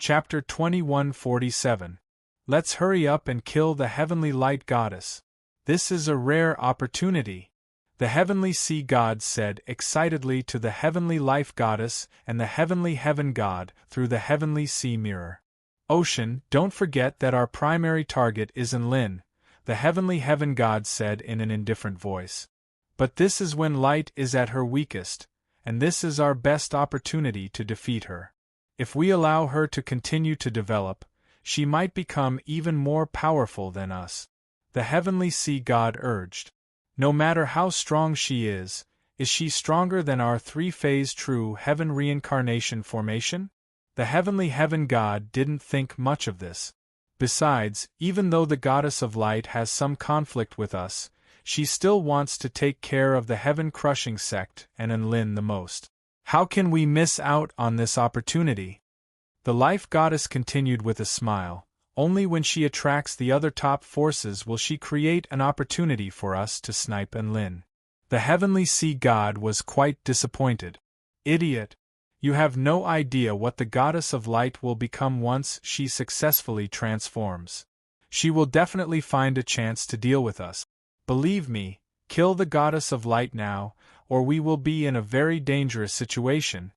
Chapter 2147. Let's hurry up and kill the heavenly light goddess. This is a rare opportunity, the heavenly sea god said excitedly to the heavenly life goddess and the heavenly heaven god through the heavenly sea mirror. Ocean, don't forget that our primary target is Enlil, the heavenly heaven god said in an indifferent voice. But this is when light is at her weakest, and this is our best opportunity to defeat her. If we allow her to continue to develop, she might become even more powerful than us, the heavenly sea god urged. No matter how strong she is she stronger than our three-phase true heaven reincarnation formation? The heavenly heaven god didn't think much of this. Besides, even though the goddess of light has some conflict with us, she still wants to take care of the heaven-crushing sect and Enlil the most. How can we miss out on this opportunity? The life goddess continued with a smile. Only when she attracts the other top forces will she create an opportunity for us to snipe Enlil. The heavenly sea god was quite disappointed. Idiot! You have no idea what the goddess of light will become once she successfully transforms. She will definitely find a chance to deal with us. Believe me, kill the goddess of light now, or we will be in a very dangerous situation.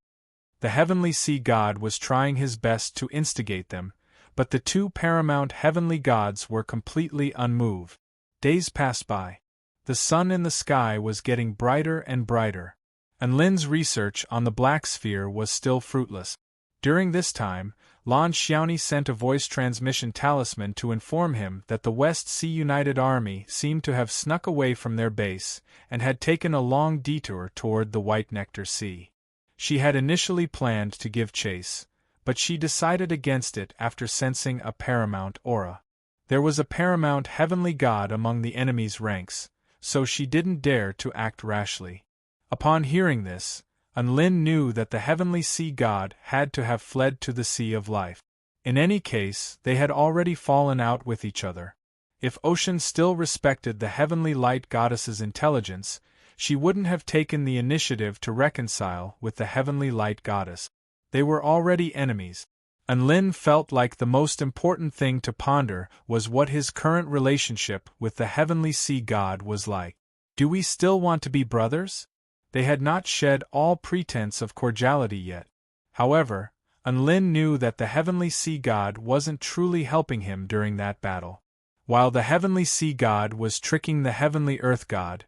The heavenly sea god was trying his best to instigate them, but the two paramount heavenly gods were completely unmoved. Days passed by. The sun in the sky was getting brighter and brighter. Enlin's research on the black sphere was still fruitless. During this time, Lan Xiaoni sent a voice transmission talisman to inform him that the West Sea United Army seemed to have snuck away from their base and had taken a long detour toward the White Nectar Sea. She had initially planned to give chase, but she decided against it after sensing a paramount aura. There was a paramount heavenly god among the enemy's ranks, so she didn't dare to act rashly. Upon hearing this, Enlil knew that the heavenly sea god had to have fled to the Sea of Life. In any case, they had already fallen out with each other. If Ocean still respected the heavenly light goddess's intelligence, she wouldn't have taken the initiative to reconcile with the heavenly light goddess. They were already enemies. Enlil felt like the most important thing to ponder was what his current relationship with the heavenly sea god was like. Do we still want to be brothers? They had not shed all pretense of cordiality yet. However, Enlil knew that the heavenly sea god wasn't truly helping him during that battle. While the heavenly sea god was tricking the heavenly earth god,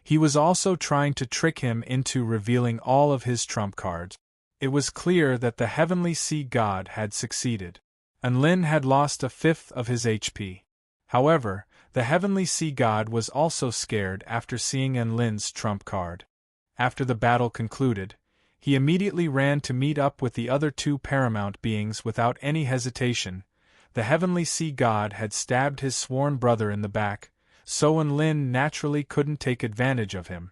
he was also trying to trick him into revealing all of his trump cards. It was clear that the heavenly sea god had succeeded. Enlil had lost a fifth of his HP. However, the heavenly sea god was also scared after seeing Enlil's trump card. After the battle concluded, he immediately ran to meet up with the other two paramount beings without any hesitation. The heavenly sea god had stabbed his sworn brother in the back, so Enlil naturally couldn't take advantage of him.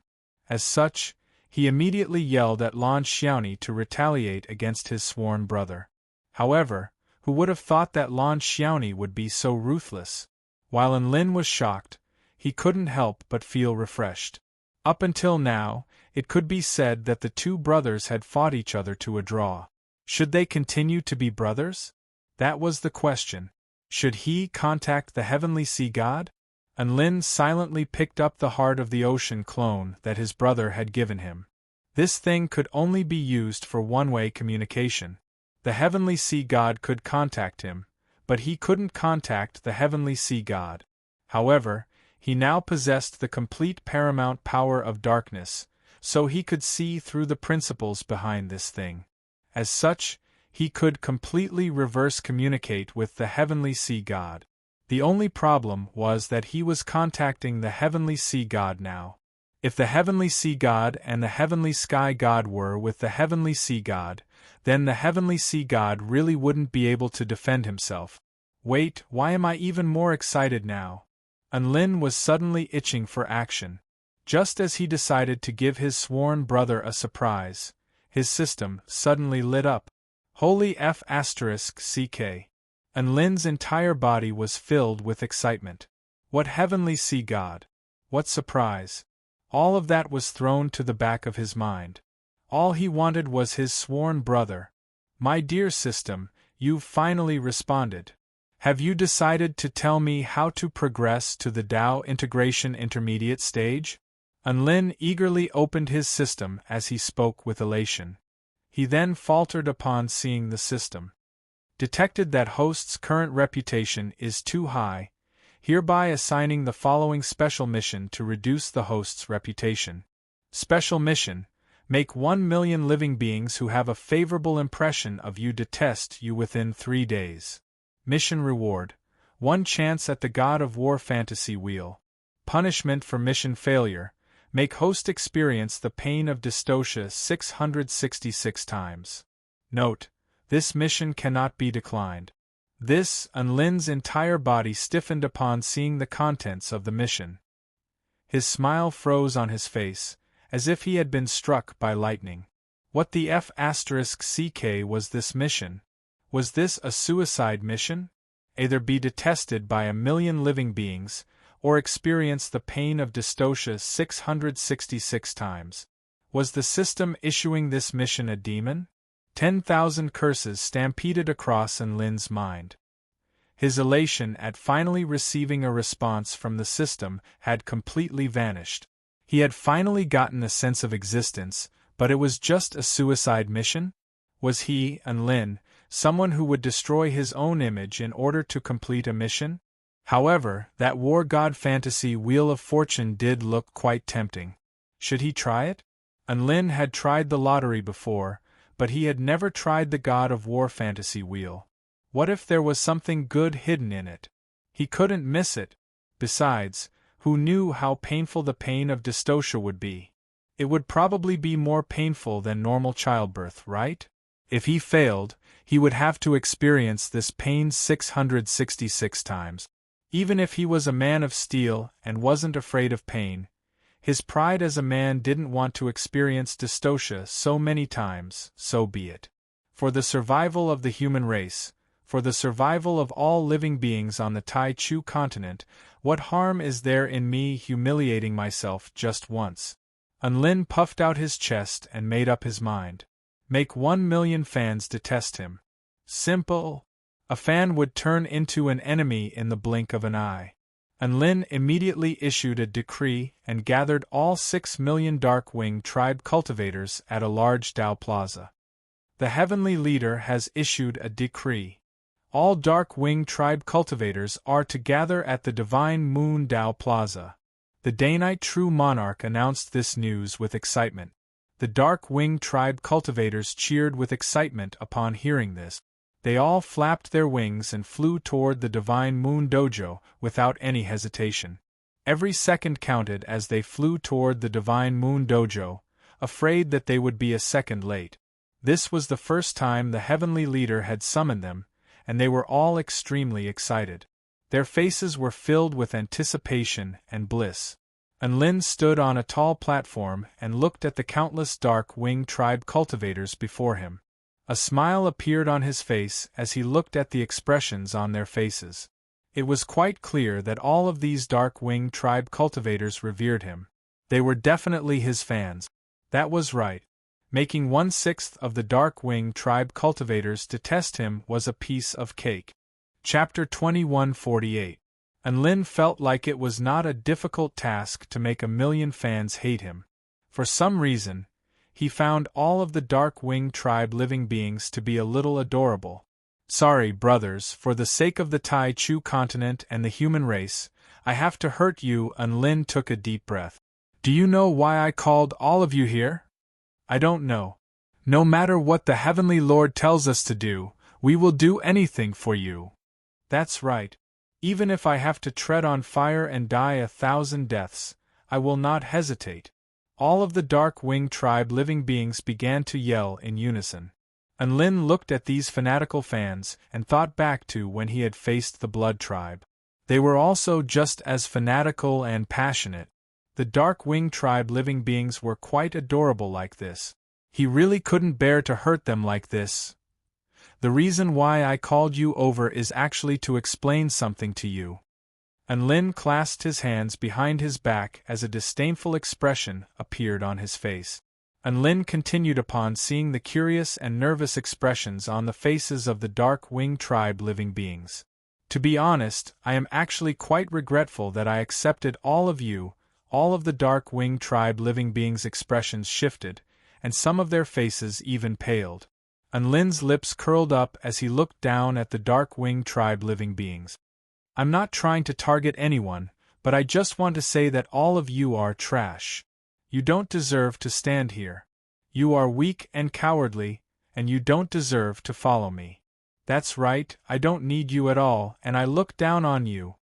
As such, he immediately yelled at Lan Xiaoni to retaliate against his sworn brother. However, who would have thought that Lan Xiaoni would be so ruthless? While Enlil was shocked, he couldn't help but feel refreshed. Up until now, it could be said that the two brothers had fought each other to a draw. Should they continue to be brothers? That was the question. Should he contact the heavenly sea god? Enlil silently picked up the heart of the ocean clone that his brother had given him. This thing could only be used for one-way communication. The heavenly sea god could contact him, but he couldn't contact the heavenly sea god. However, he now possessed the complete paramount power of darkness, so he could see through the principles behind this thing. As such, he could completely reverse communicate with the heavenly sea god. The only problem was that he was contacting the heavenly sea god now. If the heavenly sea god and the heavenly sky god were with the heavenly sea god, then the heavenly sea god really wouldn't be able to defend himself. Wait, why am I even more excited now? Enlil was suddenly itching for action. Just as he decided to give his sworn brother a surprise, his system suddenly lit up. Holy F***ck. Enlil's entire body was filled with excitement. What heavenly sea god? What surprise? All of that was thrown to the back of his mind. All he wanted was his sworn brother. My dear system, you've finally responded. Have you decided to tell me how to progress to the Tao integration intermediate stage? Unlin eagerly opened his system as he spoke with elation. He then faltered upon seeing the system. Detected that host's current reputation is too high, hereby assigning the following special mission to reduce the host's reputation. Special mission: make 1 million living beings who have a favorable impression of you detest you within 3 days. Mission reward: 1 chance at the God of War fantasy wheel. Punishment for mission failure: make host experience the pain of dystocia 666 times. Note: this mission cannot be declined. This, Unlin's entire body stiffened upon seeing the contents of the mission. His smile froze on his face, as if he had been struck by lightning. What the F***ck was this mission? Was this a suicide mission? Either be detested by 1 million living beings, or experience the pain of dystocia 666 times. Was the system issuing this mission a demon? 10,000 curses stampeded across Unlin's mind. His elation at finally receiving a response from the system had completely vanished. He had finally gotten a sense of existence, but it was just a suicide mission? Was he, Unlin, someone who would destroy his own image in order to complete a mission? However, that war god fantasy Wheel of Fortune did look quite tempting. Should he try it? Unlin had tried the lottery before, but he had never tried the God of War fantasy wheel. What if there was something good hidden in it? He couldn't miss it. Besides, who knew how painful the pain of dystocia would be? It would probably be more painful than normal childbirth, right? If he failed, he would have to experience this pain 666 times. Even if he was a man of steel and wasn't afraid of pain, his pride as a man didn't want to experience dystocia so many times. So be it. For the survival of the human race, for the survival of all living beings on the Tai Chu continent, what harm is there in me humiliating myself just once? Unlin puffed out his chest and made up his mind. Make 1 million fans detest him. Simple. A fan would turn into an enemy in the blink of an eye. Unlin immediately issued a decree and gathered all 6 million Dark-Wing tribe cultivators at a large Tao plaza. The Heavenly Leader has issued a decree. All Dark-Wing tribe cultivators are to gather at the Divine Moon Tao Plaza. The Danite True Monarch announced this news with excitement. The Dark-Wing tribe cultivators cheered with excitement upon hearing this. They all flapped their wings and flew toward the Divine Moon Dojo without any hesitation. Every second counted as they flew toward the Divine Moon Dojo, afraid that they would be a second late. This was the first time the Heavenly Leader had summoned them, and they were all extremely excited. Their faces were filled with anticipation and bliss. Unlin stood on a tall platform and looked at the countless Dark-Wing tribe cultivators before him. A smile appeared on his face as he looked at the expressions on their faces. It was quite clear that all of these Dark-Wing tribe cultivators revered him. They were definitely his fans. That was right. Making 1/6 of the Dark-Wing tribe cultivators detest him was a piece of cake. Chapter 2148. Unlin felt like it was not a difficult task to make 1 million fans hate him. For some reason, he found all of the Dark-Wing tribe living beings to be a little adorable. Sorry, brothers, for the sake of the Tai Chu continent and the human race, I have to hurt you. Unlin took a deep breath. Do you know why I called all of you here? I don't know. No matter what the Heavenly Lord tells us to do, we will do anything for you. That's right. Even if I have to tread on fire and die 1,000 deaths, I will not hesitate. All of the Dark-Wing tribe living beings began to yell in unison. Unlin looked at these fanatical fans and thought back to when he had faced the Blood tribe. They were also just as fanatical and passionate. The Dark-Wing tribe living beings were quite adorable like this. He really couldn't bear to hurt them like this. The reason why I called you over is actually to explain something to you. Unlin clasped his hands behind his back as a disdainful expression appeared on his face. And Lin continued upon seeing the curious and nervous expressions on the faces of the Dark Wing Tribe living beings. To be honest, I am actually quite regretful that I accepted all of you. All of the Dark Wing Tribe living beings' expressions shifted, and some of their faces even paled. And Lin's lips curled up as he looked down at the Dark Wing Tribe living beings. I'm not trying to target anyone, but I just want to say that all of you are trash. You don't deserve to stand here. You are weak and cowardly, and you don't deserve to follow me. That's right, I don't need you at all, and I look down on you.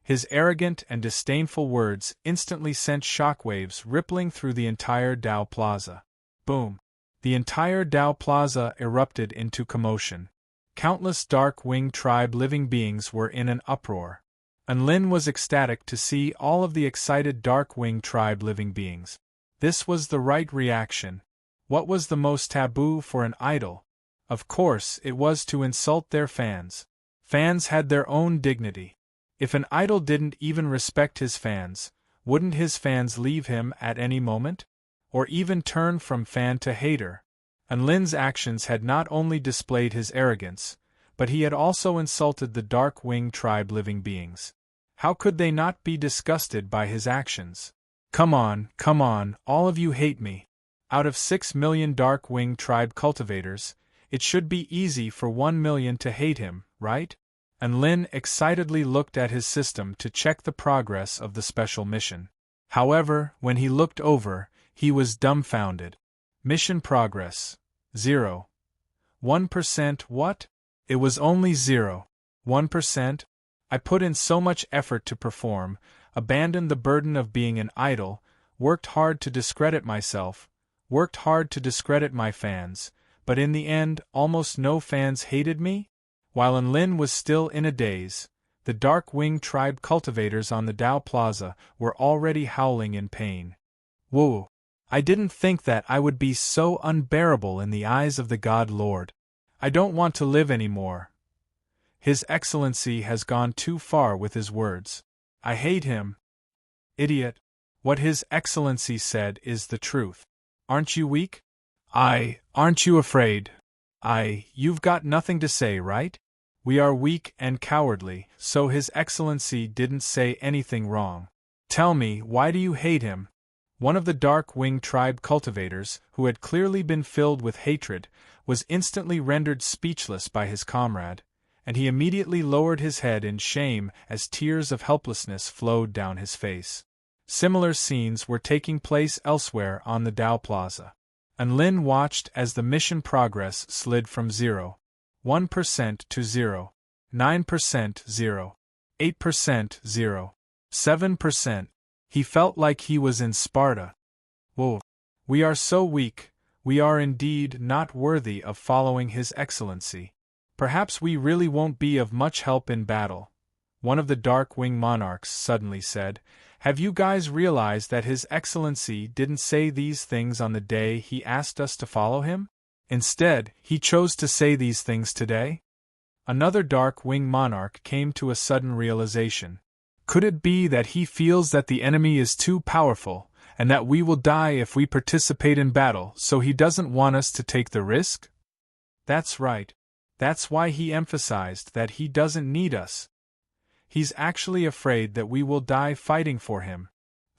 His arrogant and disdainful words instantly sent shockwaves rippling through the entire Dao Plaza. Boom! The entire Dao Plaza erupted into commotion. Countless Dark Wing Tribe living beings were in an uproar. And Lin was ecstatic to see all of the excited Dark Wing Tribe living beings. This was the right reaction. What was the most taboo for an idol? Of course, it was to insult their fans. Fans had their own dignity. If an idol didn't even respect his fans, wouldn't his fans leave him at any moment? Or even turn from fan to hater? And Lin's actions had not only displayed his arrogance, but he had also insulted the Dark Wing Tribe living beings. How could they not be disgusted by his actions? Come on, all of you hate me. Out of 6 million Dark Wing Tribe cultivators, it should be easy for 1 million to hate him, right? And Lin excitedly looked at his system to check the progress of the special mission. However, when he looked over, he was dumbfounded. Mission progress. 0. 1%. What? It was only 0.1%. I put in so much effort to perform, abandoned the burden of being an idol, worked hard to discredit myself, worked hard to discredit my fans, but in the end, almost no fans hated me? While Lin was still in a daze, the Dark Wing Tribe cultivators on the Dao Plaza were already howling in pain. Whoa! I didn't think that I would be so unbearable in the eyes of the God Lord. I don't want to live anymore. His Excellency has gone too far with his words. I hate him. Idiot. What His Excellency said is the truth. Aren't you weak? Aren't you afraid? You've got nothing to say, right? We are weak and cowardly, so His Excellency didn't say anything wrong. Tell me, why do you hate him? One of the Dark Wing Tribe cultivators, who had clearly been filled with hatred, was instantly rendered speechless by his comrade, and he immediately lowered his head in shame as tears of helplessness flowed down his face. Similar scenes were taking place elsewhere on the Dao Plaza. And Lin watched as the mission progress slid from 0.1% to 0.9%, 0.8%, 0.7%. He felt like he was in Sparta. Whoa! We are so weak, we are indeed not worthy of following His Excellency. Perhaps we really won't be of much help in battle. One of the Dark Wing monarchs suddenly said, Have you guys realized that His Excellency didn't say these things on the day he asked us to follow him? Instead, he chose to say these things today? Another Dark Wing monarch came to a sudden realization. Could it be that he feels that the enemy is too powerful, and that we will die if we participate in battle, so he doesn't want us to take the risk? That's right. That's why he emphasized that he doesn't need us. He's actually afraid that we will die fighting for him.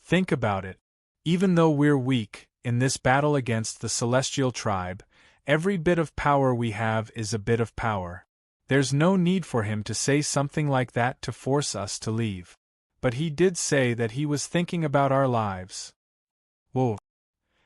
Think about it. Even though we're weak, in this battle against the Celestial Tribe, every bit of power we have is a bit of power. There's no need for him to say something like that to force us to leave. But he did say that he was thinking about our lives. Whoa!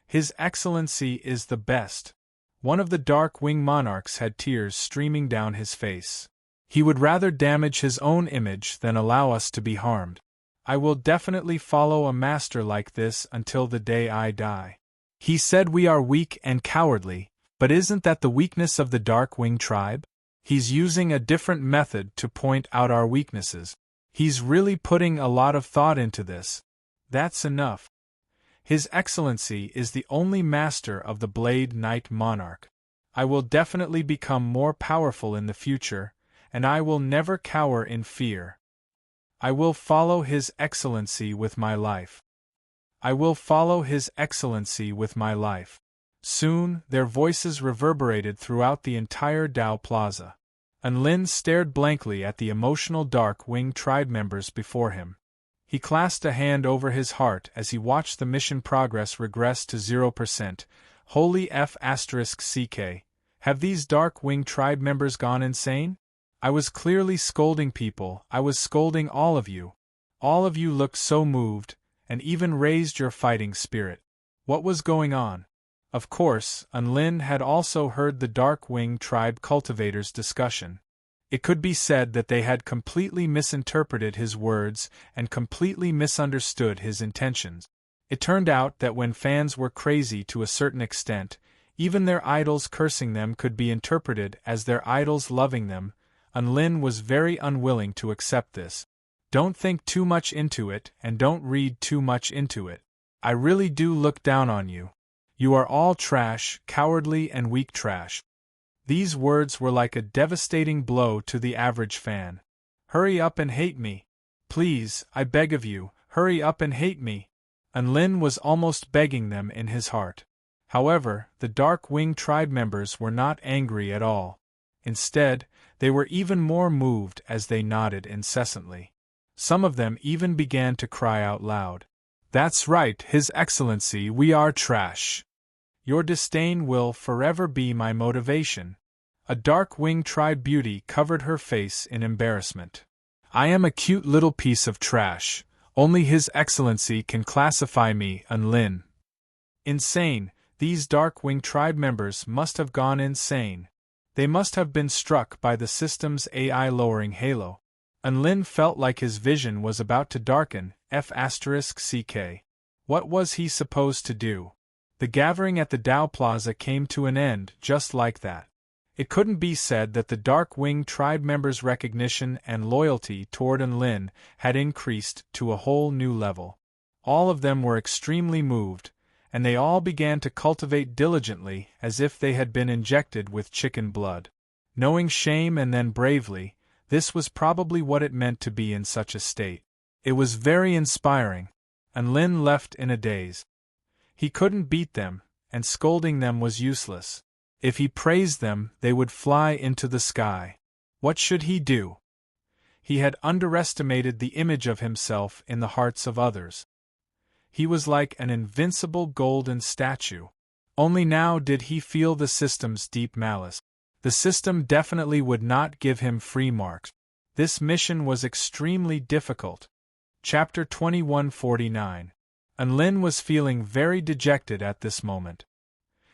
His Excellency is the best. One of the Dark Wing monarchs had tears streaming down his face. He would rather damage his own image than allow us to be harmed. I will definitely follow a master like this until the day I die. He said we are weak and cowardly, but isn't that the weakness of the Dark Wing Tribe? He's using a different method to point out our weaknesses. He's really putting a lot of thought into this. That's enough. His Excellency is the only master of the Blade Knight Monarch. I will definitely become more powerful in the future, and I will never cower in fear. I will follow His Excellency with my life. I will follow His Excellency with my life. Soon, their voices reverberated throughout the entire Dao Plaza. Unlin stared blankly at the emotional Dark Wing tribe members before him. He clasped a hand over his heart as he watched the mission progress regress to 0%. Holy F***CK. Have these Dark Wing tribe members gone insane? I was clearly scolding people. I was scolding all of you. All of you looked so moved, and even raised your fighting spirit. What was going on? Of course, Unlin had also heard the Dark Wing tribe cultivators' discussion. It could be said that they had completely misinterpreted his words and completely misunderstood his intentions. It turned out that when fans were crazy to a certain extent, even their idols cursing them could be interpreted as their idols loving them. Unlin was very unwilling to accept this. Don't think too much into it, and don't read too much into it. I really do look down on you. You are all trash, cowardly and weak trash. These words were like a devastating blow to the average fan. Hurry up and hate me. Please, I beg of you, hurry up and hate me. Unlin was almost begging them in his heart. However, the Dark Wing tribe members were not angry at all. Instead, they were even more moved as they nodded incessantly. Some of them even began to cry out loud. That's right, His Excellency, we are trash. Your disdain will forever be my motivation. A Dark Wing tribe beauty covered her face in embarrassment. I am a cute little piece of trash. Only His Excellency can classify me, Unlin. Insane, these Dark Wing tribe members must have gone insane. They must have been struck by the system's AI lowering halo. Unlin felt like his vision was about to darken. F***CK. What was he supposed to do? The gathering at the Dao Plaza came to an end just like that. It couldn't be said that the Dark Wing tribe members' recognition and loyalty toward Unlin had increased to a whole new level. All of them were extremely moved, and they all began to cultivate diligently as if they had been injected with chicken blood. Knowing shame and then bravely, this was probably what it meant to be in such a state. It was very inspiring. Unlin left in a daze. He couldn't beat them, and scolding them was useless. If he praised them, they would fly into the sky. What should he do? He had underestimated the image of himself in the hearts of others. He was like an invincible golden statue. Only now did he feel the system's deep malice. The system definitely would not give him free marks. This mission was extremely difficult. Chapter 2149. Unlin was feeling very dejected at this moment.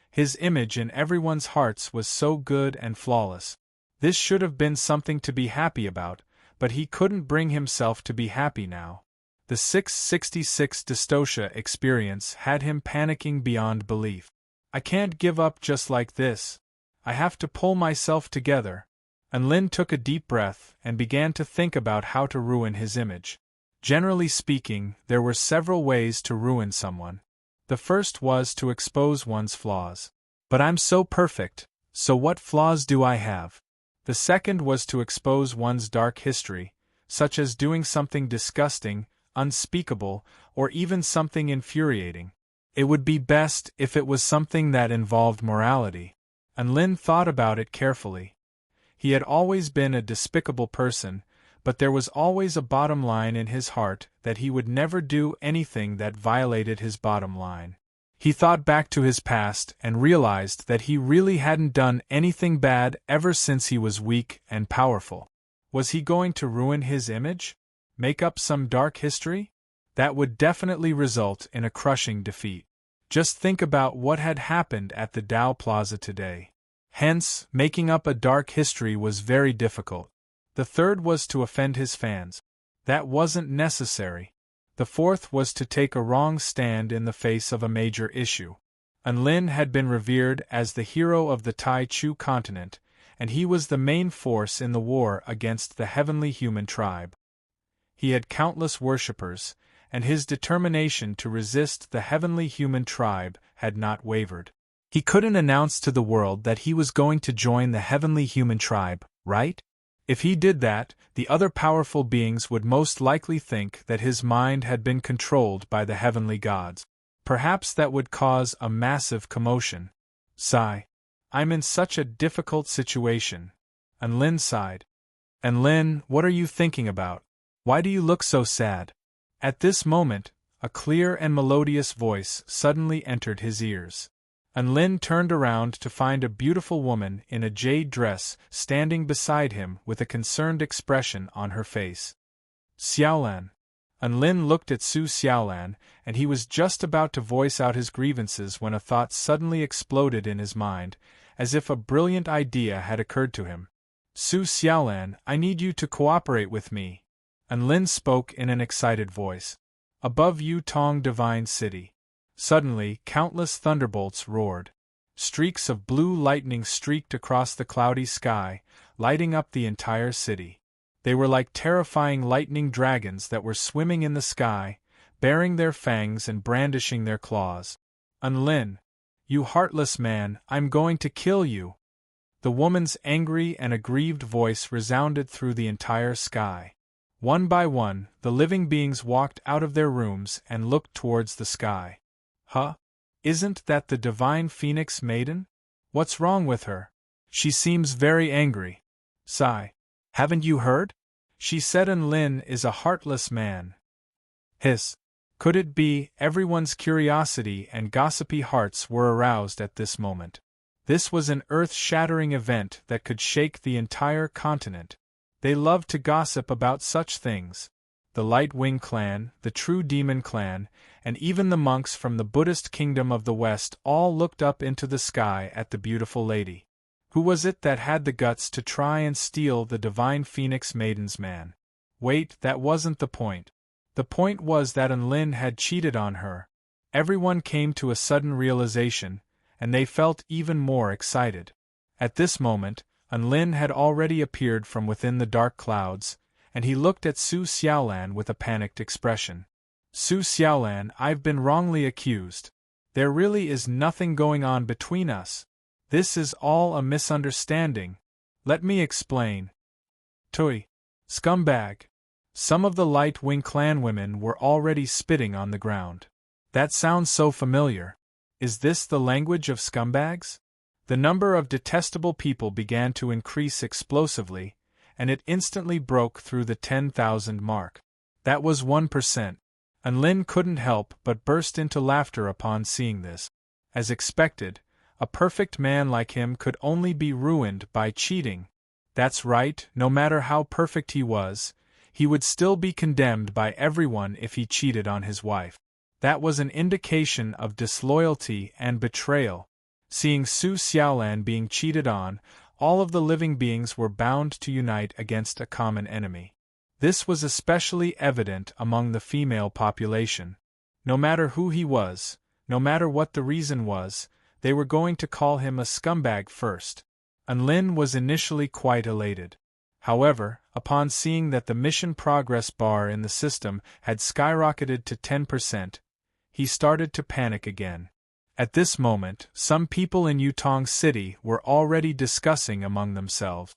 His image in everyone's hearts was so good and flawless. This should have been something to be happy about, but he couldn't bring himself to be happy now. The 666 dystocia experience had him panicking beyond belief. I can't give up just like this. I have to pull myself together. Unlin took a deep breath and began to think about how to ruin his image. Generally speaking, there were several ways to ruin someone. The first was to expose one's flaws. But I'm so perfect, so what flaws do I have? The second was to expose one's dark history, such as doing something disgusting, unspeakable, or even something infuriating. It would be best if it was something that involved morality. Unlin thought about it carefully. He had always been a despicable person, but there was always a bottom line in his heart that he would never do anything that violated his bottom line. He thought back to his past and realized that he really hadn't done anything bad ever since he was weak and powerful. Was he going to ruin his image? Make up some dark history? That would definitely result in a crushing defeat. Just think about what had happened at the Dao Plaza today. Hence, making up a dark history was very difficult. The third was to offend his fans. That wasn't necessary. The fourth was to take a wrong stand in the face of a major issue. Unlin had been revered as the hero of the Tai Chu continent, and he was the main force in the war against the heavenly human tribe. He had countless worshippers, and his determination to resist the heavenly human tribe had not wavered. He couldn't announce to the world that he was going to join the heavenly human tribe, right? If he did that, the other powerful beings would most likely think that his mind had been controlled by the heavenly gods. Perhaps that would cause a massive commotion. Sigh. I'm in such a difficult situation. And Lin sighed. And Lin, what are you thinking about? Why do you look so sad? At this moment, a clear and melodious voice suddenly entered his ears. And Lin turned around to find a beautiful woman in a jade dress standing beside him with a concerned expression on her face. Xiaolan. And Lin looked at Su Xiaolan, and he was just about to voice out his grievances when a thought suddenly exploded in his mind, as if a brilliant idea had occurred to him. Su Xiaolan, I need you to cooperate with me. And Lin spoke in an excited voice. Above Yutong Divine City. Suddenly, countless thunderbolts roared. Streaks of blue lightning streaked across the cloudy sky, lighting up the entire city. They were like terrifying lightning dragons that were swimming in the sky, baring their fangs and brandishing their claws. Lin, you heartless man, I'm going to kill you! The woman's angry and aggrieved voice resounded through the entire sky. One by one, the living beings walked out of their rooms and looked towards the sky. Huh? Isn't that the divine phoenix maiden? What's wrong with her? She seems very angry. Sigh. Haven't you heard? She said Lin is a heartless man. Hiss. Could it be? Everyone's curiosity and gossipy hearts were aroused at this moment. This was an earth-shattering event that could shake the entire continent. They loved to gossip about such things. The Light Wing clan, the True Demon clan, and even the monks from the Buddhist kingdom of the West all looked up into the sky at the beautiful lady. Who was it that had the guts to try and steal the divine phoenix maiden's man? Wait, that wasn't the point. The point was that Lin had cheated on her. Everyone came to a sudden realization, and they felt even more excited. At this moment, Lin had already appeared from within the dark clouds, and he looked at Su Xiaolan with a panicked expression. Su Xiaolan, I've been wrongly accused. There really is nothing going on between us. This is all a misunderstanding. Let me explain. Tui. Scumbag. Some of the Light Wing clan women were already spitting on the ground. That sounds so familiar. Is this the language of scumbags? The number of detestable people began to increase explosively, and it instantly broke through the 10,000 mark. That was 1%. And Lin couldn't help but burst into laughter upon seeing this. As expected, a perfect man like him could only be ruined by cheating. That's right, no matter how perfect he was, he would still be condemned by everyone if he cheated on his wife. That was an indication of disloyalty and betrayal. Seeing Su Xiaolan being cheated on, all of the living beings were bound to unite against a common enemy. This was especially evident among the female population. No matter who he was, no matter what the reason was, they were going to call him a scumbag first. Lin was initially quite elated. However, upon seeing that the mission progress bar in the system had skyrocketed to 10%, he started to panic again. At this moment, some people in Yutong City were already discussing among themselves.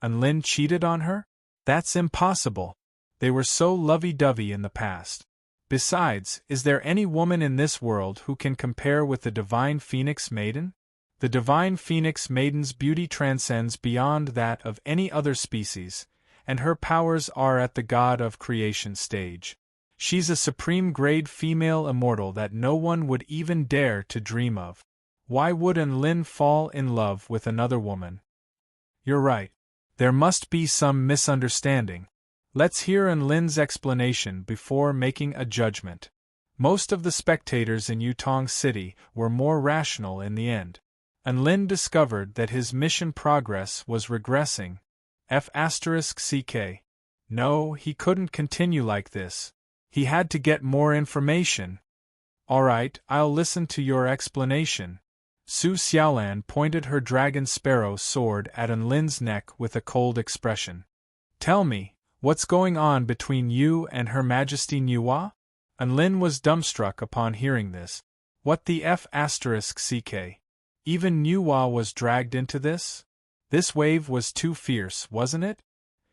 Lin cheated on her? That's impossible. They were so lovey-dovey in the past. Besides, is there any woman in this world who can compare with the Divine Phoenix Maiden? The Divine Phoenix Maiden's beauty transcends beyond that of any other species, and her powers are at the God of Creation stage. She's a supreme-grade female immortal that no one would even dare to dream of. Why would Lin fall in love with another woman? You're right. There must be some misunderstanding. Let's hear Lin's explanation before making a judgment. Most of the spectators in Yutong City were more rational in the end. Lin discovered that his mission progress was regressing. F***ck. No, he couldn't continue like this. He had to get more information. Alright, I'll listen to your explanation. Su Xiaolan pointed her dragon sparrow sword at Lin's neck with a cold expression. Tell me, what's going on between you and Her Majesty Nuwa? Lin was dumbstruck upon hearing this. What the F***ck? Even Nuwa was dragged into this? This wave was too fierce, wasn't it?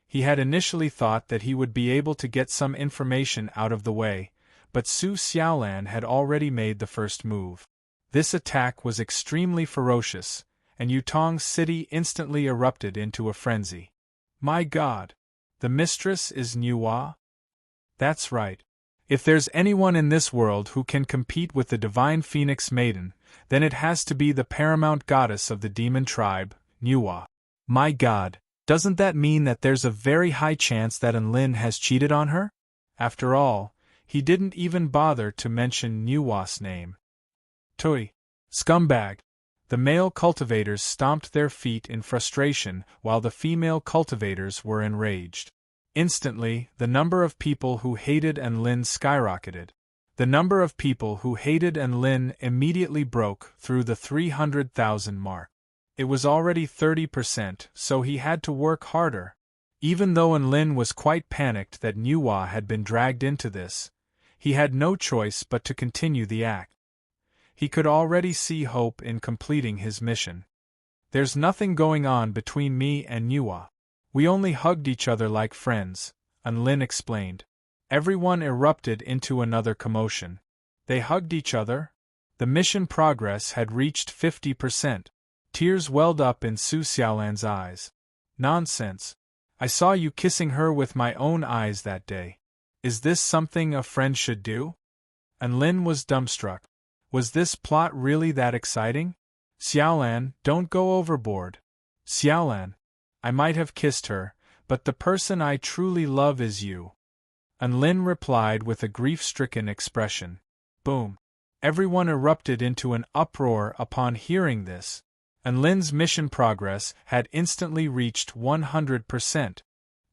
He had initially thought that he would be able to get some information out of the way, but Su Xiaolan had already made the first move. This attack was extremely ferocious, and Yutong's city instantly erupted into a frenzy. My God! The mistress is Nuwa? That's right. If there's anyone in this world who can compete with the divine Phoenix Maiden, then it has to be the paramount goddess of the demon tribe, Nuwa. My God, doesn't that mean that there's a very high chance that Enlin has cheated on her? After all, he didn't even bother to mention Nuwa's name. Tui! Scumbag! The male cultivators stomped their feet in frustration while the female cultivators were enraged. Instantly, the number of people who hated Enlin skyrocketed. The number of people who hated Enlin immediately broke through the 300,000 mark. It was already 30%, so he had to work harder. Even though Enlin was quite panicked that Nuwa had been dragged into this, he had no choice but to continue the act. He could already see hope in completing his mission. There's nothing going on between me and Nuwa. We only hugged each other like friends, Enlin explained. Everyone erupted into another commotion. They hugged each other? The mission progress had reached 50%. Tears welled up in Su Xiaolan's eyes. Nonsense. I saw you kissing her with my own eyes that day. Is this something a friend should do? Enlin was dumbstruck. Was this plot really that exciting? Xiaolan, don't go overboard. Xiaolan, I might have kissed her, but the person I truly love is you. Enlin replied with a grief-stricken expression. Boom. Everyone erupted into an uproar upon hearing this. Enlin's mission progress had instantly reached 100%.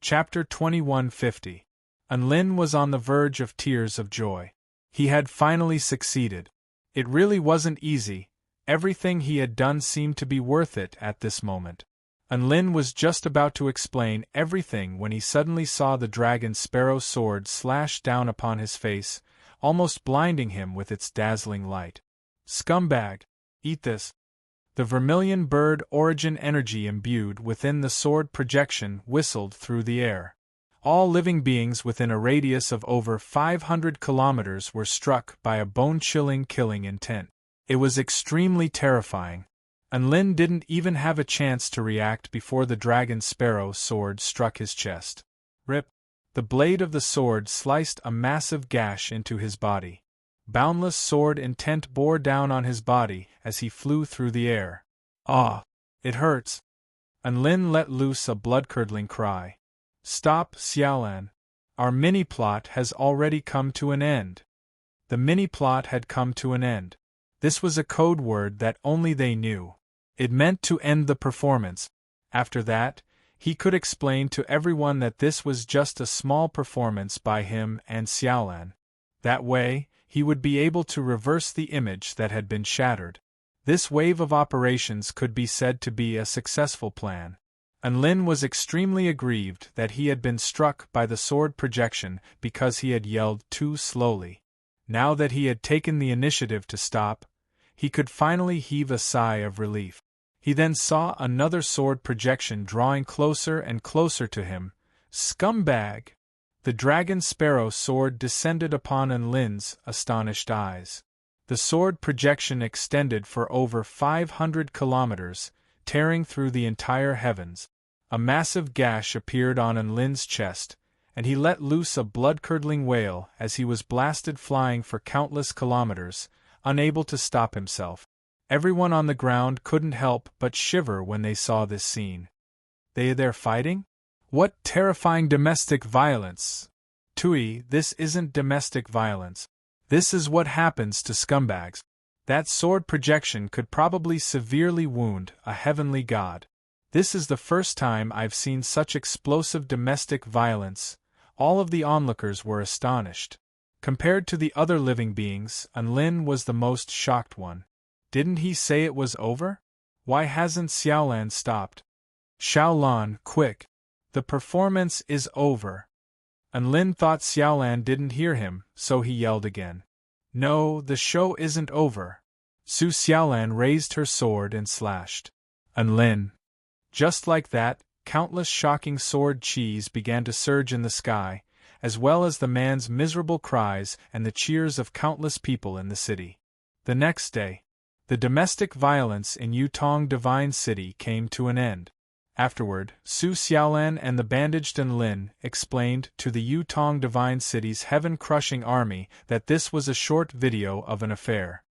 Chapter 2150. Enlin was on the verge of tears of joy. He had finally succeeded. It really wasn't easy. Everything he had done seemed to be worth it at this moment. Enlin was just about to explain everything when he suddenly saw the dragon sparrow sword slash down upon his face, almost blinding him with its dazzling light. Scumbag! Eat this! The vermilion bird origin energy imbued within the sword projection whistled through the air. All living beings within a radius of over 500 kilometers were struck by a bone-chilling killing intent. It was extremely terrifying. Enlin didn't even have a chance to react before the dragon sparrow sword struck his chest. Rip! The blade of the sword sliced a massive gash into his body. Boundless sword intent bore down on his body as he flew through the air. Ah! It hurts! Enlin let loose a blood-curdling cry. Stop, Xiaolan. Our mini-plot has already come to an end. The mini-plot had come to an end. This was a code word that only they knew. It meant to end the performance. After that, he could explain to everyone that this was just a small performance by him and Xiaolan. That way, he would be able to reverse the image that had been shattered. This wave of operations could be said to be a successful plan. Enlin was extremely aggrieved that he had been struck by the sword projection because he had yelled too slowly. Now that he had taken the initiative to stop, he could finally heave a sigh of relief. He then saw another sword projection drawing closer and closer to him. Scumbag! The dragon sparrow sword descended upon Enlin's astonished eyes. The sword projection extended for over 500 kilometers, tearing through the entire heavens. A massive gash appeared on Enlin's chest, and he let loose a blood-curdling wail as he was blasted flying for countless kilometers, unable to stop himself. Everyone on the ground couldn't help but shiver when they saw this scene. They're fighting? What terrifying domestic violence! Tui, this isn't domestic violence. This is what happens to scumbags. That sword projection could probably severely wound a heavenly god. This is the first time I've seen such explosive domestic violence. All of the onlookers were astonished. Compared to the other living beings, Enlin was the most shocked one. Didn't he say it was over? Why hasn't Xiaolan stopped? Xiaolan, quick! The performance is over. Enlin thought Xiaolan didn't hear him, so he yelled again. No, the show isn't over. Su Xiaolan raised her sword and slashed. Enlin. Just like that, countless shocking sword cheese began to surge in the sky, as well as the man's miserable cries and the cheers of countless people in the city. The next day, the domestic violence in Yutong Divine City came to an end. Afterward, Su Xiaolan and the bandaged Enlin explained to the Yutong Divine City's heaven-crushing army that this was a short video of an affair.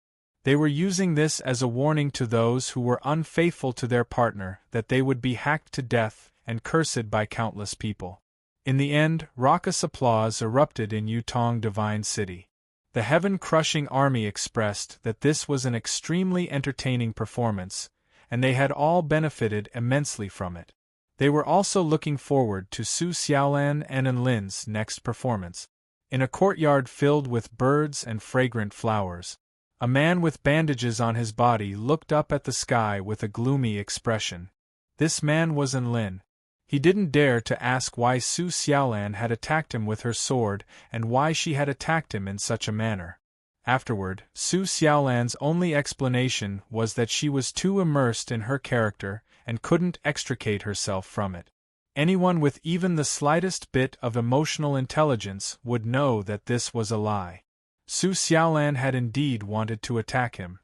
They were using this as a warning to those who were unfaithful to their partner that they would be hacked to death and cursed by countless people. In the end, raucous applause erupted in Yutong Divine City. The heaven-crushing army expressed that this was an extremely entertaining performance, and they had all benefited immensely from it. They were also looking forward to Su Xiaolan and Enlin's next performance. In a courtyard filled with birds and fragrant flowers, a man with bandages on his body looked up at the sky with a gloomy expression. This man was Enlin. He didn't dare to ask why Su Xiaolan had attacked him with her sword and why she had attacked him in such a manner. Afterward, Su Xiaolan's only explanation was that she was too immersed in her character and couldn't extricate herself from it. Anyone with even the slightest bit of emotional intelligence would know that this was a lie. Su Xiaolan had indeed wanted to attack him.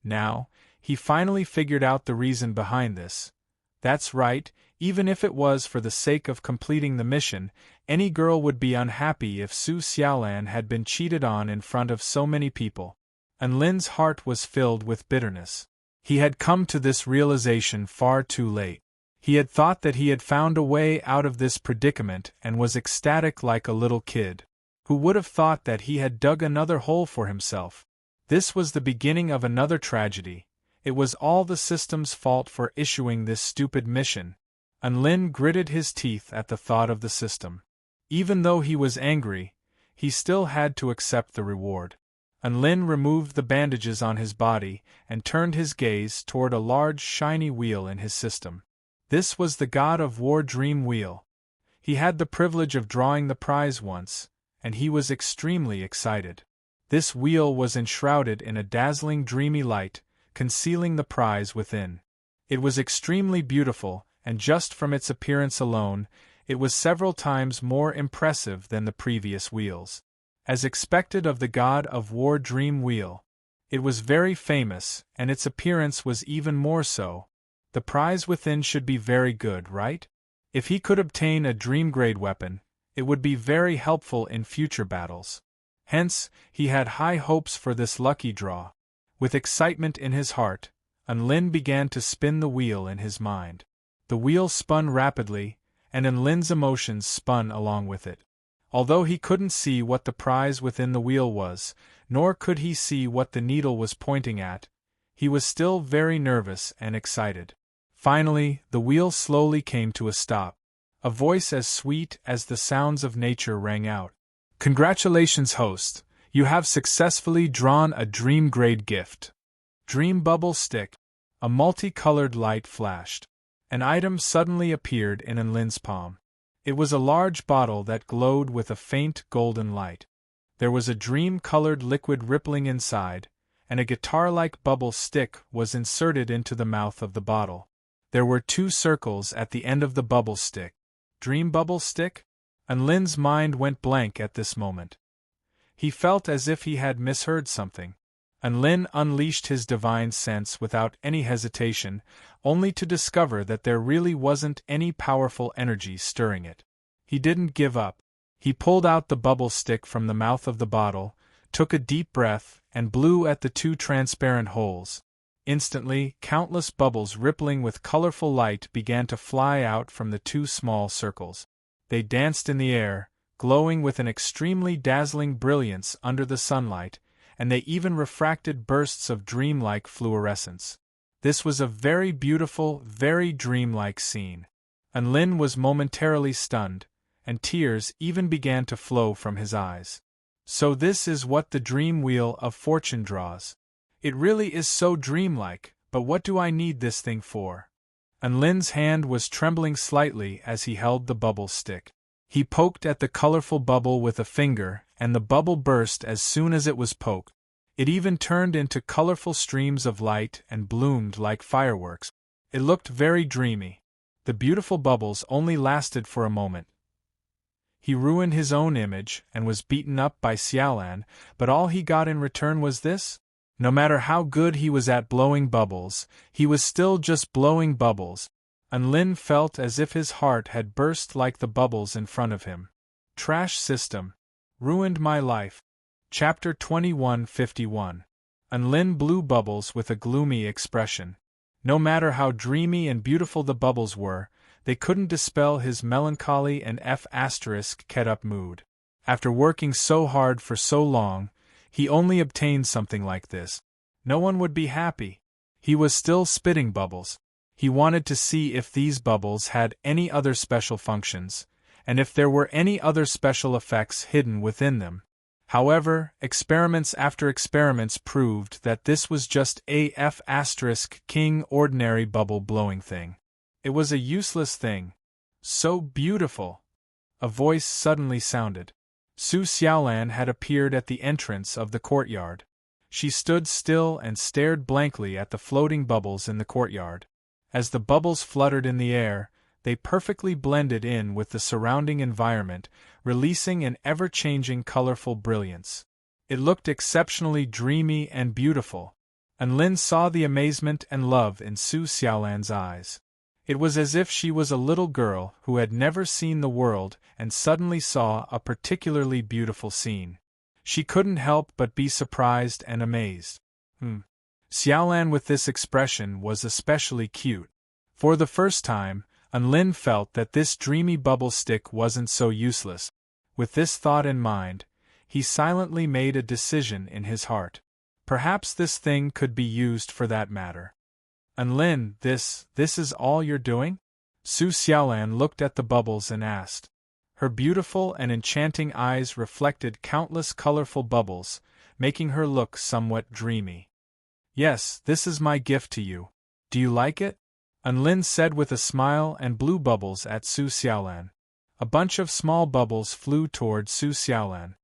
Now, he finally figured out the reason behind this. That's right, even if it was for the sake of completing the mission, any girl would be unhappy if Su Xiaolan had been cheated on in front of so many people. Enlin's heart was filled with bitterness. He had come to this realization far too late. He had thought that he had found a way out of this predicament and was ecstatic like a little kid. Who would have thought that he had dug another hole for himself? This was the beginning of another tragedy. It was all the system's fault for issuing this stupid mission. Enlin gritted his teeth at the thought of the system. Even though he was angry, he still had to accept the reward. Enlin removed the bandages on his body and turned his gaze toward a large shiny wheel in his system. This was the God of War Dream Wheel. He had the privilege of drawing the prize once, and he was extremely excited. This wheel was enshrouded in a dazzling dreamy light, concealing the prize within. It was extremely beautiful, and just from its appearance alone, it was several times more impressive than the previous wheels. As expected of the God of War Dream Wheel, it was very famous, and its appearance was even more so. The prize within should be very good, right? If he could obtain a dream-grade weapon, it would be very helpful in future battles. Hence, he had high hopes for this lucky draw. With excitement in his heart, Enlin began to spin the wheel in his mind. The wheel spun rapidly, and Enlin's emotions spun along with it. Although he couldn't see what the prize within the wheel was, nor could he see what the needle was pointing at, he was still very nervous and excited. Finally, the wheel slowly came to a stop. A voice as sweet as the sounds of nature rang out. "Congratulations, host! You have successfully drawn a dream-grade gift. Dream Bubble Stick." A multicolored light flashed. An item suddenly appeared in Enlin's palm. It was a large bottle that glowed with a faint golden light. There was a dream-colored liquid rippling inside, and a guitar-like bubble stick was inserted into the mouth of the bottle. There were 2 circles at the end of the bubble stick. Dream Bubble Stick? Enlin's mind went blank at this moment. He felt as if he had misheard something. Enlin unleashed his divine sense without any hesitation, only to discover that there really wasn't any powerful energy stirring it. He didn't give up. He pulled out the bubble stick from the mouth of the bottle, took a deep breath, and blew at the 2 transparent holes. Instantly, countless bubbles rippling with colorful light began to fly out from the 2 small circles. They danced in the air, glowing with an extremely dazzling brilliance under the sunlight, and they even refracted bursts of dreamlike fluorescence. This was a very beautiful, very dreamlike scene. Enlin was momentarily stunned, and tears even began to flow from his eyes. So this is what the dream wheel of fortune draws. It really is so dreamlike, but what do I need this thing for? Enlin's hand was trembling slightly as he held the bubble stick. He poked at the colorful bubble with a finger, and the bubble burst as soon as it was poked. It even turned into colorful streams of light and bloomed like fireworks. It looked very dreamy. The beautiful bubbles only lasted for a moment. He ruined his own image and was beaten up by Xiaolan, but all he got in return was this? No matter how good he was at blowing bubbles, he was still just blowing bubbles. Lin felt as if his heart had burst like the bubbles in front of him. Trash system. Ruined my life. Chapter 2151. Lin blew bubbles with a gloomy expression. No matter how dreamy and beautiful the bubbles were, they couldn't dispel his melancholy and F***-ket-up mood. After working so hard for so long, he only obtained something like this. No one would be happy. He was still spitting bubbles. He wanted to see if these bubbles had any other special functions, and if there were any other special effects hidden within them. However, experiments after experiments proved that this was just a F***king ordinary bubble blowing thing. It was a useless thing. So beautiful. A voice suddenly sounded. Su Xiaolan had appeared at the entrance of the courtyard. She stood still and stared blankly at the floating bubbles in the courtyard. As the bubbles fluttered in the air, they perfectly blended in with the surrounding environment, releasing an ever-changing colorful brilliance. It looked exceptionally dreamy and beautiful. Lin saw the amazement and love in Su Xiaolan's eyes. It was as if she was a little girl who had never seen the world and suddenly saw a particularly beautiful scene. She couldn't help but be surprised and amazed. Xiaolan with this expression was especially cute. For the first time, Lin felt that this dreamy bubble stick wasn't so useless. With this thought in mind, he silently made a decision in his heart. Perhaps this thing could be used for that matter. Lin, this is all you're doing? Su Xiaolan looked at the bubbles and asked. Her beautiful and enchanting eyes reflected countless colorful bubbles, making her look somewhat dreamy. Yes, this is my gift to you. Do you like it? Lin said with a smile and blew bubbles at Su Xiaolan. A bunch of small bubbles flew toward Su Xiaolan.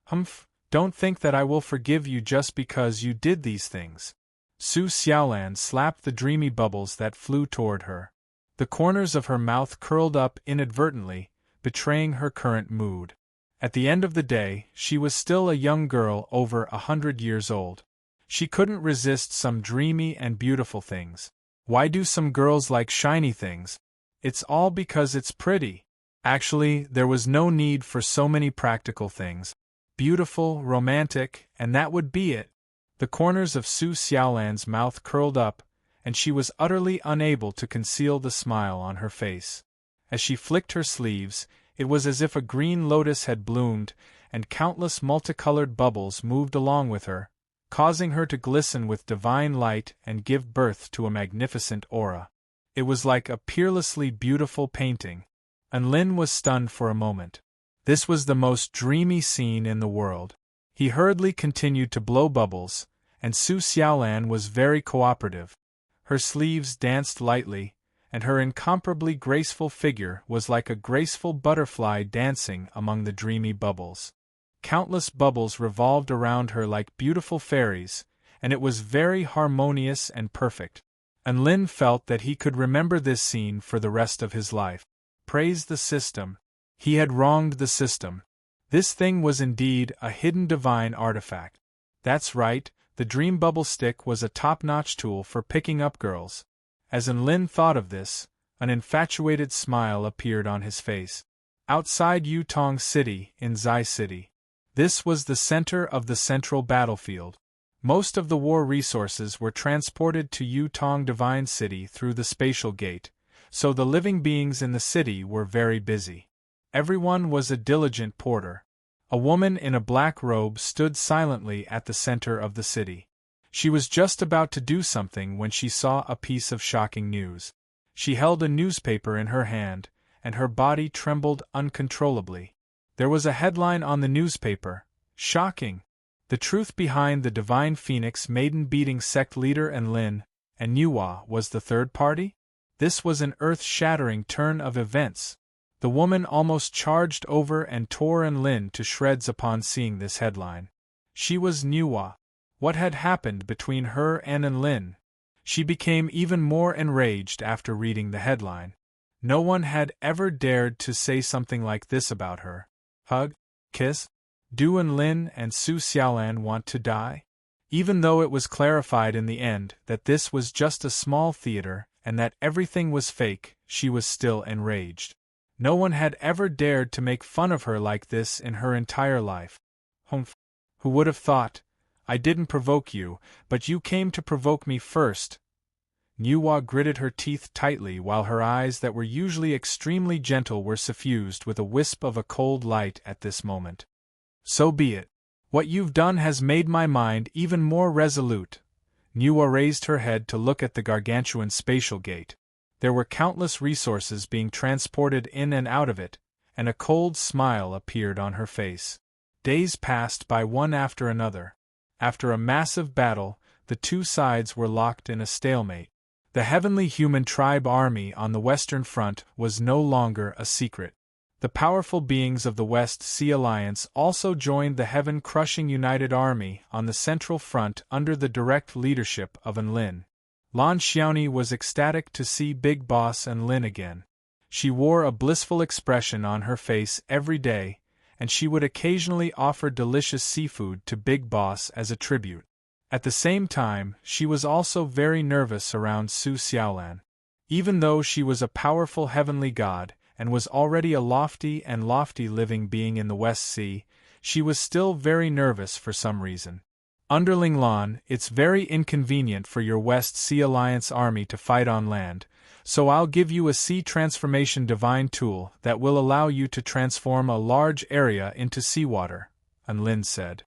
Humph, don't think that I will forgive you just because you did these things. Su Xiaolan slapped the dreamy bubbles that flew toward her. The corners of her mouth curled up inadvertently, betraying her current mood. At the end of the day, she was still a young girl over 100 years old. She couldn't resist some dreamy and beautiful things. Why do some girls like shiny things? It's all because it's pretty. Actually, there was no need for so many practical things. Beautiful, romantic, and that would be it. The corners of Su Xiaolan's mouth curled up, and she was utterly unable to conceal the smile on her face. As she flicked her sleeves, it was as if a green lotus had bloomed, and countless multicolored bubbles moved along with her, causing her to glisten with divine light and give birth to a magnificent aura. It was like a peerlessly beautiful painting. Lin was stunned for a moment. This was the most dreamy scene in the world. He hurriedly continued to blow bubbles, and Su Xiaolan was very cooperative. Her sleeves danced lightly, and her incomparably graceful figure was like a graceful butterfly dancing among the dreamy bubbles. Countless bubbles revolved around her like beautiful fairies, and it was very harmonious and perfect. Lin felt that he could remember this scene for the rest of his life. Praise the system. He had wronged the system. This thing was indeed a hidden divine artifact. That's right, the dream bubble stick was a top-notch tool for picking up girls. As Lin thought of this, an infatuated smile appeared on his face. Outside Yutong City, in Zai City. This was the center of the central battlefield. Most of the war resources were transported to Yutong Divine City through the spatial gate, so the living beings in the city were very busy. Everyone was a diligent porter. A woman in a black robe stood silently at the center of the city. She was just about to do something when she saw a piece of shocking news. She held a newspaper in her hand, and her body trembled uncontrollably. There was a headline on the newspaper, "Shocking! The truth behind the Divine Phoenix Maiden beating sect leader Lin and Nuwa was the third party?" This was an earth-shattering turn of events. The woman almost charged over and tore Lin to shreds upon seeing this headline. She was Nuwa. What had happened between her and Lin? She became even more enraged after reading the headline. No one had ever dared to say something like this about her. Hug? Kiss? Do Lin and Su Xiaolan want to die? Even though it was clarified in the end that this was just a small theater and that everything was fake, she was still enraged. No one had ever dared to make fun of her like this in her entire life. Humph. Who would have thought? I didn't provoke you, but you came to provoke me first. Nuwa gritted her teeth tightly while her eyes that were usually extremely gentle were suffused with a wisp of a cold light at this moment. So be it. What you've done has made my mind even more resolute. Nuwa raised her head to look at the gargantuan spatial gate. There were countless resources being transported in and out of it, and a cold smile appeared on her face. Days passed by one after another. After a massive battle, the two sides were locked in a stalemate. The heavenly human tribe army on the Western Front was no longer a secret. The powerful beings of the West Sea Alliance also joined the heaven-crushing United Army on the Central Front under the direct leadership of Lin. Lan Xiaoni was ecstatic to see Big Boss Lin again. She wore a blissful expression on her face every day, and she would occasionally offer delicious seafood to Big Boss as a tribute. At the same time, she was also very nervous around Su Xiaolan. Even though she was a powerful heavenly god, and was already a lofty living being in the West Sea, she was still very nervous for some reason. Underling Lan, it's very inconvenient for your West Sea Alliance army to fight on land, so I'll give you a sea transformation divine tool that will allow you to transform a large area into seawater, Lin said.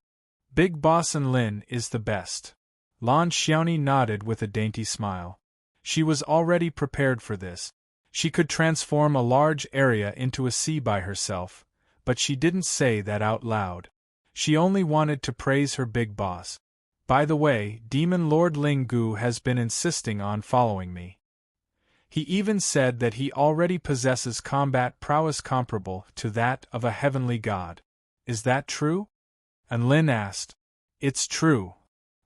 Big Boss Lin is the best. Lan Xiaoni nodded with a dainty smile. She was already prepared for this. She could transform a large area into a sea by herself, but she didn't say that out loud. She only wanted to praise her big boss. By the way, Demon Lord Ling Gu has been insisting on following me. He even said that he already possesses combat prowess comparable to that of a heavenly god. Is that true? Lin asked. It's true.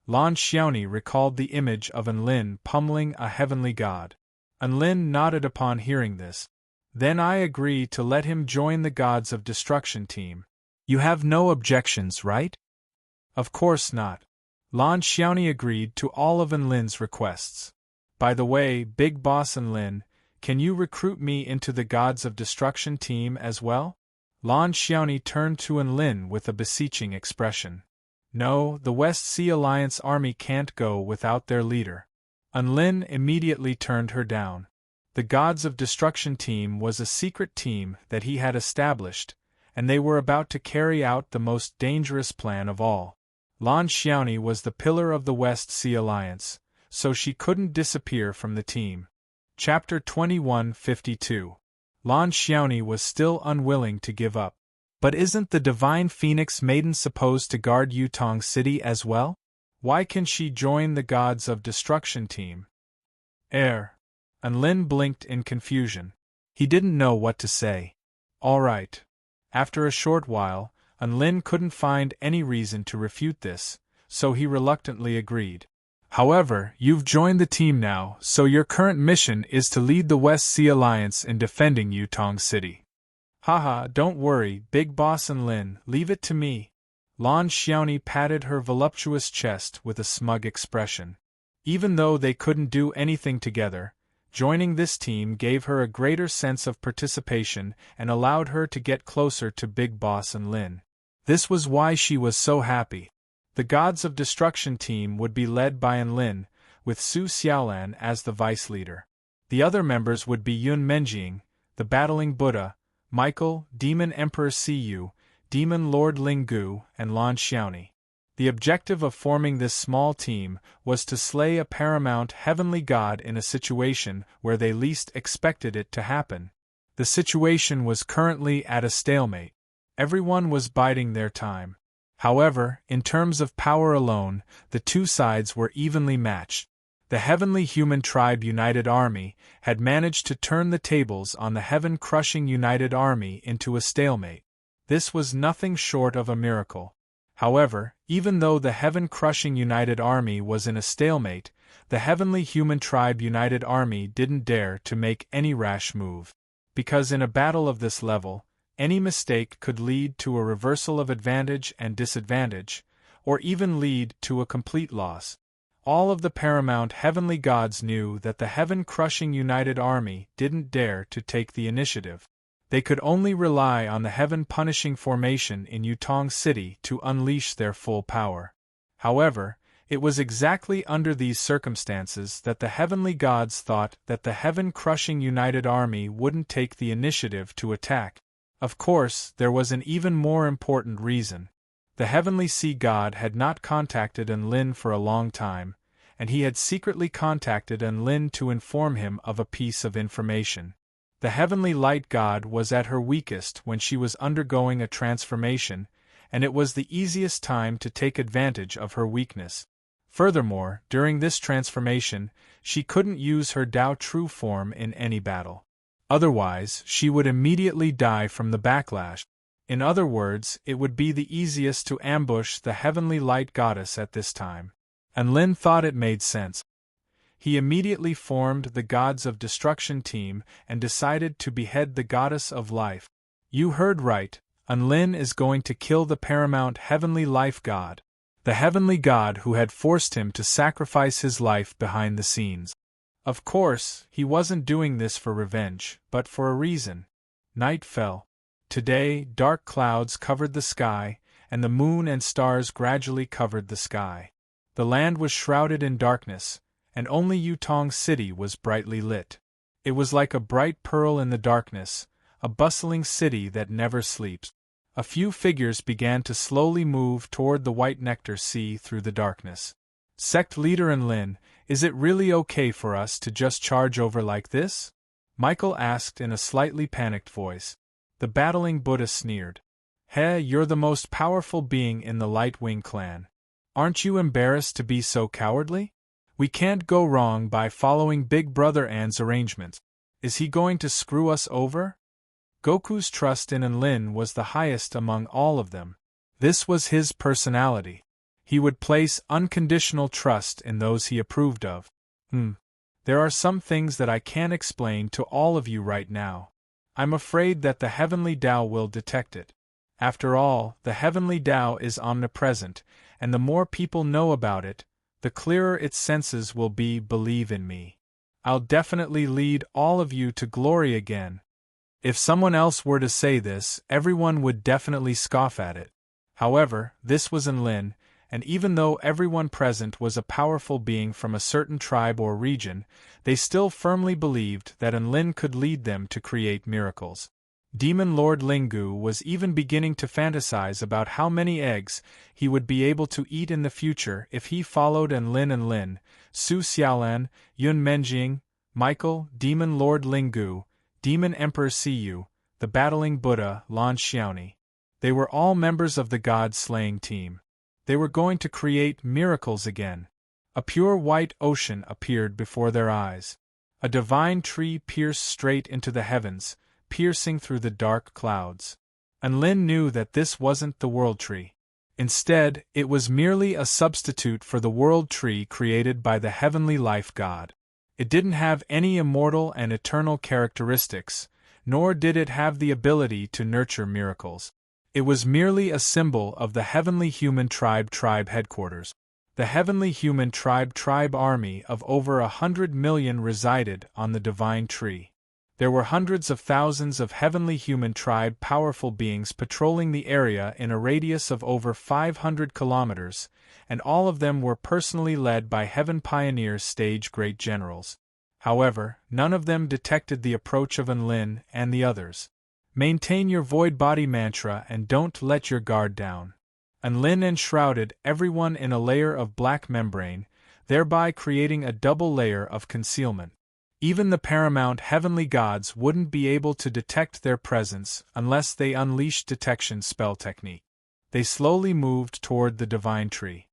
Lan Xiaoni recalled the image of Lin pummeling a heavenly god. Lin nodded upon hearing this. Then I agree to let him join the Gods of Destruction team. You have no objections, right? Of course not. Lan Xiaoni agreed to all of Lin's requests. By the way, Big Boss Lin, can you recruit me into the Gods of Destruction team as well? Lan Xiaoni turned to Lin with a beseeching expression. No, the West Sea Alliance army can't go without their leader. Lin immediately turned her down. The Gods of Destruction team was a secret team that he had established, and they were about to carry out the most dangerous plan of all. Lan Xiaoni was the pillar of the West Sea Alliance, so she couldn't disappear from the team. Chapter 2152. Lan Xiaoni was still unwilling to give up. But isn't the Divine Phoenix Maiden supposed to guard Yutong City as well? Why can she join the Gods of Destruction team? Lin blinked in confusion. He didn't know what to say. All right. After a short while, Lin couldn't find any reason to refute this, so he reluctantly agreed. However, you've joined the team now, so your current mission is to lead the West Sea Alliance in defending Yutong City. Haha, don't worry, Big Boss Lin, leave it to me. Lan Xiaoni patted her voluptuous chest with a smug expression. Even though they couldn't do anything together, joining this team gave her a greater sense of participation and allowed her to get closer to Big Boss Lin. This was why she was so happy. The Gods of Destruction team would be led by Lin, with Su Xiaolan as the vice leader. The other members would be Yun Menjing, the Battling Buddha, Michael, Demon Emperor Siyu, Demon Lord Ling Gu, and Lan Xiaoni. The objective of forming this small team was to slay a paramount heavenly god in a situation where they least expected it to happen. The situation was currently at a stalemate. Everyone was biding their time. However, in terms of power alone, the two sides were evenly matched. The heavenly human tribe United Army had managed to turn the tables on the heaven-crushing United Army into a stalemate. This was nothing short of a miracle. However, even though the heaven-crushing United Army was in a stalemate, the heavenly human tribe United Army didn't dare to make any rash move. because in a battle of this level, any mistake could lead to a reversal of advantage and disadvantage, or even lead to a complete loss. All of the paramount heavenly gods knew that the heaven-crushing united army didn't dare to take the initiative. They could only rely on the heaven-punishing formation in Yutong City to unleash their full power. However, it was exactly under these circumstances that the heavenly gods thought that the heaven-crushing united army wouldn't take the initiative to attack. Of course, there was an even more important reason. The heavenly sea god had not contacted Enlin for a long time, and he had secretly contacted Enlin to inform him of a piece of information. The heavenly light god was at her weakest when she was undergoing a transformation, and it was the easiest time to take advantage of her weakness. Furthermore, during this transformation, she couldn't use her Tao true form in any battle. Otherwise, she would immediately die from the backlash. In other words, it would be the easiest to ambush the heavenly light goddess at this time. And Lin thought it made sense. He immediately formed the Gods of Destruction team and decided to behead the Goddess of Life. You heard right, Enlin is going to kill the paramount heavenly life god, the heavenly god who had forced him to sacrifice his life behind the scenes. Of course, he wasn't doing this for revenge, but for a reason. Night fell. Today, dark clouds covered the sky, and the moon and stars gradually covered the sky. The land was shrouded in darkness, and only Yutong City was brightly lit. It was like a bright pearl in the darkness, a bustling city that never sleeps. A few figures began to slowly move toward the white nectar sea through the darkness. Sect leader Enlin, is it really okay for us to just charge over like this? Michael asked in a slightly panicked voice. The battling Buddha sneered. Heh, you're the most powerful being in the Lightwing clan. Aren't you embarrassed to be so cowardly? We can't go wrong by following Big Brother An's arrangements. Is he going to screw us over? Goku's trust in Enlin was the highest among all of them. This was his personality. He would place unconditional trust in those he approved of. There are some things that I can't explain to all of you right now. I'm afraid that the heavenly Tao will detect it. After all, the heavenly Tao is omnipresent, and the more people know about it, the clearer its senses will be. Believe in me. I'll definitely lead all of you to glory again. If someone else were to say this, everyone would definitely scoff at it. However, this was Enlin, and even though everyone present was a powerful being from a certain tribe or region, they still firmly believed that Enlin could lead them to create miracles. Demon Lord Lingu was even beginning to fantasize about how many eggs he would be able to eat in the future if he followed Enlin, Su Xiaolan, Yun Menjing, Michael, Demon Lord Lingu, Demon Emperor Siyu, the battling Buddha, Lan Xiaoni. They were all members of the god-slaying team. They were going to create miracles again. A pure white ocean appeared before their eyes. A divine tree pierced straight into the heavens, piercing through the dark clouds. Enlin knew that this wasn't the world tree. Instead, it was merely a substitute for the world tree created by the heavenly life god. It didn't have any immortal and eternal characteristics, nor did it have the ability to nurture miracles. It was merely a symbol of the heavenly human tribe headquarters. The heavenly human tribe army of over 100 million resided on the divine tree. There were hundreds of thousands of heavenly human tribe powerful beings patrolling the area in a radius of over 500 kilometers, and all of them were personally led by Heaven Pioneer's stage great generals. However, none of them detected the approach of Enlin and the others. Maintain your void body mantra and don't let your guard down. Enlin enshrouded everyone in a layer of black membrane, thereby creating a double layer of concealment. Even the paramount heavenly gods wouldn't be able to detect their presence unless they unleashed detection spell technique. They slowly moved toward the divine tree.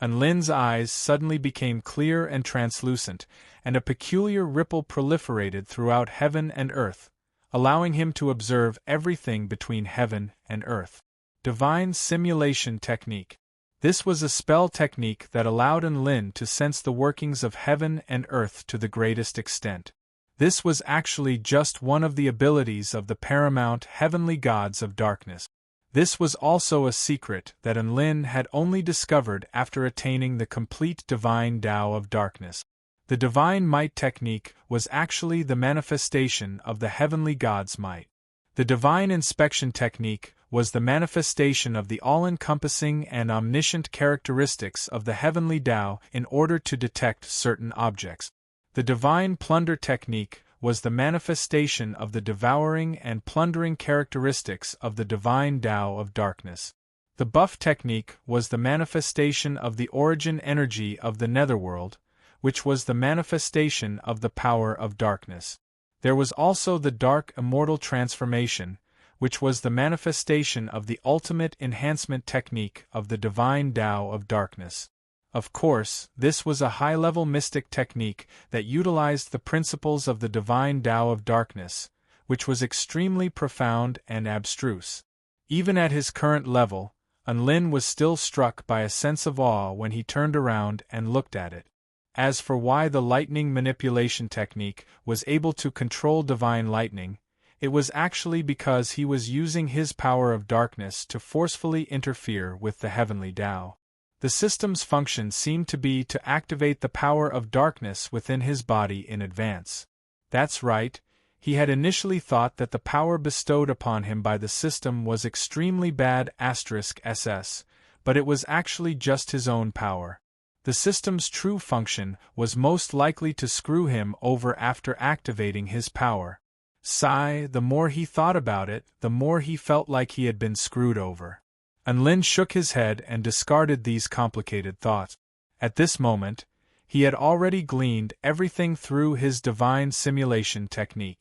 Enlin's eyes suddenly became clear and translucent, and a peculiar ripple proliferated throughout heaven and earth, allowing him to observe everything between heaven and earth. Divine Simulation Technique. This was a spell technique that allowed Enlin to sense the workings of heaven and earth to the greatest extent. This was actually just one of the abilities of the paramount heavenly gods of darkness. This was also a secret that Enlil had only discovered after attaining the complete divine Tao of darkness. The divine might technique was actually the manifestation of the heavenly god's might. The divine inspection technique was the manifestation of the all-encompassing and omniscient characteristics of the heavenly Tao in order to detect certain objects. The divine plunder technique was the manifestation of the devouring and plundering characteristics of the divine Tao of darkness. The buff technique was the manifestation of the origin energy of the netherworld, which was the manifestation of the power of darkness. There was also the dark immortal transformation, which was the manifestation of the ultimate enhancement technique of the divine Tao of darkness. Of course, this was a high-level mystic technique that utilized the principles of the divine Tao of darkness, which was extremely profound and abstruse. Even at his current level, Enlil was still struck by a sense of awe when he turned around and looked at it. As for why the lightning manipulation technique was able to control divine lightning, it was actually because he was using his power of darkness to forcefully interfere with the heavenly Tao. The system's function seemed to be to activate the power of darkness within his body in advance. That's right, he had initially thought that the power bestowed upon him by the system was extremely bad *SS, but it was actually just his own power. The system's true function was most likely to screw him over after activating his power. The more he thought about it, the more he felt like he had been screwed over. Enlil shook his head and discarded these complicated thoughts. At this moment, he had already gleaned everything through his divine simulation technique.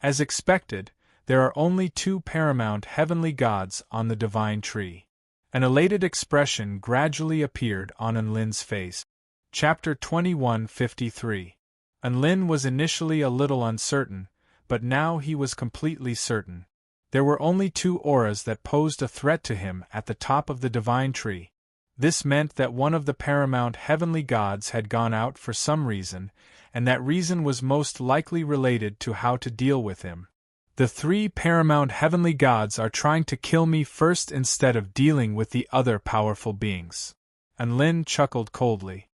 As expected, there are only two paramount heavenly gods on the divine tree. An elated expression gradually appeared on Enlil's face. Chapter 2153. Enlil was initially a little uncertain, but now he was completely certain. There were only two auras that posed a threat to him at the top of the divine tree. This meant that one of the paramount heavenly gods had gone out for some reason, and that reason was most likely related to how to deal with him. The three paramount heavenly gods are trying to kill me first instead of dealing with the other powerful beings. Enlil chuckled coldly.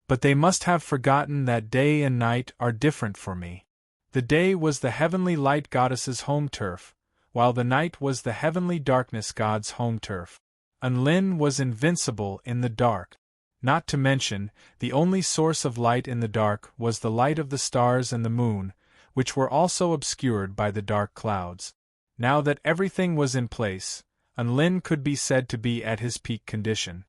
But they must have forgotten that day and night are different for me. The day was the heavenly light goddess's home turf, while the night was the heavenly darkness god's home turf. Enlil was invincible in the dark. Not to mention, the only source of light in the dark was the light of the stars and the moon, which were also obscured by the dark clouds. Now that everything was in place, Enlil could be said to be at his peak condition.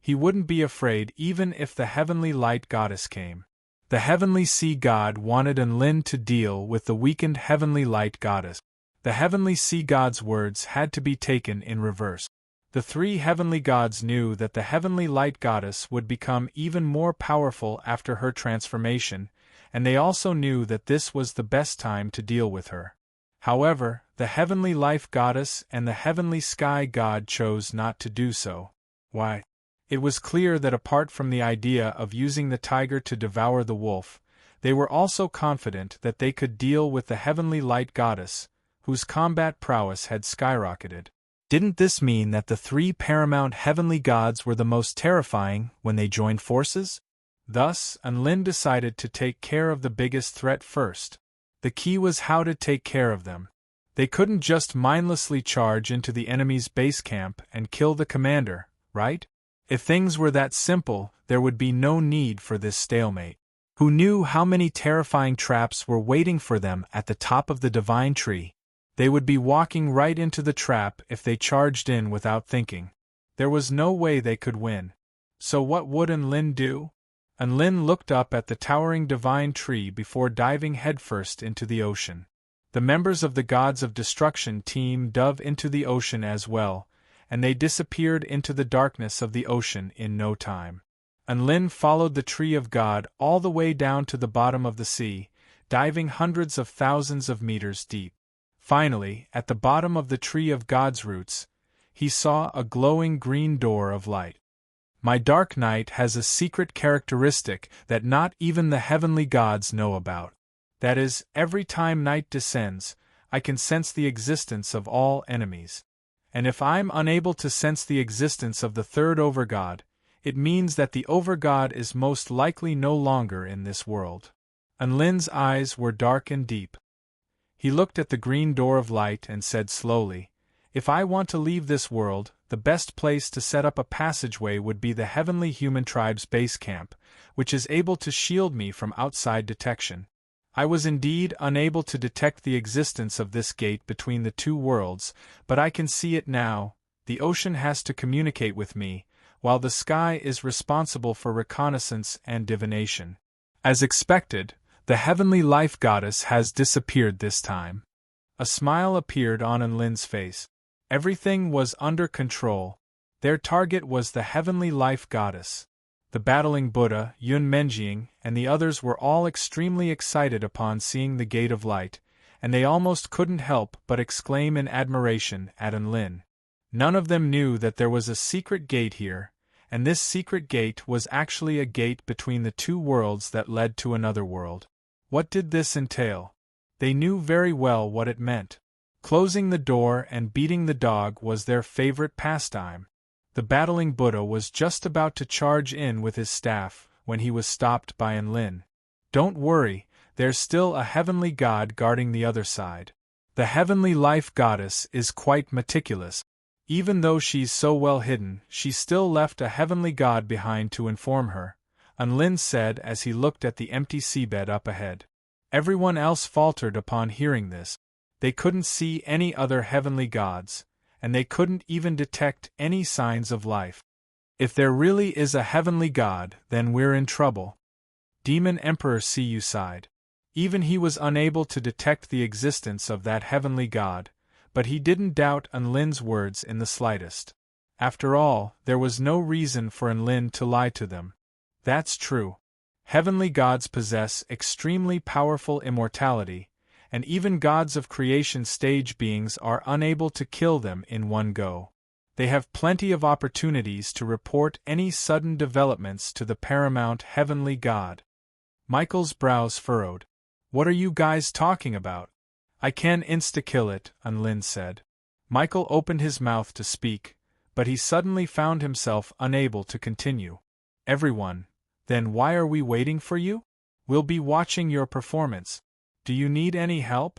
He wouldn't be afraid even if the heavenly light goddess came. The heavenly sea god wanted Enlil to deal with the weakened heavenly light goddess. The heavenly sea god's words had to be taken in reverse. The three heavenly gods knew that the heavenly light goddess would become even more powerful after her transformation, and they also knew that this was the best time to deal with her. However, the heavenly life goddess and the heavenly sky god chose not to do so. Why? It was clear that apart from the idea of using the tiger to devour the wolf, they were also confident that they could deal with the heavenly light goddess, whose combat prowess had skyrocketed. Didn't this mean that the three paramount heavenly gods were the most terrifying when they joined forces? Thus, Enlil decided to take care of the biggest threat first. The key was how to take care of them. They couldn't just mindlessly charge into the enemy's base camp and kill the commander, right? If things were that simple, there would be no need for this stalemate. Who knew how many terrifying traps were waiting for them at the top of the divine tree? They would be walking right into the trap if they charged in without thinking. There was no way they could win. So what would Enlil do? Enlil looked up at the towering divine tree before diving headfirst into the ocean. The members of the Gods of Destruction team dove into the ocean as well, and they disappeared into the darkness of the ocean in no time. Enlil followed the tree of God all the way down to the bottom of the sea, diving hundreds of thousands of meters deep. Finally, at the bottom of the tree of God's roots, he saw a glowing green door of light. My dark night has a secret characteristic that not even the heavenly gods know about. That is, every time night descends, I can sense the existence of all enemies. And if I'm unable to sense the existence of the third overgod, it means that the overgod is most likely no longer in this world. Unlin's eyes were dark and deep. He looked at the green door of light and said slowly, "If I want to leave this world, the best place to set up a passageway would be the Heavenly Human Tribe's base camp, which is able to shield me from outside detection. I was indeed unable to detect the existence of this gate between the two worlds, but I can see it now. The ocean has to communicate with me, while the sky is responsible for reconnaissance and divination." As expected, the heavenly life goddess has disappeared this time. A smile appeared on Enlin's face. Everything was under control. Their target was the heavenly life goddess. The battling Buddha, Yun Menjing, and the others were all extremely excited upon seeing the Gate of Light, and they almost couldn't help but exclaim in admiration at Enlin. None of them knew that there was a secret gate here, and this secret gate was actually a gate between the two worlds that led to another world. What did this entail? They knew very well what it meant. Closing the door and beating the dog was their favorite pastime. The battling Buddha was just about to charge in with his staff when he was stopped by Enlin. "Don't worry, there's still a heavenly god guarding the other side. The heavenly life goddess is quite meticulous. Even though she's so well hidden, she still left a heavenly god behind to inform her," Enlin said as he looked at the empty seabed up ahead. Everyone else faltered upon hearing this. They couldn't see any other heavenly gods, and they couldn't even detect any signs of life. "If there really is a heavenly god, then we're in trouble." Demon Emperor Siyu sighed. Even he was unable to detect the existence of that heavenly god, but he didn't doubt Enlin's words in the slightest. After all, there was no reason for Enlin to lie to them. That's true. Heavenly gods possess extremely powerful immortality, and even gods of creation stage beings are unable to kill them in one go. They have plenty of opportunities to report any sudden developments to the paramount heavenly god. Michael's brows furrowed. "What are you guys talking about?" "I can insta-kill it," Enlin said. Michael opened his mouth to speak, but he suddenly found himself unable to continue. "Everyone, then why are we waiting for you? We'll be watching your performance. Do you need any help?"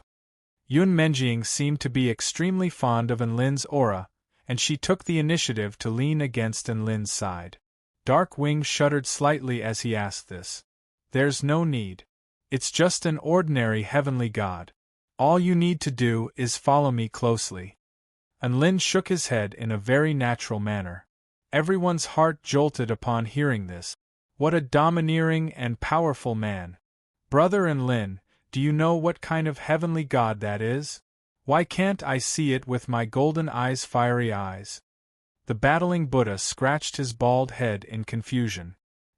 Yun Menjing seemed to be extremely fond of Enlin's aura, and she took the initiative to lean against Enlin's side. Darkwing shuddered slightly as he asked this. "There's no need. It's just an ordinary heavenly god. All you need to do is follow me closely." Enlin shook his head in a very natural manner. Everyone's heart jolted upon hearing this. What a domineering and powerful man. "Brother Enlin, do you know what kind of heavenly god that is? Why can't I see it with my golden eyes, fiery eyes?" The battling Buddha scratched his bald head in confusion.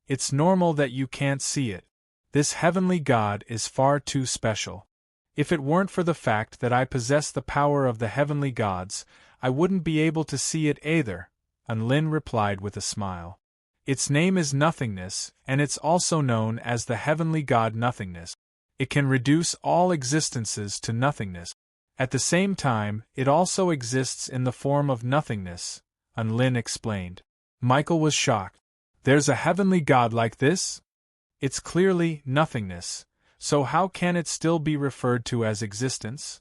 "It's normal that you can't see it. This heavenly god is far too special. If it weren't for the fact that I possess the power of the heavenly gods, I wouldn't be able to see it either," Enlin replied with a smile. "Its name is Nothingness, and it's also known as the heavenly god Nothingness. It can reduce all existences to nothingness. At the same time, it also exists in the form of nothingness," Enlin explained. Michael was shocked. "There's a heavenly god like this? It's clearly nothingness, so how can it still be referred to as existence?"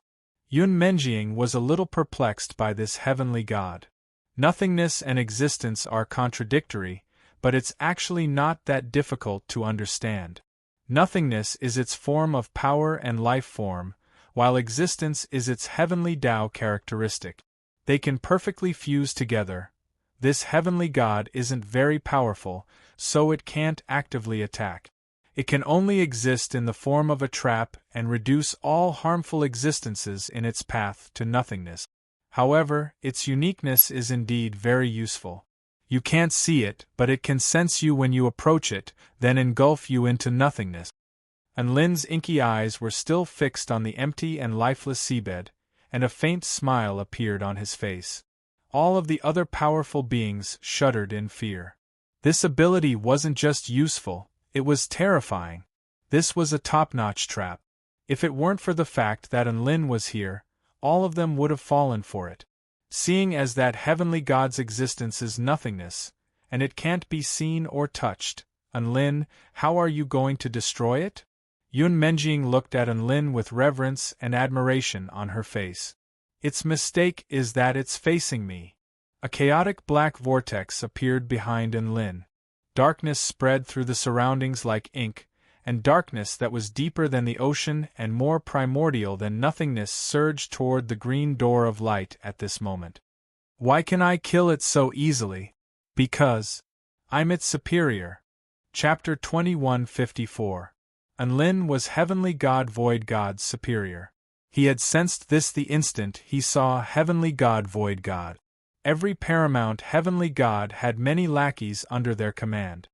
Yun Menjing was a little perplexed by this heavenly god. Nothingness and existence are contradictory, but it's actually not that difficult to understand. Nothingness is its form of power and life form, while existence is its heavenly Tao characteristic. They can perfectly fuse together. This heavenly god isn't very powerful, so it can't actively attack. It can only exist in the form of a trap and reduce all harmful existences in its path to nothingness. However, its uniqueness is indeed very useful. You can't see it, but it can sense you when you approach it, then engulf you into nothingness. Enlin's inky eyes were still fixed on the empty and lifeless seabed, and a faint smile appeared on his face. All of the other powerful beings shuddered in fear. This ability wasn't just useful, it was terrifying. This was a top-notch trap. If it weren't for the fact that Enlin was here, all of them would have fallen for it. Seeing as that heavenly God's existence is nothingness, and it can't be seen or touched, Enlin, how are you going to destroy it? Yun Menjing looked at Enlin with reverence and admiration on her face. Its mistake is that it's facing me. A chaotic black vortex appeared behind Enlin. Darkness spread through the surroundings like ink, and darkness that was deeper than the ocean and more primordial than nothingness surged toward the green door of light at this moment. Why can I kill it so easily? Because I'm its superior. Chapter 2154. Enlin was Heavenly God Void God's superior. He had sensed this the instant he saw Heavenly God Void God. Every paramount Heavenly God had many lackeys under their command.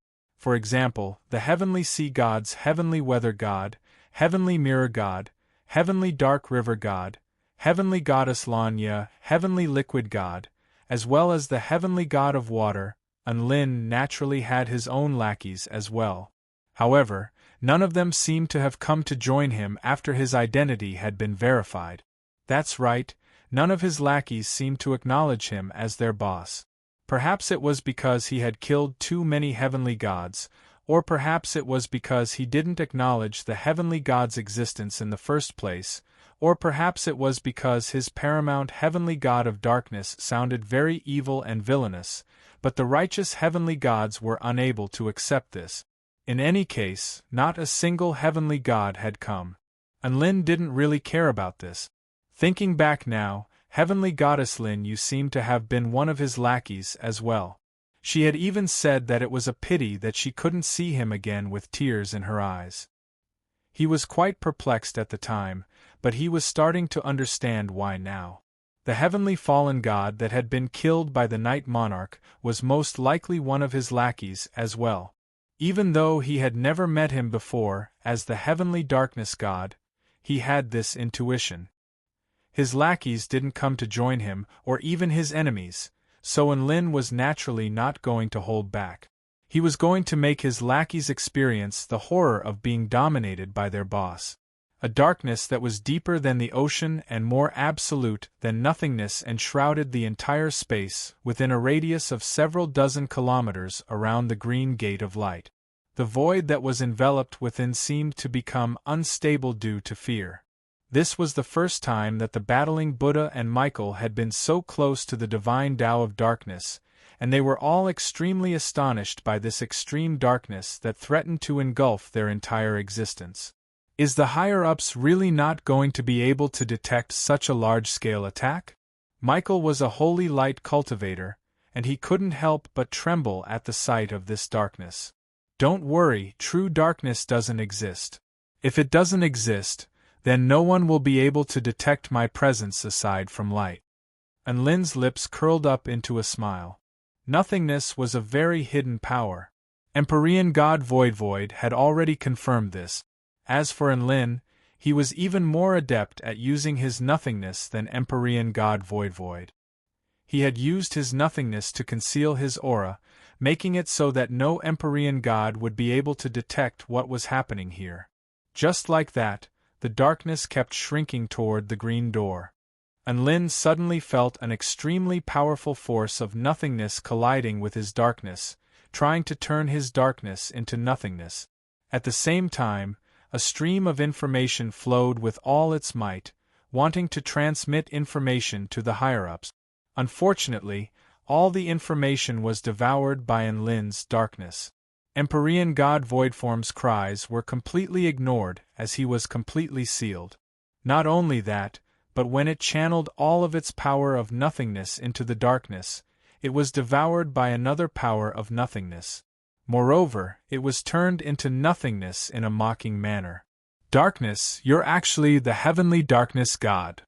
For example, the Heavenly Sea Gods, Heavenly Weather God, Heavenly Mirror God, Heavenly Dark River God, Heavenly Goddess Lanya, Heavenly Liquid God, as well as the Heavenly God of Water. Enlin naturally had his own lackeys as well. However, none of them seemed to have come to join him after his identity had been verified. That's right, none of his lackeys seemed to acknowledge him as their boss. Perhaps it was because he had killed too many heavenly gods, or perhaps it was because he didn't acknowledge the heavenly god's existence in the first place, or perhaps it was because his paramount heavenly god of darkness sounded very evil and villainous, but the righteous heavenly gods were unable to accept this. In any case, not a single heavenly god had come. Enlin didn't really care about this. Thinking back now, Heavenly Goddess Lin Yu seemed to have been one of his lackeys as well. She had even said that it was a pity that she couldn't see him again with tears in her eyes. He was quite perplexed at the time, but he was starting to understand why now. The heavenly fallen god that had been killed by the Night Monarch was most likely one of his lackeys as well. Even though he had never met him before as the heavenly darkness god, he had this intuition. His lackeys didn't come to join him, or even his enemies, so Enlin was naturally not going to hold back. He was going to make his lackeys experience the horror of being dominated by their boss. A darkness that was deeper than the ocean and more absolute than nothingness enshrouded the entire space within a radius of several dozen kilometers around the green gate of light. The void that was enveloped within seemed to become unstable due to fear. This was the first time that the battling Buddha and Michael had been so close to the divine Tao of darkness, and they were all extremely astonished by this extreme darkness that threatened to engulf their entire existence. Is the higher-ups really not going to be able to detect such a large-scale attack? Michael was a holy light cultivator, and he couldn't help but tremble at the sight of this darkness. Don't worry, true darkness doesn't exist. If it doesn't exist, then no one will be able to detect my presence aside from light. Enlin's lips curled up into a smile. Nothingness was a very hidden power. Empyrean God Void had already confirmed this. As for Enlin, he was even more adept at using his nothingness than Empyrean God Void. He had used his nothingness to conceal his aura, making it so that no Empyrean God would be able to detect what was happening here. Just like that, the darkness kept shrinking toward the green door. Enlin suddenly felt an extremely powerful force of nothingness colliding with his darkness, trying to turn his darkness into nothingness. At the same time, a stream of information flowed with all its might, wanting to transmit information to the higher-ups. Unfortunately, all the information was devoured by Enlin's darkness. Empyrean God Voidform's cries were completely ignored as he was completely sealed. Not only that, but when it channeled all of its power of nothingness into the darkness, it was devoured by another power of nothingness. Moreover, it was turned into nothingness in a mocking manner. Darkness, you're actually the heavenly darkness god.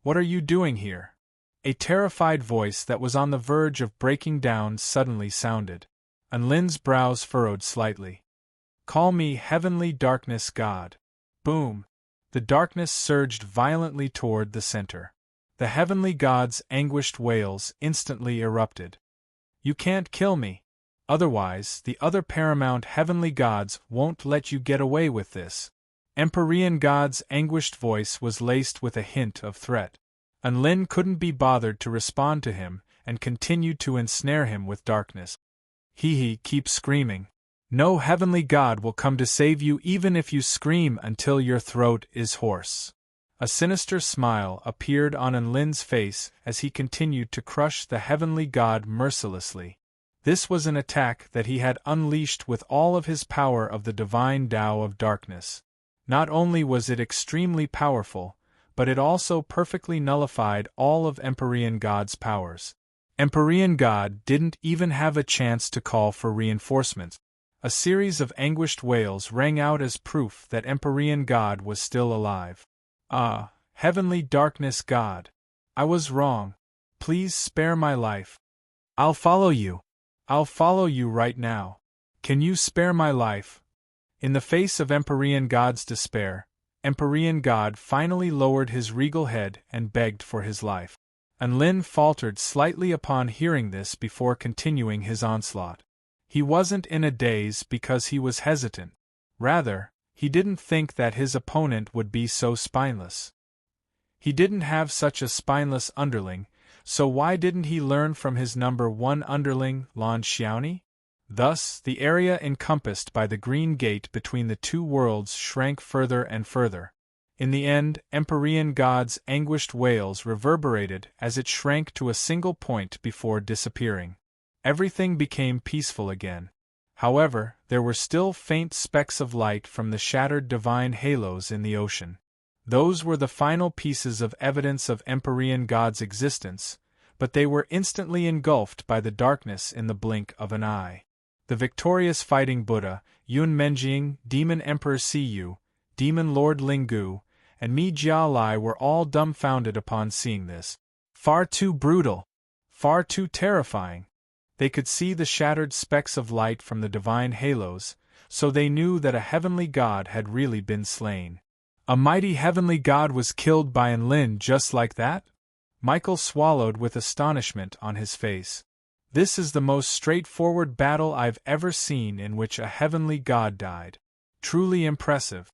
What are you doing here? A terrified voice that was on the verge of breaking down suddenly sounded. Enlin's brows furrowed slightly. Call me Heavenly Darkness God. Boom! The darkness surged violently toward the center. The heavenly god's anguished wails instantly erupted. You can't kill me. Otherwise, the other paramount heavenly gods won't let you get away with this. Empyrean God's anguished voice was laced with a hint of threat. Unlin couldn't be bothered to respond to him, and continued to ensnare him with darkness. Keep screaming. No heavenly God will come to save you even if you scream until your throat is hoarse. A sinister smile appeared on Unlin's face as he continued to crush the heavenly God mercilessly. This was an attack that he had unleashed with all of his power of the divine Tao of darkness. Not only was it extremely powerful, but it also perfectly nullified all of Empyrean God's powers. Empyrean God didn't even have a chance to call for reinforcements. A series of anguished wails rang out as proof that Empyrean God was still alive. Ah, heavenly darkness God! I was wrong. Please spare my life. I'll follow you. I'll follow you right now. Can you spare my life? In the face of Empyrean God's despair, Empyrean God finally lowered his regal head and begged for his life. Unlin faltered slightly upon hearing this before continuing his onslaught. He wasn't in a daze because he was hesitant. Rather, he didn't think that his opponent would be so spineless. He didn't have such a spineless underling, so why didn't he learn from his number 1 underling, Lan Xiaoni? Thus, the area encompassed by the green gate between the two worlds shrank further and further. In the end, Empyrean God's anguished wails reverberated as it shrank to a single point before disappearing. Everything became peaceful again. However, there were still faint specks of light from the shattered divine halos in the ocean. Those were the final pieces of evidence of Empyrean God's existence, but they were instantly engulfed by the darkness in the blink of an eye. The victorious fighting Buddha, Yun Menjing, Demon Emperor Siyu, Demon Lord Linggu, and Mi Jialai were all dumbfounded upon seeing this. Far too brutal! Far too terrifying! They could see the shattered specks of light from the divine halos, so they knew that a heavenly god had really been slain. A mighty heavenly god was killed by Unlin just like that? Michael swallowed with astonishment on his face. This is the most straightforward battle I've ever seen in which a heavenly god died. Truly impressive.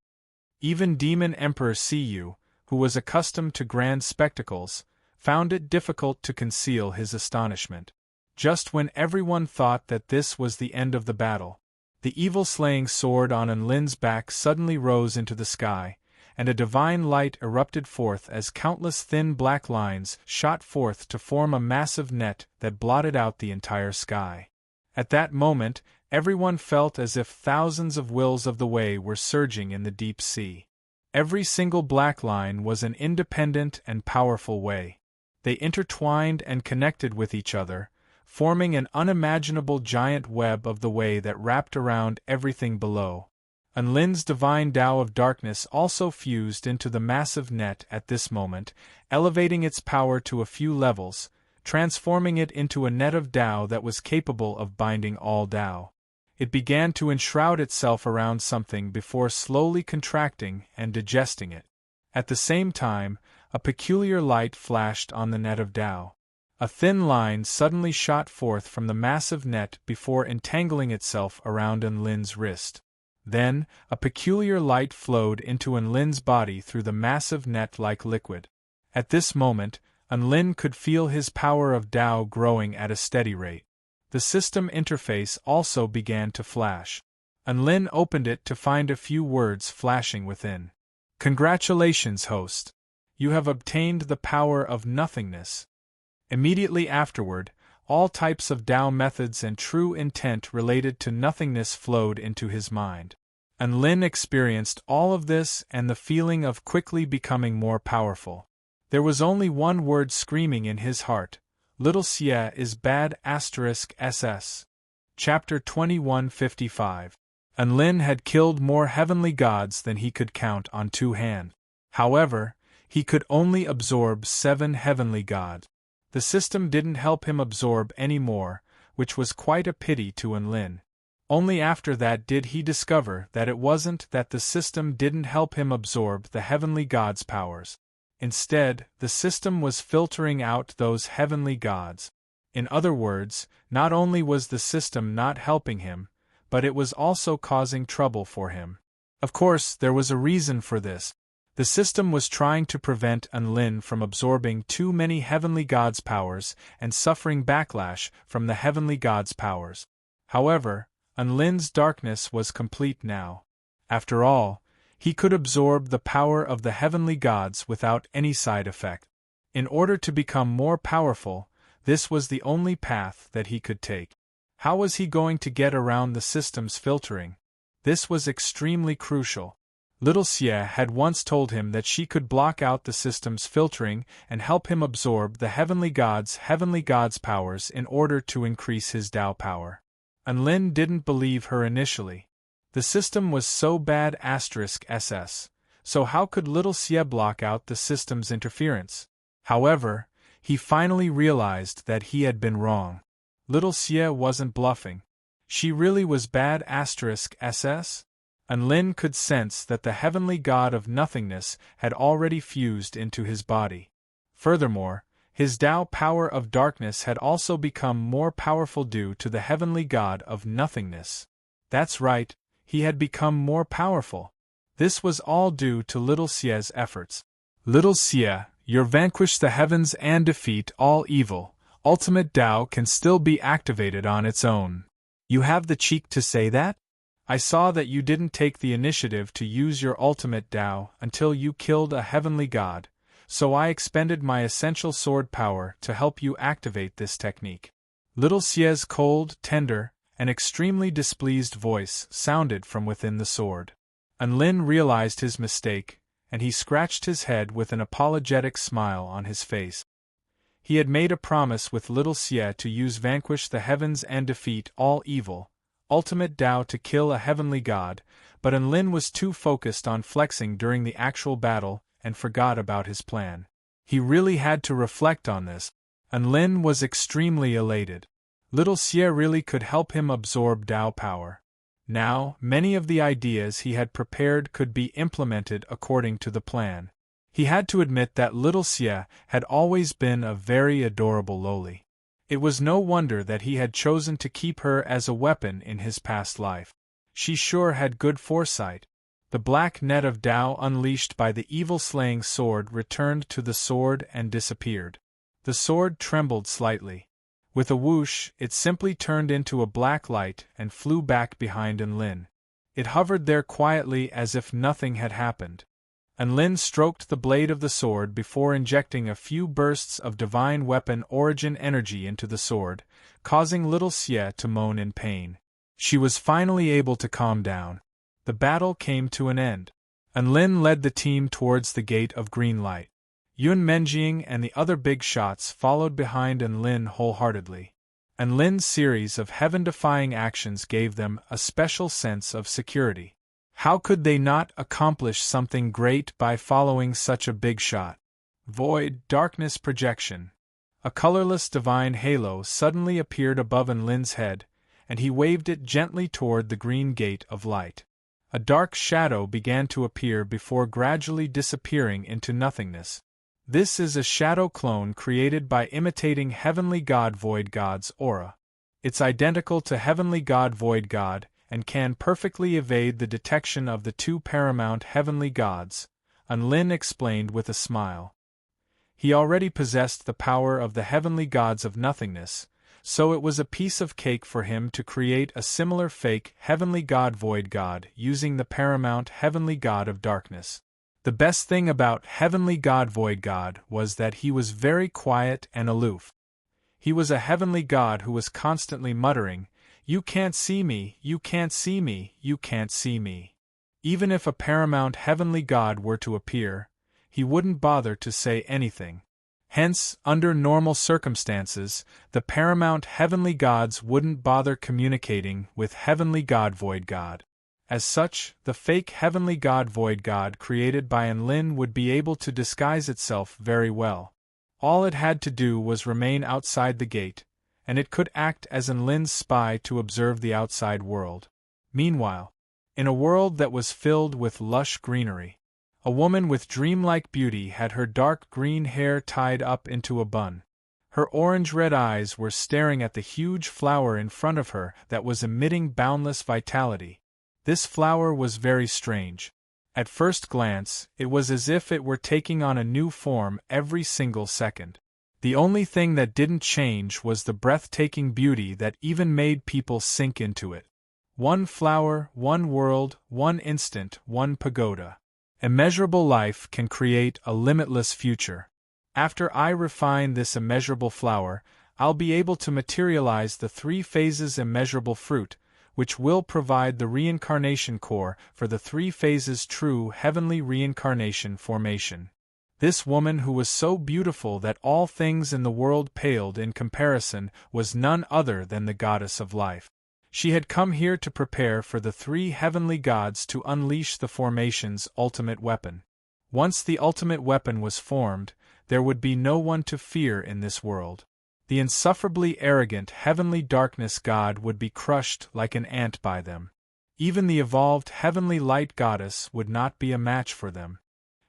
Even Demon Emperor Siyu, who was accustomed to grand spectacles, found it difficult to conceal his astonishment. Just when everyone thought that this was the end of the battle, the evil-slaying sword on Unlin's back suddenly rose into the sky, and a divine light erupted forth as countless thin black lines shot forth to form a massive net that blotted out the entire sky. At that moment, everyone felt as if thousands of wills of the way were surging in the deep sea. Every single black line was an independent and powerful way. They intertwined and connected with each other, forming an unimaginable giant web of the way that wrapped around everything below. Unlin's divine Tao of darkness also fused into the massive net at this moment, elevating its power to a few levels, transforming it into a net of Tao that was capable of binding all Tao. It began to enshroud itself around something before slowly contracting and digesting it. At the same time, a peculiar light flashed on the net of Tao. A thin line suddenly shot forth from the massive net before entangling itself around Unlin's wrist. Then, a peculiar light flowed into Unlin's body through the massive net like liquid. At this moment, Unlin could feel his power of Tao growing at a steady rate. The system interface also began to flash. Unlin opened it to find a few words flashing within. "Congratulations, host! You have obtained the power of nothingness." Immediately afterward, all types of Tao methods and true intent related to nothingness flowed into his mind. Unlin experienced all of this and the feeling of quickly becoming more powerful. There was only one word screaming in his heart: "Little Xie is bad *SS. Chapter 2155. Unlin had killed more heavenly gods than he could count on two hands. However, he could only absorb 7 heavenly gods. The system didn't help him absorb any more, which was quite a pity to Unlin. Only after that did he discover that it wasn't that the system didn't help him absorb the heavenly gods' powers. Instead, the system was filtering out those heavenly gods. In other words, not only was the system not helping him, but it was also causing trouble for him. Of course, there was a reason for this. The system was trying to prevent Enlil from absorbing too many heavenly gods' powers and suffering backlash from the heavenly gods' powers. However, Enlil's darkness was complete now. After all, he could absorb the power of the heavenly gods without any side effect. In order to become more powerful, this was the only path that he could take. How was he going to get around the system's filtering? This was extremely crucial. Little Xie had once told him that she could block out the system's filtering and help him absorb the heavenly gods' powers in order to increase his Tao power. Enlil didn't believe her initially. The system was so bad *SS, so how could Little Xie block out the system's interference? However, he finally realized that he had been wrong. Little Xie wasn't bluffing. She really was bad *SS? Enlil could sense that the heavenly god of nothingness had already fused into his body. Furthermore, his Tao power of darkness had also become more powerful due to the heavenly god of nothingness. That's right, he had become more powerful. This was all due to Little Xie's efforts. Little Xie, you vanquish the heavens and defeat all evil. Ultimate Tao can still be activated on its own. You have the cheek to say that? I saw that you didn't take the initiative to use your ultimate Tao until you killed a heavenly god, so I expended my essential sword power to help you activate this technique. Little Xie's cold, tender, and extremely displeased voice sounded from within the sword. Enlil realized his mistake, and he scratched his head with an apologetic smile on his face. He had made a promise with Little Xie to use vanquish the heavens and defeat all evil, ultimate Tao to kill a heavenly god, but Enlil was too focused on flexing during the actual battle and forgot about his plan. He really had to reflect on this. Enlil was extremely elated. Little Xie really could help him absorb Tao power. Now, many of the ideas he had prepared could be implemented according to the plan. He had to admit that Little Xie had always been a very adorable loli. It was no wonder that he had chosen to keep her as a weapon in his past life. She sure had good foresight. The black net of Tao unleashed by the evil-slaying sword returned to the sword and disappeared. The sword trembled slightly. With a whoosh, it simply turned into a black light and flew back behind Enlil. It hovered there quietly as if nothing had happened. Enlil stroked the blade of the sword before injecting a few bursts of divine weapon origin energy into the sword, causing Little Xie to moan in pain. She was finally able to calm down. The battle came to an end. Enlil led the team towards the gate of green light. Yun Menjing and the other big shots followed behind Enlil wholeheartedly. Enlin's series of heaven-defying actions gave them a special sense of security. How could they not accomplish something great by following such a big shot? Void, darkness projection. A colorless divine halo suddenly appeared above Enlin's head, and he waved it gently toward the green gate of light. A dark shadow began to appear before gradually disappearing into nothingness. This is a shadow clone created by imitating Heavenly God Void God's aura. It's identical to Heavenly God Void God, and can perfectly evade the detection of the two paramount heavenly gods, Enlil explained with a smile. He already possessed the power of the heavenly gods of nothingness, so it was a piece of cake for him to create a similar fake Heavenly God Void God using the paramount heavenly god of darkness. The best thing about Heavenly God Void God was that he was very quiet and aloof. He was a heavenly god who was constantly muttering, "You can't see me, you can't see me, you can't see me." Even if a paramount heavenly god were to appear, he wouldn't bother to say anything. Hence, under normal circumstances, the paramount heavenly gods wouldn't bother communicating with Heavenly God Void God. As such, the fake Heavenly God Void God created by Enlil would be able to disguise itself very well. All it had to do was remain outside the gate, and it could act as Enlin's spy to observe the outside world. Meanwhile, in a world that was filled with lush greenery, a woman with dreamlike beauty had her dark green hair tied up into a bun. Her orange-red eyes were staring at the huge flower in front of her that was emitting boundless vitality. This flower was very strange. At first glance, it was as if it were taking on a new form every single second. The only thing that didn't change was the breathtaking beauty that even made people sink into it. One flower, one world, one instant, one pagoda. Immeasurable life can create a limitless future. After I refine this immeasurable flower, I'll be able to materialize the 3 phases immeasurable fruit, which will provide the reincarnation core for the 3 phases true heavenly reincarnation formation. This woman who was so beautiful that all things in the world paled in comparison was none other than the goddess of life. She had come here to prepare for the 3 heavenly gods to unleash the formation's ultimate weapon. Once the ultimate weapon was formed, there would be no one to fear in this world. The insufferably arrogant heavenly darkness god would be crushed like an ant by them. Even the evolved heavenly light goddess would not be a match for them.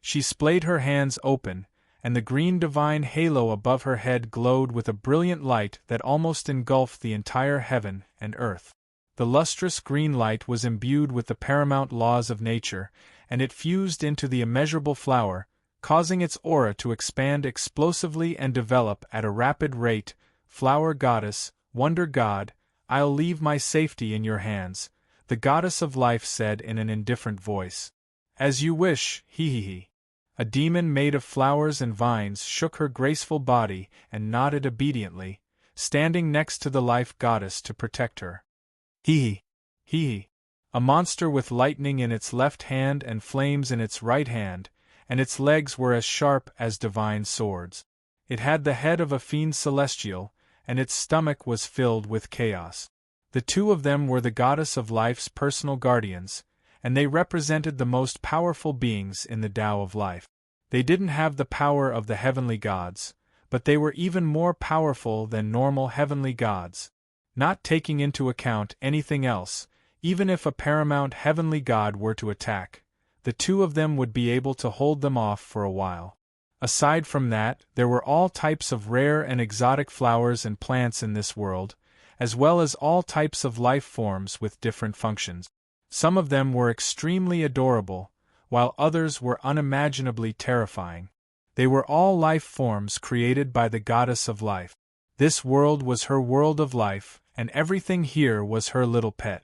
She splayed her hands open, and the green divine halo above her head glowed with a brilliant light that almost engulfed the entire heaven and earth. The lustrous green light was imbued with the paramount laws of nature, and it fused into the immeasurable flower, causing its aura to expand explosively and develop at a rapid rate. Flower goddess, wonder god, I'll leave my safety in your hands, the goddess of life said in an indifferent voice. As you wish, he. A demon made of flowers and vines shook her graceful body and nodded obediently, standing next to the life goddess to protect her. He. A monster with lightning in its left hand and flames in its right hand, and its legs were as sharp as divine swords. It had the head of a fiend celestial, and its stomach was filled with chaos. The 2 of them were the goddess of life's personal guardians, and they represented the most powerful beings in the Tao of life. They didn't have the power of the heavenly gods, but they were even more powerful than normal heavenly gods. Not taking into account anything else, even if a paramount heavenly god were to attack, the 2 of them would be able to hold them off for a while. Aside from that, there were all types of rare and exotic flowers and plants in this world, as well as all types of life forms with different functions. Some of them were extremely adorable, while others were unimaginably terrifying. They were all life forms created by the goddess of life. This world was her world of life, and everything here was her little pet.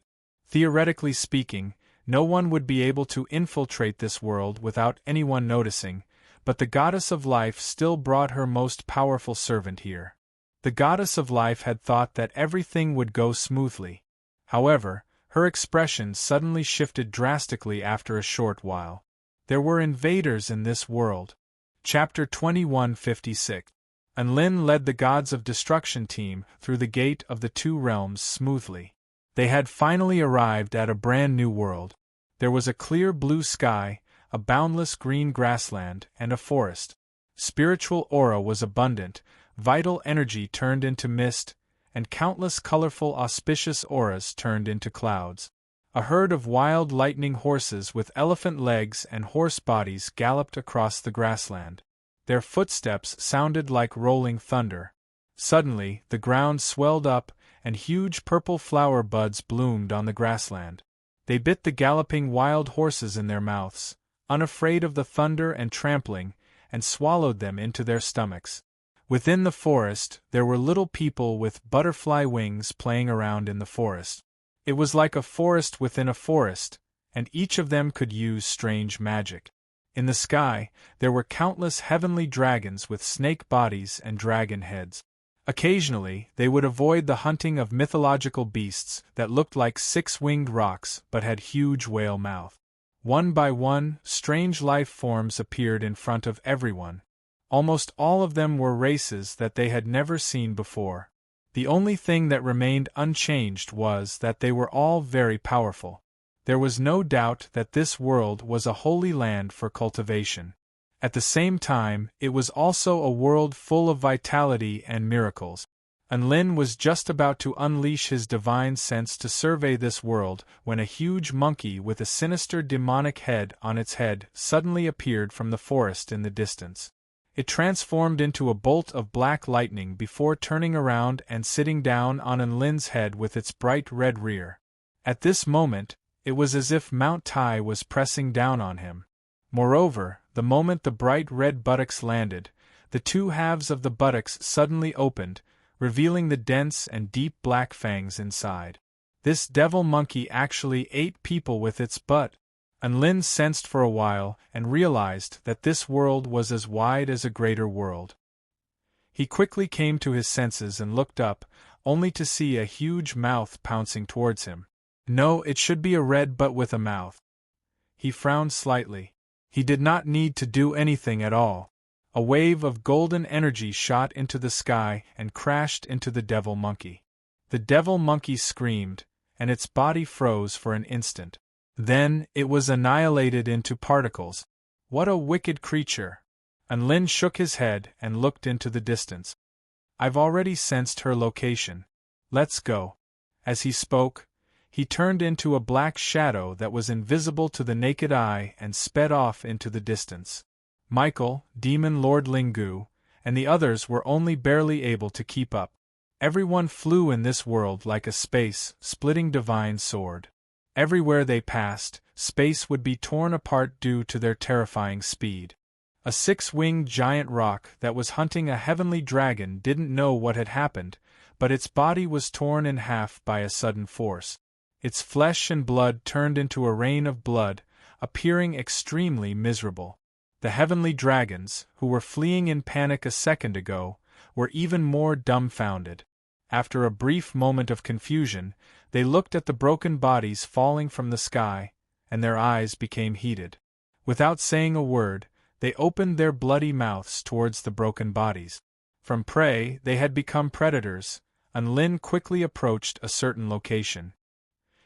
Theoretically speaking, no one would be able to infiltrate this world without anyone noticing, but the goddess of life still brought her most powerful servant here. The goddess of life had thought that everything would go smoothly. However, her expression suddenly shifted drastically after a short while. There were invaders in this world. Chapter 2156. Enlin led the Gods of Destruction team through the gate of the 2 realms smoothly. They had finally arrived at a brand new world. There was a clear blue sky, a boundless green grassland, and a forest. Spiritual aura was abundant, vital energy turned into mist, and countless colorful auspicious auras turned into clouds. A herd of wild lightning horses with elephant legs and horse bodies galloped across the grassland. Their footsteps sounded like rolling thunder. Suddenly, the ground swelled up, and huge purple flower buds bloomed on the grassland. They bit the galloping wild horses in their mouths, unafraid of the thunder and trampling, and swallowed them into their stomachs. Within the forest, there were little people with butterfly wings playing around in the forest. It was like a forest within a forest, and each of them could use strange magic. In the sky, there were countless heavenly dragons with snake bodies and dragon heads. Occasionally, they would avoid the hunting of mythological beasts that looked like 6-winged rocks but had huge whale mouth. One by one, strange life forms appeared in front of everyone. Almost all of them were races that they had never seen before. The only thing that remained unchanged was that they were all very powerful. There was no doubt that this world was a holy land for cultivation. At the same time, it was also a world full of vitality and miracles. Enlin was just about to unleash his divine sense to survey this world when a huge monkey with a sinister demonic head on its head suddenly appeared from the forest in the distance. It transformed into a bolt of black lightning before turning around and sitting down on Enlin's head with its bright red rear. At this moment, It was as if Mount Tai was pressing down on him. Moreover, the moment the bright red buttocks landed, the two halves of the buttocks suddenly opened, revealing the dense and deep black fangs inside. This devil monkey actually ate people with its butt. Unlin sensed for a while and realized that this world was as wide as a greater world. He quickly came to his senses and looked up, only to see a huge mouth pouncing towards him. No, it should be a red butt with a mouth. He frowned slightly. He did not need to do anything at all. A wave of golden energy shot into the sky and crashed into the devil monkey. The devil monkey screamed, and its body froze for an instant. Then, it was annihilated into particles. What a wicked creature! Unlin shook his head and looked into the distance. I've already sensed her location. Let's go. As he spoke, he turned into a black shadow that was invisible to the naked eye and sped off into the distance. Michael, Demon Lord Lingu, and the others were only barely able to keep up. Everyone flew in this world like a space-splitting divine sword. Everywhere they passed, space would be torn apart due to their terrifying speed. A six-winged giant rock that was hunting a heavenly dragon didn't know what had happened, but its body was torn in half by a sudden force. Its flesh and blood turned into a rain of blood, appearing extremely miserable. The heavenly dragons, who were fleeing in panic a second ago, were even more dumbfounded. After a brief moment of confusion, they looked at the broken bodies falling from the sky, and their eyes became heated. Without saying a word, they opened their bloody mouths towards the broken bodies. From prey, they had become predators, and Lin quickly approached a certain location.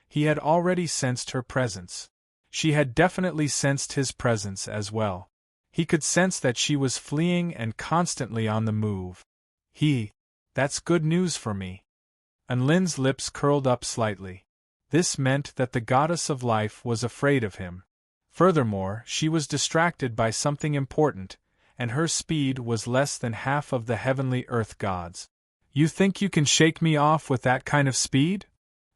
He had already sensed her presence. She had definitely sensed his presence as well. He could sense that she was fleeing and constantly on the move. That's good news for me. And Lin's lips curled up slightly. This meant that the goddess of life was afraid of him. Furthermore, she was distracted by something important, and her speed was less than half of the heavenly earth gods. You think you can shake me off with that kind of speed?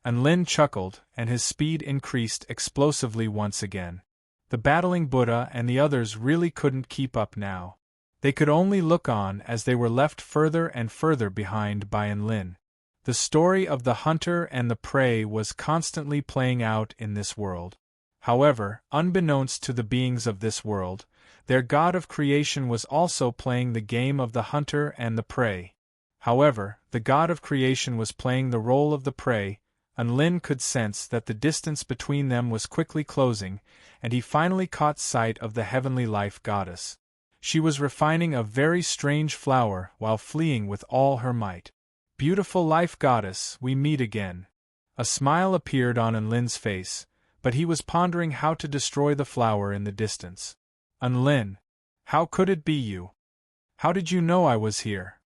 And Lin chuckled, and his speed increased explosively once again. The battling Buddha and the others really couldn't keep up now. They could only look on as they were left further and further behind by Enlin. The story of the hunter and the prey was constantly playing out in this world. However, unbeknownst to the beings of this world, their god of creation was also playing the game of the hunter and the prey. However, the god of creation was playing the role of the prey, and Lin could sense that the distance between them was quickly closing, and he finally caught sight of the heavenly life goddess. She was refining a very strange flower while fleeing with all her might. Beautiful life goddess, we meet again. A smile appeared on Enlin's face, but he was pondering how to destroy the flower in the distance. Enlin, how could it be you? How did you know I was here?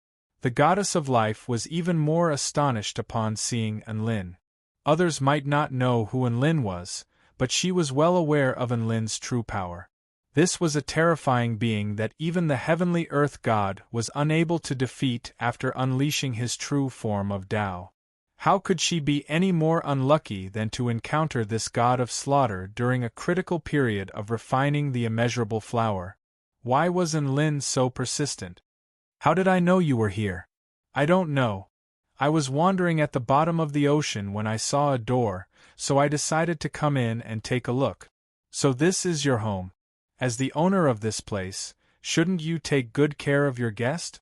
The goddess of life was even more astonished upon seeing Enlin. Others might not know who Enlin was, but she was well aware of Enlin's true power. This was a terrifying being that even the heavenly earth god was unable to defeat after unleashing his true form of Tao. How could she be any more unlucky than to encounter this god of slaughter during a critical period of refining the immeasurable flower? Why was Enlin so persistent? How did I know you were here? I don't know. I was wandering at the bottom of the ocean when I saw a door, so I decided to come in and take a look. So this is your home. As the owner of this place, shouldn't you take good care of your guest?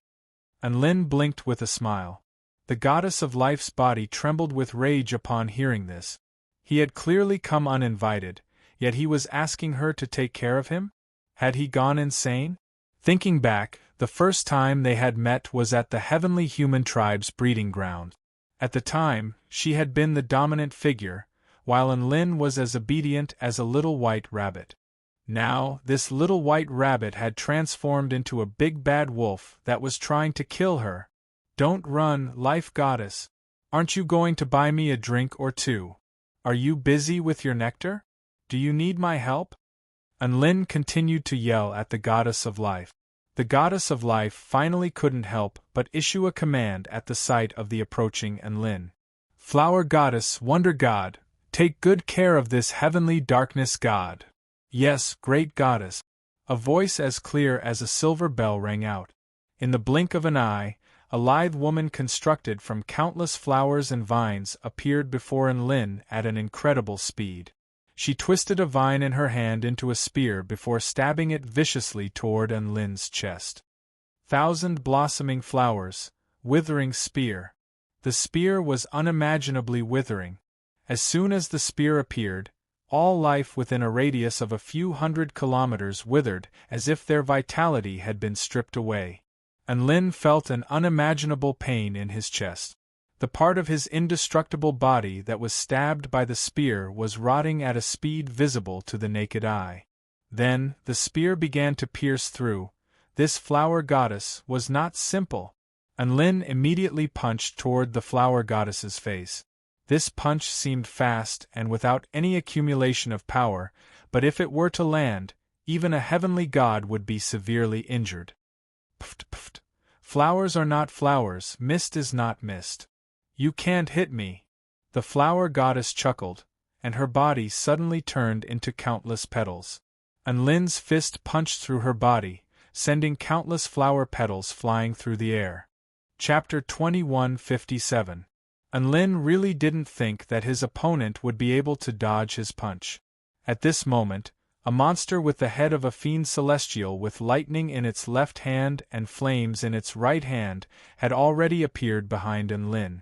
And Lin blinked with a smile. The goddess of life's body trembled with rage upon hearing this. He had clearly come uninvited, yet he was asking her to take care of him? Had he gone insane? Thinking back, the first time they had met was at the heavenly human tribe's breeding ground. At the time, she had been the dominant figure, while Enlin was as obedient as a little white rabbit. Now, this little white rabbit had transformed into a big bad wolf that was trying to kill her. Don't run, life goddess. Aren't you going to buy me a drink or two? Are you busy with your nectar? Do you need my help? Enlin continued to yell at the goddess of life. The goddess of life finally couldn't help but issue a command at the sight of the approaching Enlin. Flower goddess, wonder god, Take good care of this heavenly darkness, God. Yes, great goddess. A voice as clear as a silver bell rang out. In the blink of an eye, a lithe woman constructed from countless flowers and vines appeared before Enlil at an incredible speed. She twisted a vine in her hand into a spear before stabbing it viciously toward Enlil's chest. Thousand blossoming flowers, withering spear. The spear was unimaginably withering. As soon as the spear appeared, all life within a radius of a few 100 kilometers withered as if their vitality had been stripped away. Enlil felt an unimaginable pain in his chest. The part of his indestructible body that was stabbed by the spear was rotting at a speed visible to the naked eye. Then, the spear began to pierce through. This flower goddess was not simple. Enlil immediately punched toward the flower goddess's face. This punch seemed fast and without any accumulation of power, but if it were to land, even a heavenly god would be severely injured. Pft, pft. Flowers are not flowers, mist is not mist. You can't hit me. The flower goddess chuckled, and her body suddenly turned into countless petals. Enlil's fist punched through her body, sending countless flower petals flying through the air. Chapter 21:57. Enlil really didn't think that his opponent would be able to dodge his punch. At this moment, a monster with the head of a fiend celestial with lightning in its left hand and flames in its right hand had already appeared behind Enlil.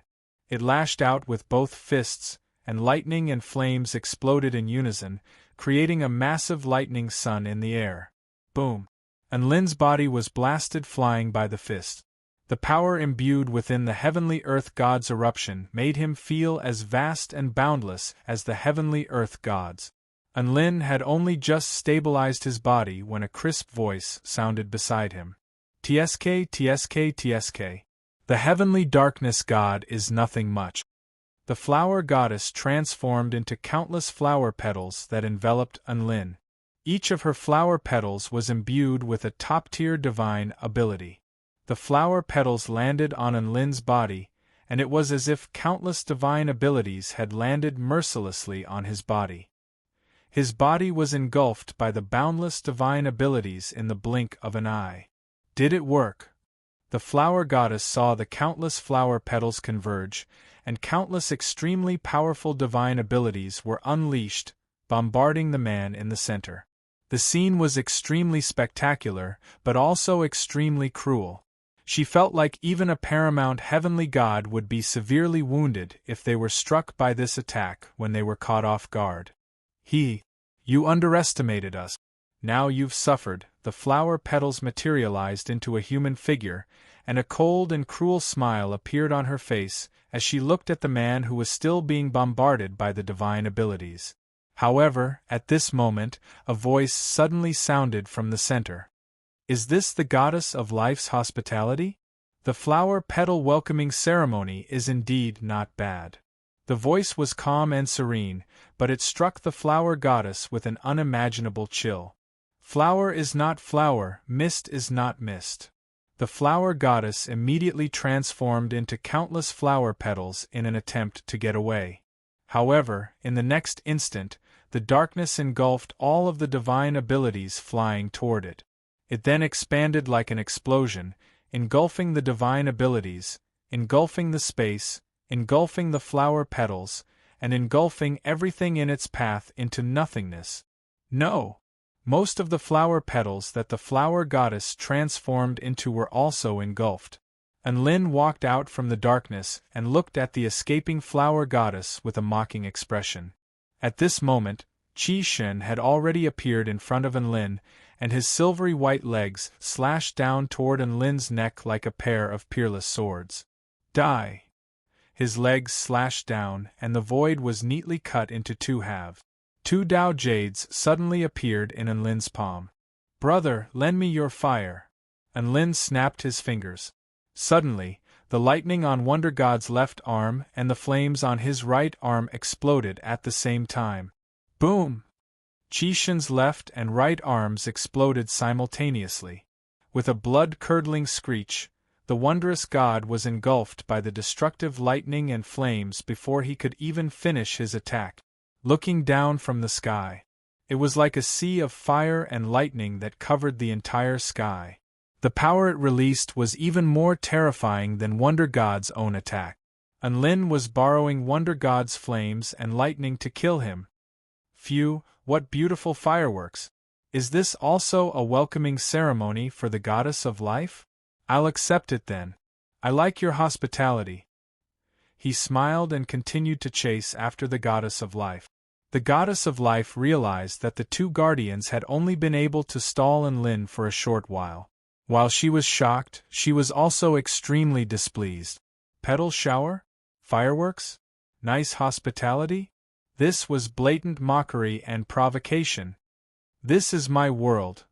It lashed out with both fists, and lightning and flames exploded in unison, creating a massive lightning sun in the air. Boom! Enlil's body was blasted flying by the fist. The power imbued within the heavenly earth god's eruption made him feel as vast and boundless as the heavenly earth gods. Enlil had only just stabilized his body when a crisp voice sounded beside him. "Tsk, tsk, tsk. The heavenly darkness god is nothing much." The flower goddess transformed into countless flower petals that enveloped Enlil. Each of her flower petals was imbued with a top-tier divine ability. The flower petals landed on Enlil's body, and it was as if countless divine abilities had landed mercilessly on his body. His body was engulfed by the boundless divine abilities in the blink of an eye. Did it work? The flower goddess saw the countless flower petals converge, and countless extremely powerful divine abilities were unleashed, bombarding the man in the center. The scene was extremely spectacular, but also extremely cruel. She felt like even a paramount heavenly god would be severely wounded if they were struck by this attack when they were caught off guard. You underestimated us. Now you've suffered." The flower petals materialized into a human figure, and a cold and cruel smile appeared on her face as she looked at the man who was still being bombarded by the divine abilities. However, at this moment, a voice suddenly sounded from the center. "Is this the goddess of life's hospitality? The flower petal welcoming ceremony is indeed not bad." The voice was calm and serene, but it struck the flower goddess with an unimaginable chill. Flower is not flower, mist is not mist. The flower goddess immediately transformed into countless flower petals in an attempt to get away. However, in the next instant, the darkness engulfed all of the divine abilities flying toward it. It then expanded like an explosion, engulfing the divine abilities, engulfing the space, engulfing the flower petals, and engulfing everything in its path into nothingness. No! Most of the flower petals that the flower goddess transformed into were also engulfed. Enlil walked out from the darkness and looked at the escaping flower goddess with a mocking expression. At this moment, Qi Shen had already appeared in front of Enlil, and his silvery white legs slashed down toward Enlil's neck like a pair of peerless swords. "Die!" His legs slashed down, and the void was neatly cut into two halves. Two Dao Jades suddenly appeared in Enlil's palm. "Brother, lend me your fire." Enlil snapped his fingers. Suddenly, the lightning on Wonder God's left arm and the flames on his right arm exploded at the same time. Boom! Qi Shen's left and right arms exploded simultaneously. With a blood-curdling screech, the wondrous god was engulfed by the destructive lightning and flames before he could even finish his attack. looking down from the sky. It was like a sea of fire and lightning that covered the entire sky. The power it released was even more terrifying than Wonder God's own attack. Unlin was borrowing Wonder God's flames and lightning to kill him. Phew, what beautiful fireworks! Is this also a welcoming ceremony for the goddess of life? I'll accept it then. I like your hospitality. He smiled and continued to chase after the goddess of life. The goddess of life realized that the two guardians had only been able to stall Unlin for a short while. While she was shocked, she was also extremely displeased. Petal shower? Fireworks? Nice hospitality? This was blatant mockery and provocation. This is my world.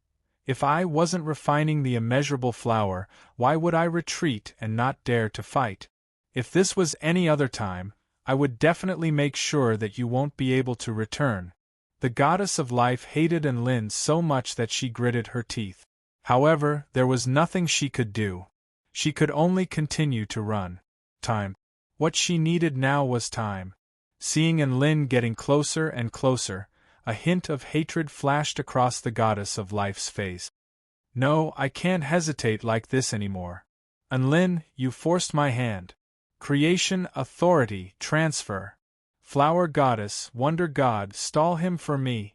If I wasn't refining the immeasurable flower, why would I retreat and not dare to fight? If this was any other time, I would definitely make sure that you won't be able to return. The goddess of life hated Unlin so much that she gritted her teeth. However, there was nothing she could do. She could only continue to run. Time. What she needed now was time. Seeing Unlin getting closer and closer, a hint of hatred flashed across the goddess of life's face. No, I can't hesitate like this anymore. Unlin, you forced my hand. Creation, authority, transfer. Flower goddess, wonder god, stall him for me.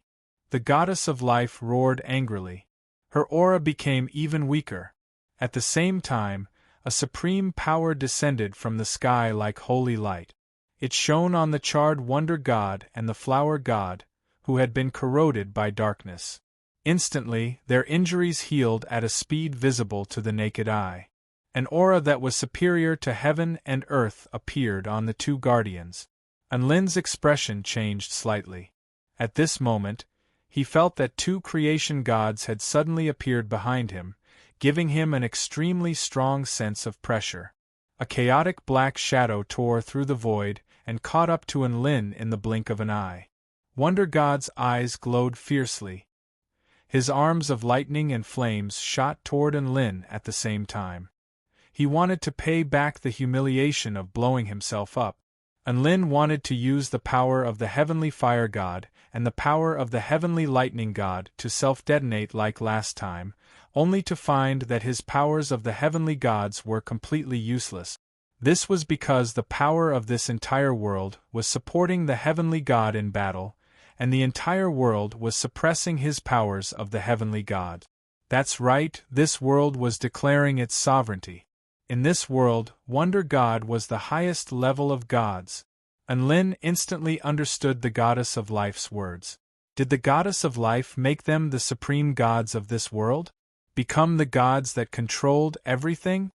The goddess of life roared angrily. Her aura became even weaker. At the same time, a supreme power descended from the sky like holy light. It shone on the charred wonder god and the flower god, who had been corroded by darkness. Instantly, their injuries healed at a speed visible to the naked eye. An aura that was superior to heaven and earth appeared on the two guardians. Unlin's expression changed slightly. At this moment, he felt that two creation gods had suddenly appeared behind him, giving him an extremely strong sense of pressure. A chaotic black shadow tore through the void and caught up to Unlin in the blink of an eye. Wonder God's eyes glowed fiercely. His arms of lightning and flames shot toward Unlin at the same time. He wanted to pay back the humiliation of blowing himself up. Unlin wanted to use the power of the heavenly fire god and the power of the heavenly lightning god to self-detonate like last time, only to find that his powers of the heavenly gods were completely useless. This was because the power of this entire world was supporting the heavenly god in battle, and the entire world was suppressing his powers of the heavenly god. That's right, this world was declaring its sovereignty. In this world, Wonder God was the highest level of gods. Unlin instantly understood the goddess of life's words. Did the goddess of life make them the supreme gods of this world? Become the gods that controlled everything?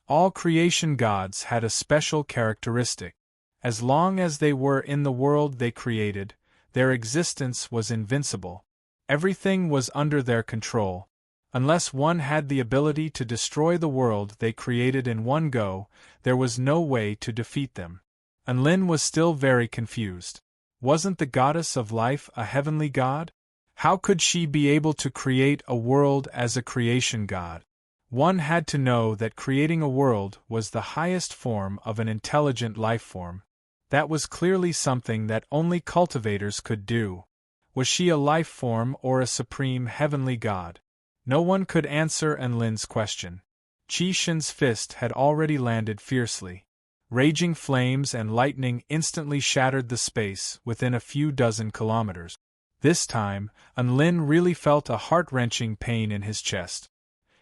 All creation gods had a special characteristic. As long as they were in the world they created, their existence was invincible. Everything was under their control. Unless one had the ability to destroy the world they created in one go, there was no way to defeat them. Unlin was still very confused. Wasn't the goddess of life a heavenly god? How could she be able to create a world as a creation god? One had to know that creating a world was the highest form of an intelligent life form. That was clearly something that only cultivators could do. Was she a life form or a supreme heavenly god? No one could answer Unlin's question. Qi Shen's fist had already landed fiercely. Raging flames and lightning instantly shattered the space within a few dozen kilometers. This time, Unlin really felt a heart-wrenching pain in his chest.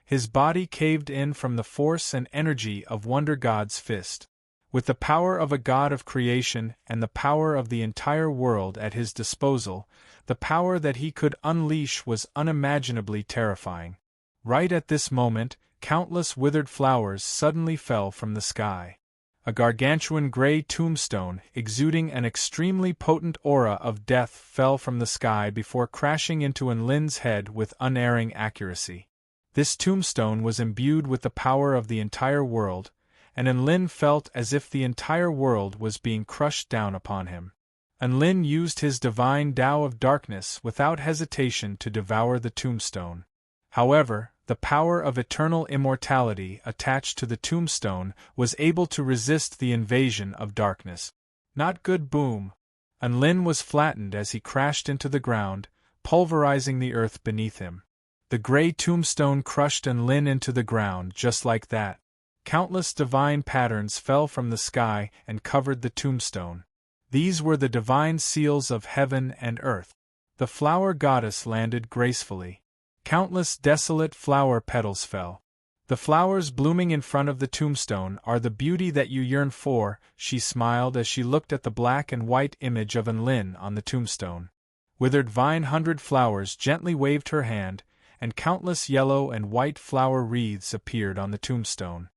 His body caved in from the force and energy of Wonder God's fist. With the power of a god of creation and the power of the entire world at his disposal, the power that he could unleash was unimaginably terrifying. Right at this moment, countless withered flowers suddenly fell from the sky. A gargantuan gray tombstone, exuding an extremely potent aura of death, fell from the sky before crashing into Unlin's head with unerring accuracy. This tombstone was imbued with the power of the entire world, and Unlin felt as if the entire world was being crushed down upon him. Unlin used his divine Tao of darkness without hesitation to devour the tombstone. However, the power of eternal immortality attached to the tombstone was able to resist the invasion of darkness. Not good. Boom! Enlin was flattened as he crashed into the ground, pulverizing the earth beneath him. The gray tombstone crushed Enlin into the ground just like that. Countless divine patterns fell from the sky and covered the tombstone. These were the divine seals of heaven and earth. The flower goddess landed gracefully. Countless desolate flower petals fell. The flowers blooming in front of the tombstone are the beauty that you yearn for, she smiled as she looked at the black and white image of Enlin on the tombstone. Withered vine hundred flowers gently waved her hand, and countless yellow and white flower wreaths appeared on the tombstone.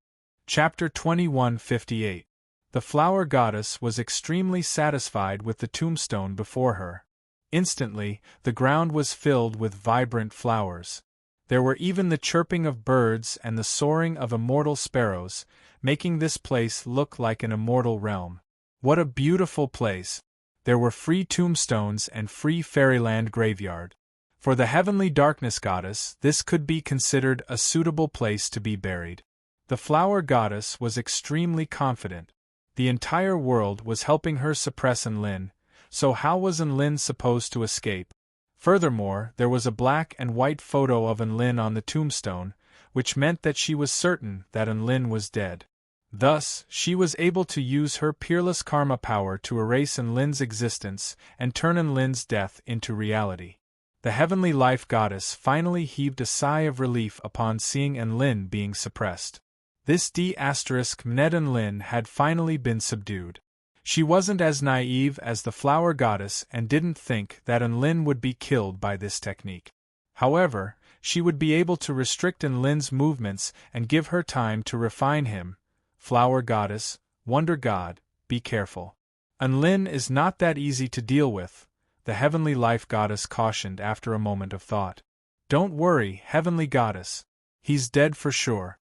Chapter 21:58. The flower goddess was extremely satisfied with the tombstone before her. Instantly, the ground was filled with vibrant flowers. There were even the chirping of birds and the soaring of immortal sparrows, making this place look like an immortal realm. What a beautiful place! There were free tombstones and free fairyland graveyard. For the heavenly darkness goddess, this could be considered a suitable place to be buried. The flower goddess was extremely confident. The entire world was helping her suppress Enlin, so how was Enlin supposed to escape? Furthermore, there was a black and white photo of Enlin on the tombstone, which meant that she was certain that Enlin was dead. Thus, she was able to use her peerless karma power to erase Enlin's existence and turn Enlin's death into reality. The heavenly life goddess finally heaved a sigh of relief upon seeing Enlin being suppressed. This D**Mnet Enlin had finally been subdued. She wasn't as naive as the flower goddess and didn't think that Enlin would be killed by this technique. However, she would be able to restrict Enlin's movements and give her time to refine him. Flower goddess, wonder god, be careful. Enlin is not that easy to deal with, the heavenly life goddess cautioned after a moment of thought. Don't worry, heavenly goddess. He's dead for sure.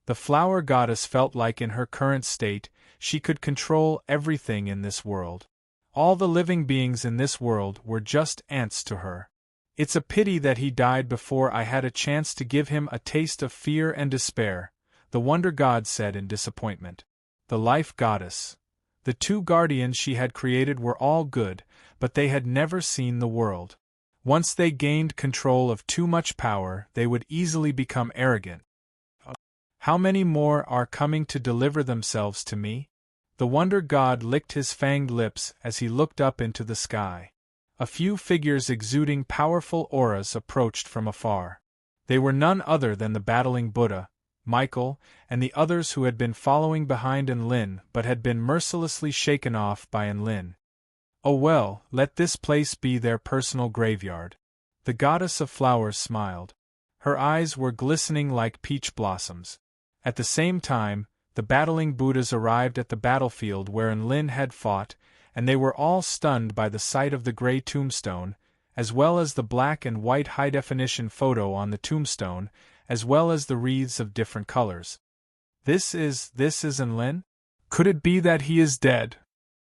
The flower goddess felt like in her current state, she could control everything in this world. All the living beings in this world were just ants to her. It's a pity that he died before I had a chance to give him a taste of fear and despair, the wonder god said in disappointment. The life goddess. The two guardians she had created were all good, but they had never seen the world. Once they gained control of too much power, they would easily become arrogant. How many more are coming to deliver themselves to me? The wonder god licked his fanged lips as he looked up into the sky. A few figures exuding powerful auras approached from afar. They were none other than the battling Buddha, Michael, and the others who had been following behind Enlin but had been mercilessly shaken off by Enlin. Oh well, let this place be their personal graveyard. The goddess of flowers smiled. Her eyes were glistening like peach blossoms. At the same time, the battling Buddhas arrived at the battlefield where Enlin had fought, and they were all stunned by the sight of the gray tombstone, as well as the black and white high-definition photo on the tombstone, as well as the wreaths of different colors. This is Enlin? Could it be that he is dead?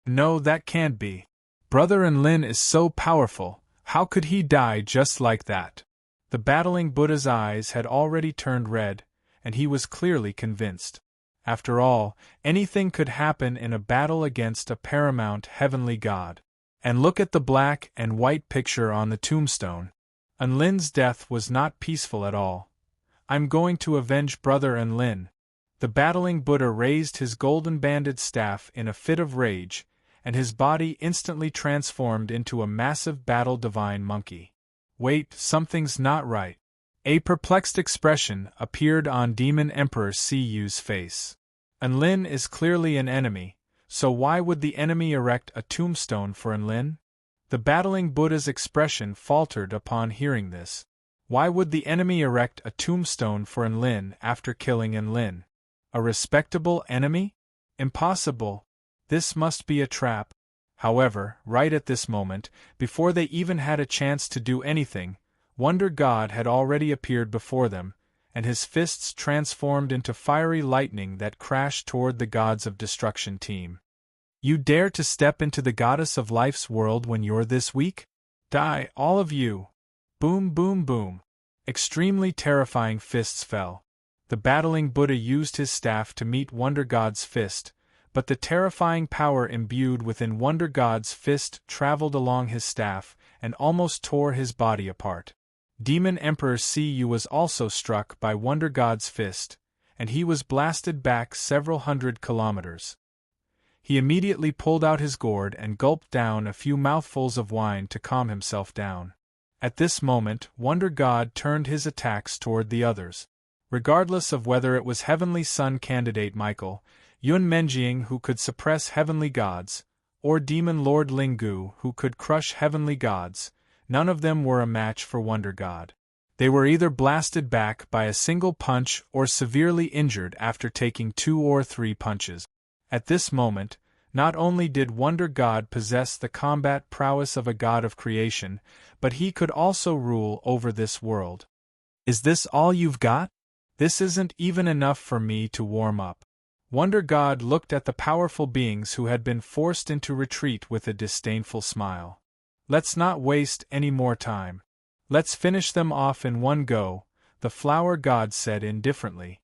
No, that can't be. Brother Enlin is so powerful, how could he die just like that? The battling Buddha's eyes had already turned red, and he was clearly convinced. After all, anything could happen in a battle against a paramount heavenly god. And look at the black and white picture on the tombstone. Enlin's death was not peaceful at all. I'm going to avenge Brother Enlin. The battling Buddha raised his golden-banded staff in a fit of rage, and his body instantly transformed into a massive battle divine monkey. Wait, something's not right. A perplexed expression appeared on Demon Emperor Cuyu's face. Enlin is clearly an enemy, so why would the enemy erect a tombstone for Enlin? The battling Buddha's expression faltered upon hearing this. Why would the enemy erect a tombstone for Enlin after killing Enlin? A respectable enemy? Impossible. This must be a trap. However, right at this moment, before they even had a chance to do anything, Wonder God had already appeared before them, and his fists transformed into fiery lightning that crashed toward the gods of destruction team. You dare to step into the goddess of life's world when you're this weak? Die, all of you! Boom, boom, boom. Extremely terrifying fists fell. The battling Buddha used his staff to meet Wonder God's fist, but the terrifying power imbued within Wonder God's fist traveled along his staff and almost tore his body apart. Demon Emperor Cu was also struck by Wonder God's fist, and he was blasted back several hundred kilometers. He immediately pulled out his gourd and gulped down a few mouthfuls of wine to calm himself down. At this moment, Wonder God turned his attacks toward the others. Regardless of whether it was Heavenly Son candidate Michael, Yun Menjing who could suppress heavenly gods, or Demon Lord Linggu who could crush heavenly gods, none of them were a match for Wonder God. They were either blasted back by a single punch or severely injured after taking 2 or 3 punches. At this moment, not only did Wonder God possess the combat prowess of a god of creation, but he could also rule over this world. "Is this all you've got? This isn't even enough for me to warm up." Wonder God looked at the powerful beings who had been forced into retreat with a disdainful smile. "Let's not waste any more time. Let's finish them off in one go," the Flower God said indifferently.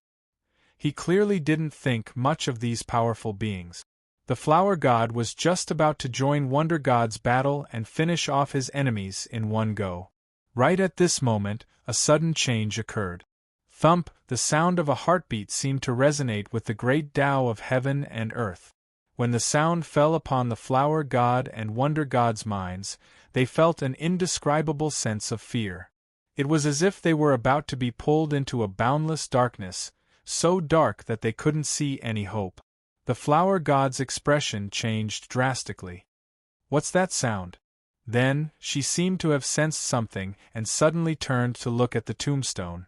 He clearly didn't think much of these powerful beings. The Flower God was just about to join Wonder God's battle and finish off his enemies in one go. Right at this moment, a sudden change occurred. Thump, the sound of a heartbeat seemed to resonate with the great Tao of heaven and earth. When the sound fell upon the Flower God and Wonder God's minds, they felt an indescribable sense of fear. It was as if they were about to be pulled into a boundless darkness, so dark that they couldn't see any hope. The Flower God's expression changed drastically. "What's that sound?" Then, she seemed to have sensed something and suddenly turned to look at the tombstone.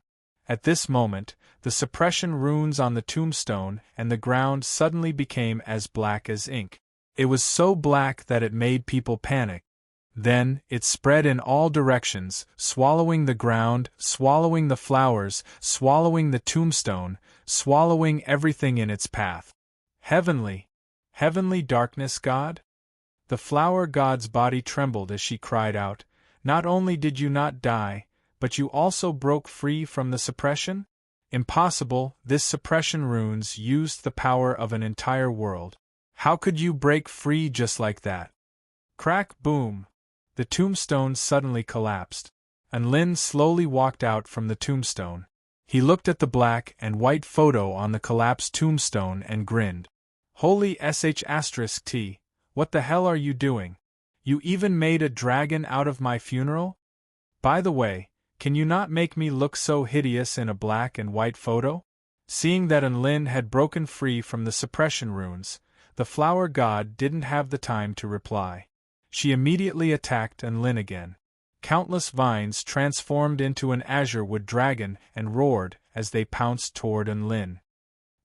At this moment, the suppression runes on the tombstone and the ground suddenly became as black as ink. It was so black that it made people panic. Then, it spread in all directions, swallowing the ground, swallowing the flowers, swallowing the tombstone, swallowing everything in its path. "Heavenly darkness God?" The Flower God's body trembled as she cried out, "Not only did you not die, but you also broke free from the suppression? Impossible, this suppression runes used the power of an entire world. How could you break free just like that?" Crack boom! The tombstone suddenly collapsed. Lin slowly walked out from the tombstone. He looked at the black and white photo on the collapsed tombstone and grinned. "Holy sh*t, what the hell are you doing? You even made a dragon out of my funeral? By the way, can you not make me look so hideous in a black and white photo?" Seeing that Lin had broken free from the suppression runes, the Flower God didn't have the time to reply. She immediately attacked Lin again. Countless vines transformed into an azure wood dragon and roared as they pounced toward Lin.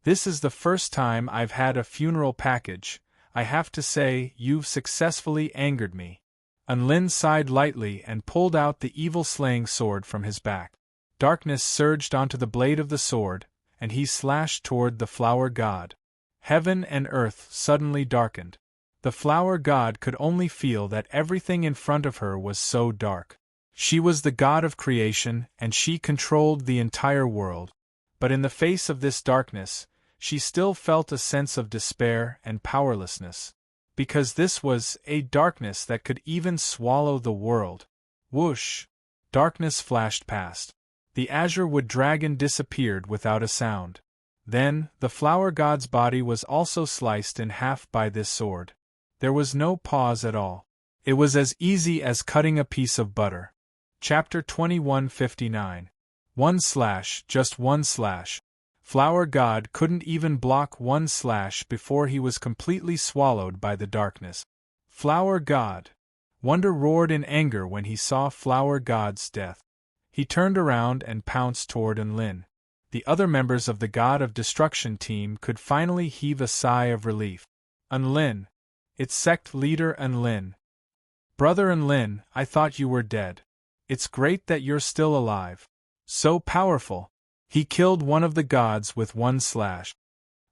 "This is the first time I've had a funeral package. I have to say, you've successfully angered me." Lin sighed lightly and pulled out the evil slaying sword from his back. Darkness surged onto the blade of the sword, and he slashed toward the Flower God. Heaven and earth suddenly darkened. The Flower God could only feel that everything in front of her was so dark. She was the god of creation, and she controlled the entire world. But in the face of this darkness, she still felt a sense of despair and powerlessness. Because this was a darkness that could even swallow the world. Whoosh! Darkness flashed past. The azure wood dragon disappeared without a sound. Then, the Flower God's body was also sliced in half by this sword. There was no pause at all. It was as easy as cutting a piece of butter. Chapter 2159. Just one slash. Flower God couldn't even block one slash before he was completely swallowed by the darkness. Flower God! Wonder roared in anger when he saw Flower God's death. He turned around and pounced toward Lin. The other members of the God of Destruction team could finally heave a sigh of relief. Lin! It's sect leader Lin. Brother Lin, I thought you were dead. It's great that you're still alive. So powerful. He killed one of the gods with one slash.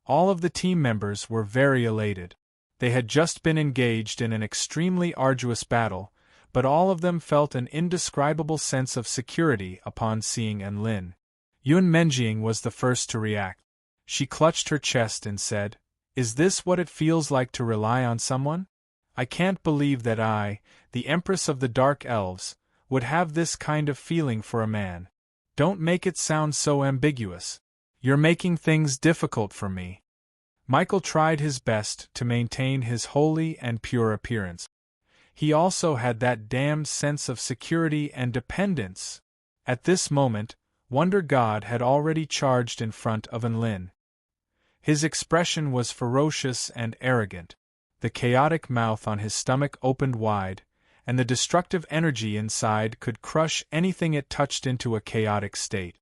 All of the team members were very elated. They had just been engaged in an extremely arduous battle, but all of them felt an indescribable sense of security upon seeing Lin. Yun Menjing was the first to react. She clutched her chest and said, Is this what it feels like to rely on someone? I can't believe that I, the Empress of the Dark Elves, would have this kind of feeling for a man. Don't make it sound so ambiguous. You're making things difficult for me. Michael tried his best to maintain his holy and pure appearance. He also had that damned sense of security and dependence. At this moment, Wonder God had already charged in front of Enlin. His expression was ferocious and arrogant. The chaotic mouth on his stomach opened wide, and the destructive energy inside could crush anything it touched into a chaotic state.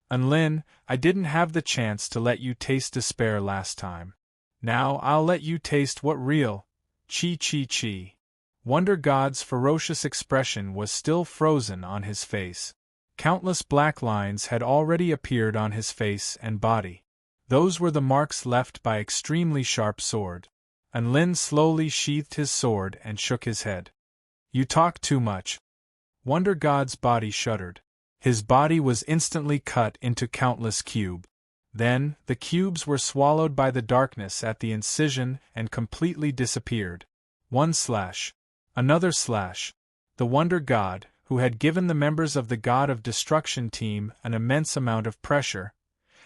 Enlin, I didn't have the chance to let you taste despair last time. Now I'll let you taste what real, chi. Wonder God's ferocious expression was still frozen on his face. Countless black lines had already appeared on his face and body. Those were the marks left by extremely sharp sword. Enlin slowly sheathed his sword and shook his head. You talk too much. Wonder God's body shuddered. His body was instantly cut into countless cubes. Then, the cubes were swallowed by the darkness at the incision and completely disappeared. One slash. Another slash. The Wonder God, who had given the members of the God of Destruction team an immense amount of pressure,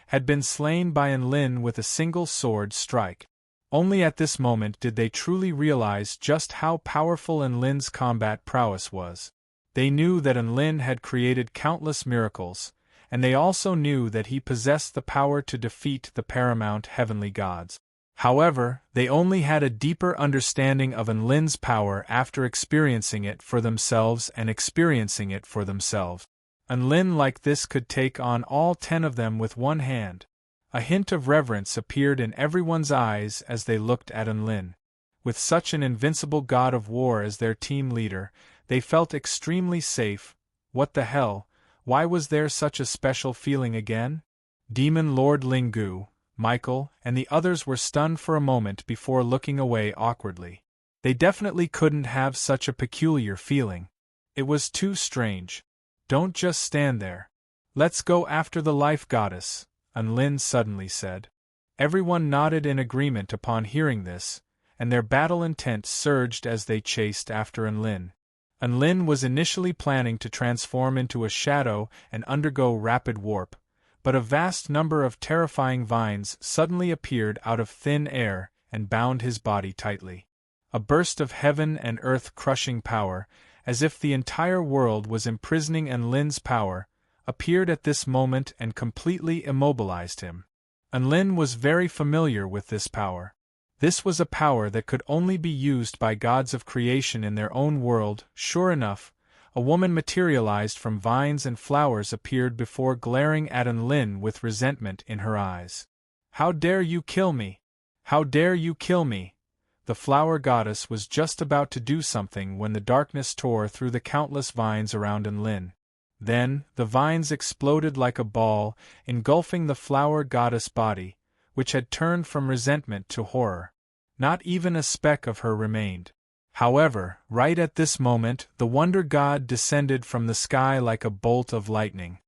had been slain by Enlin with a single sword strike. Only at this moment did they truly realize just how powerful Enlin's combat prowess was. They knew that Enlin had created countless miracles, and they also knew that he possessed the power to defeat the paramount heavenly gods. However, they only had a deeper understanding of Enlin's power after experiencing it for themselves. Enlin like this could take on all 10 of them with one hand. A hint of reverence appeared in everyone's eyes as they looked at Enlin. With such an invincible god of war as their team leader, they felt extremely safe. What the hell? Why was there such a special feeling again? Demon Lord Lingu, Michael, and the others were stunned for a moment before looking away awkwardly. They definitely couldn't have such a peculiar feeling. It was too strange. Don't just stand there. Let's go after the life goddess, Enlin suddenly said. Everyone nodded in agreement upon hearing this, and their battle intent surged as they chased after Enlin. Enlin was initially planning to transform into a shadow and undergo rapid warp, but a vast number of terrifying vines suddenly appeared out of thin air and bound his body tightly. A burst of heaven and earth crushing power, as if the entire world was imprisoning Enlin's power, appeared at this moment and completely immobilized him. Enlin was very familiar with this power. This was a power that could only be used by gods of creation in their own world. Sure enough, a woman materialized from vines and flowers appeared before glaring at Enlin with resentment in her eyes. How dare you kill me? How dare you kill me? The flower goddess was just about to do something when the darkness tore through the countless vines around Enlin. Then, the vines exploded like a ball, engulfing the flower goddess body, which had turned from resentment to horror. Not even a speck of her remained. However, right at this moment, the Wonder God descended from the sky like a bolt of lightning.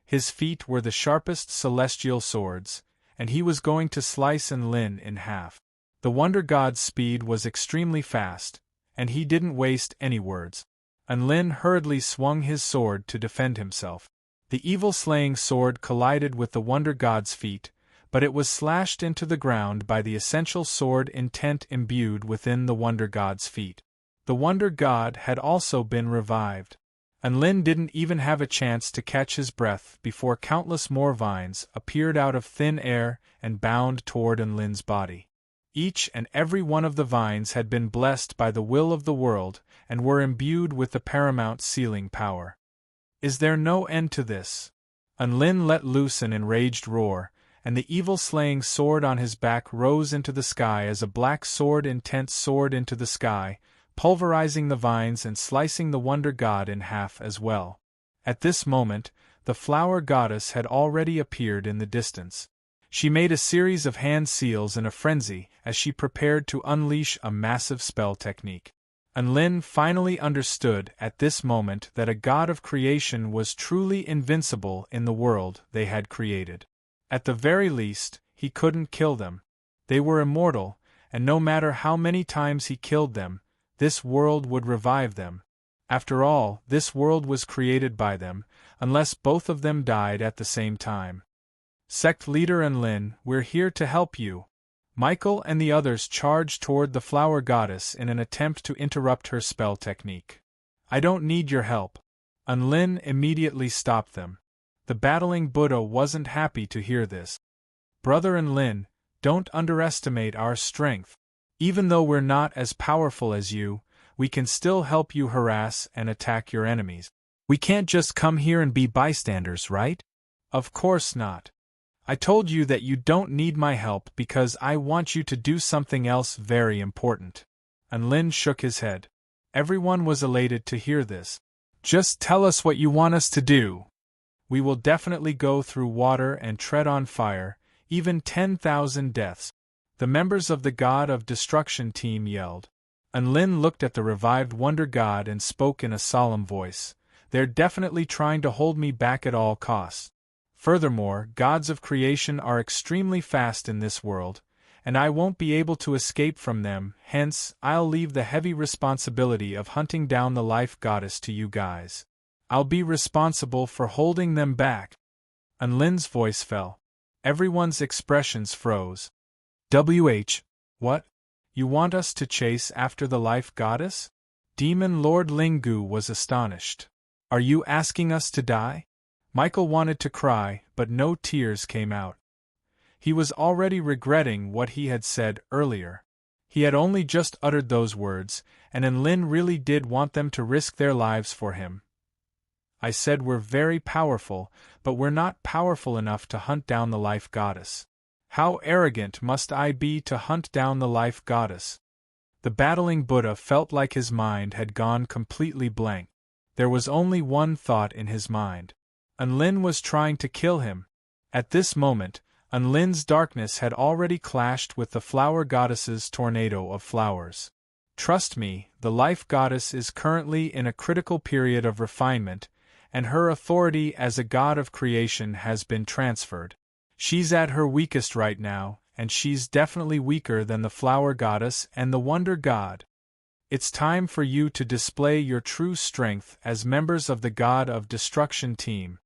His feet were the sharpest celestial swords, and he was going to slice Enlin in half. The Wonder God's speed was extremely fast, and he didn't waste any words. Enlin hurriedly swung his sword to defend himself. The evil-slaying sword collided with the Wonder God's feet, but it was slashed into the ground by the essential sword intent imbued within the Wonder God's feet. The Wonder God had also been revived. Enlin didn't even have a chance to catch his breath before countless more vines appeared out of thin air and bound toward Enlin's body. Each and every one of the vines had been blessed by the will of the world and were imbued with the paramount sealing power. Is there no end to this? Enlin let loose an enraged roar, and the evil-slaying sword on his back rose into the sky as a black sword intent soared into the sky, pulverizing the vines and slicing the Wonder God in half as well. At this moment, the flower goddess had already appeared in the distance. She made a series of hand seals in a frenzy as she prepared to unleash a massive spell technique. Enlin finally understood at this moment that a god of creation was truly invincible in the world they had created. At the very least, he couldn't kill them. They were immortal, and no matter how many times he killed them, this world would revive them. After all, this world was created by them, unless both of them died at the same time. Sect Leader Unlin, we're here to help you. Michael and the others charged toward the flower goddess in an attempt to interrupt her spell technique. I don't need your help. Unlin immediately stopped them. The battling Buddha wasn't happy to hear this. Brother Unlin, don't underestimate our strength. Even though we're not as powerful as you, we can still help you harass and attack your enemies. We can't just come here and be bystanders, right? Of course not. I told you that you don't need my help because I want you to do something else very important. Unlin shook his head. Everyone was elated to hear this. Just tell us what you want us to do. We will definitely go through water and tread on fire, even 10,000 deaths. The members of the God of Destruction team yelled. Unlin looked at the revived Wonder God and spoke in a solemn voice. They're definitely trying to hold me back at all costs. Furthermore, gods of creation are extremely fast in this world, and I won't be able to escape from them, hence, I'll leave the heavy responsibility of hunting down the life goddess to you guys. I'll be responsible for holding them back. Unlin's voice fell. Everyone's expressions froze. What? You want us to chase after the life goddess? Demon Lord Lingu was astonished. Are you asking us to die? Michael wanted to cry, but no tears came out. He was already regretting what he had said earlier. He had only just uttered those words, and Unlin really did want them to risk their lives for him. I said we're very powerful, but we're not powerful enough to hunt down the life goddess. How arrogant must I be to hunt down the life goddess? The battling Buddha felt like his mind had gone completely blank. There was only one thought in his mind. Unlin was trying to kill him. At this moment, Unlin's darkness had already clashed with the flower goddess's tornado of flowers. Trust me, the life goddess is currently in a critical period of refinement, and her authority as a god of creation has been transferred. She's at her weakest right now, and she's definitely weaker than the flower goddess and the wonder god. It's time for you to display your true strength as members of the God of Destruction team.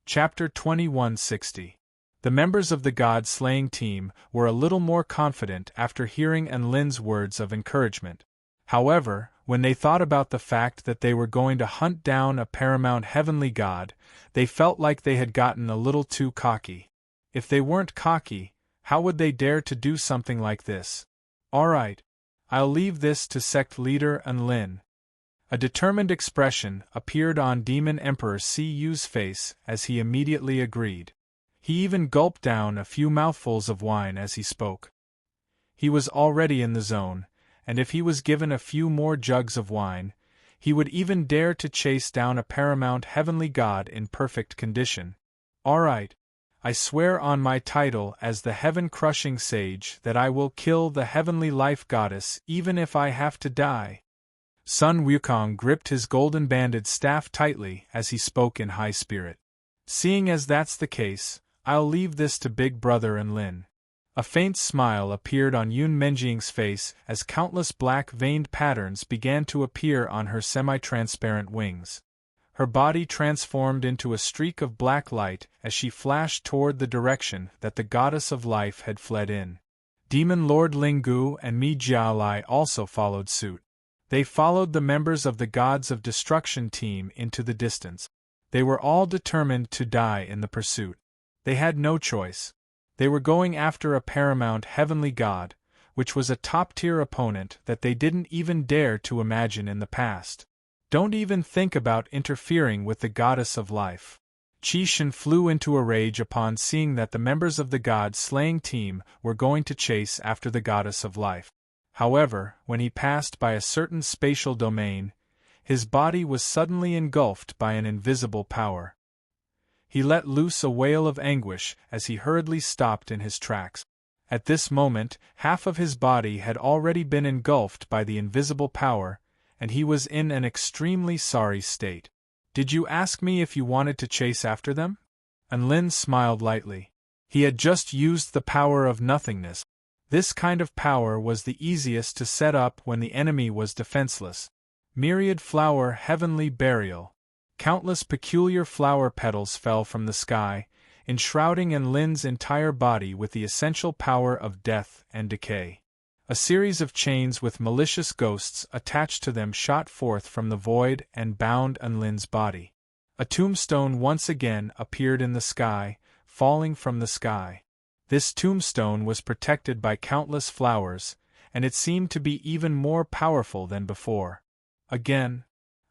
Chapter 2160. The members of the God-slaying team were a little more confident after hearing Unlin's words of encouragement. However, when they thought about the fact that they were going to hunt down a paramount heavenly god, they felt like they had gotten a little too cocky. If they weren't cocky, how would they dare to do something like this? All right, I'll leave this to Sect Leader Unlin. A determined expression appeared on Demon Emperor Cu's face as he immediately agreed. He even gulped down a few mouthfuls of wine as he spoke. He was already in the zone, and if he was given a few more jugs of wine, he would even dare to chase down a paramount heavenly god in perfect condition. All right, I swear on my title as the heaven-crushing sage that I will kill the heavenly life goddess even if I have to die. Sun Wukong gripped his golden-banded staff tightly as he spoke in high spirit. Seeing as that's the case, I'll leave this to Big Brother Unlin. A faint smile appeared on Yun Menjing's face as countless black-veined patterns began to appear on her semi-transparent wings. Her body transformed into a streak of black light as she flashed toward the direction that the goddess of life had fled in. Demon Lord Lingu and Mi Jialai also followed suit. They followed the members of the Gods of Destruction team into the distance. They were all determined to die in the pursuit. They had no choice. They were going after a paramount heavenly god, which was a top-tier opponent that they didn't even dare to imagine in the past. Don't even think about interfering with the goddess of life. Qi Shen flew into a rage upon seeing that the members of the god-slaying team were going to chase after the goddess of life. However, when he passed by a certain spatial domain, his body was suddenly engulfed by an invisible power. He let loose a wail of anguish as he hurriedly stopped in his tracks. At this moment, half of his body had already been engulfed by the invisible power, and he was in an extremely sorry state. Did you ask me if you wanted to chase after them? Unlin smiled lightly. He had just used the power of nothingness. This kind of power was the easiest to set up when the enemy was defenseless. Myriad flower heavenly burial. Countless peculiar flower petals fell from the sky, enshrouding Enlin's entire body with the essential power of death and decay. A series of chains with malicious ghosts attached to them shot forth from the void and bound Enlin's body. A tombstone once again appeared in the sky, falling from the sky. This tombstone was protected by countless flowers, and it seemed to be even more powerful than before. Again,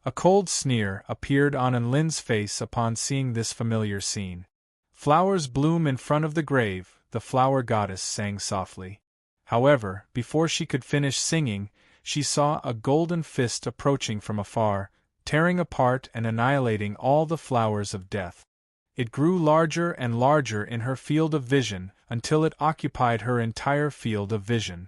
a cold sneer appeared on Enlin's face upon seeing this familiar scene. Flowers bloom in front of the grave, the flower goddess sang softly. However, before she could finish singing, she saw a golden fist approaching from afar, tearing apart and annihilating all the flowers of death. It grew larger and larger in her field of vision until it occupied her entire field of vision.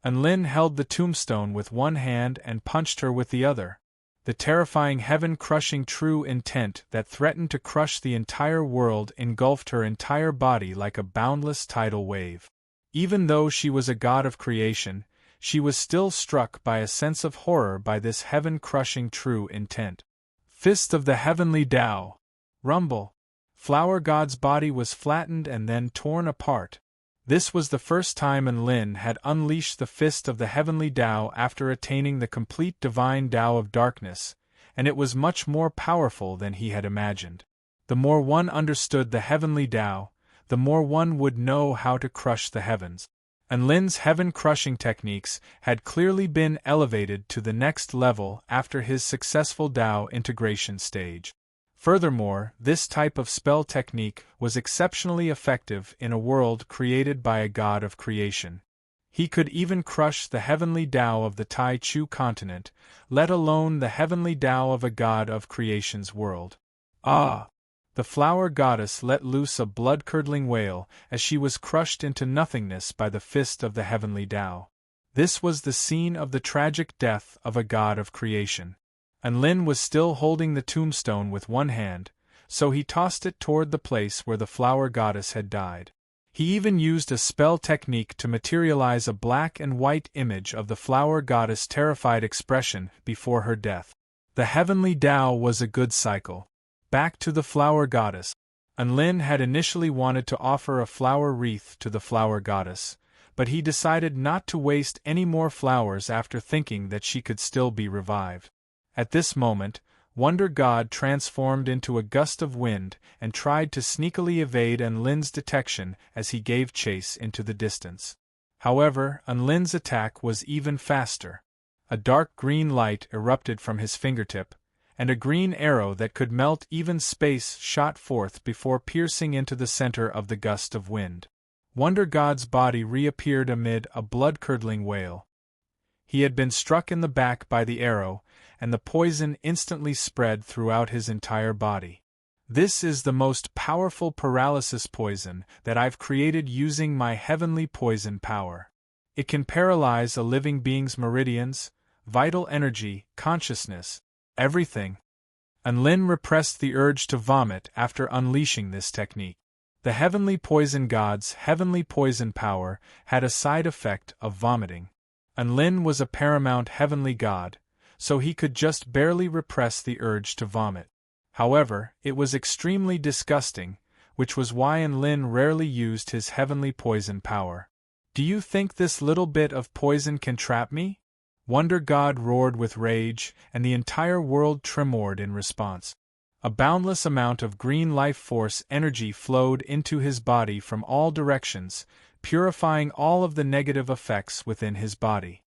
Enlin held the tombstone with one hand and punched her with the other. The terrifying heaven-crushing true intent that threatened to crush the entire world engulfed her entire body like a boundless tidal wave. Even though she was a god of creation, she was still struck by a sense of horror by this heaven-crushing true intent. Fist of the heavenly Tao. Rumble. Flower God's body was flattened and then torn apart. This was the first time Enlin had unleashed the fist of the heavenly Tao after attaining the complete divine Tao of darkness, and it was much more powerful than he had imagined. The more one understood the heavenly Tao, the more one would know how to crush the heavens. Enlin's heaven-crushing techniques had clearly been elevated to the next level after his successful Tao integration stage. Furthermore, this type of spell technique was exceptionally effective in a world created by a god of creation. He could even crush the heavenly Tao of the Tai Chu continent, let alone the heavenly Tao of a god of creation's world. Ah! The flower goddess let loose a blood-curdling wail as she was crushed into nothingness by the fist of the heavenly Tao. This was the scene of the tragic death of a god of creation. Enlin was still holding the tombstone with one hand, so he tossed it toward the place where the flower goddess had died. He even used a spell technique to materialize a black and white image of the flower goddess' terrified expression before her death. The heavenly Tao was a good cycle. Back to the flower goddess. Enlin had initially wanted to offer a flower wreath to the flower goddess, but he decided not to waste any more flowers after thinking that she could still be revived. At this moment, Wonder God transformed into a gust of wind and tried to sneakily evade Enlin's detection as he gave chase into the distance. However, Enlin's attack was even faster. A dark green light erupted from his fingertip, and a green arrow that could melt even space shot forth before piercing into the center of the gust of wind. Wonder God's body reappeared amid a blood-curdling wail. He had been struck in the back by the arrow, and the poison instantly spread throughout his entire body. This is the most powerful paralysis poison that I've created using my heavenly poison power. It can paralyze a living being's meridians, vital energy, consciousness, everything. Enlin repressed the urge to vomit after unleashing this technique. The heavenly poison god's heavenly poison power had a side effect of vomiting. Enlin was a paramount heavenly god, so he could just barely repress the urge to vomit. However, it was extremely disgusting, which was why Enlin rarely used his heavenly poison power. Do you think this little bit of poison can trap me? Wonder God roared with rage, and the entire world tremored in response. A boundless amount of green life force energy flowed into his body from all directions, purifying all of the negative effects within his body.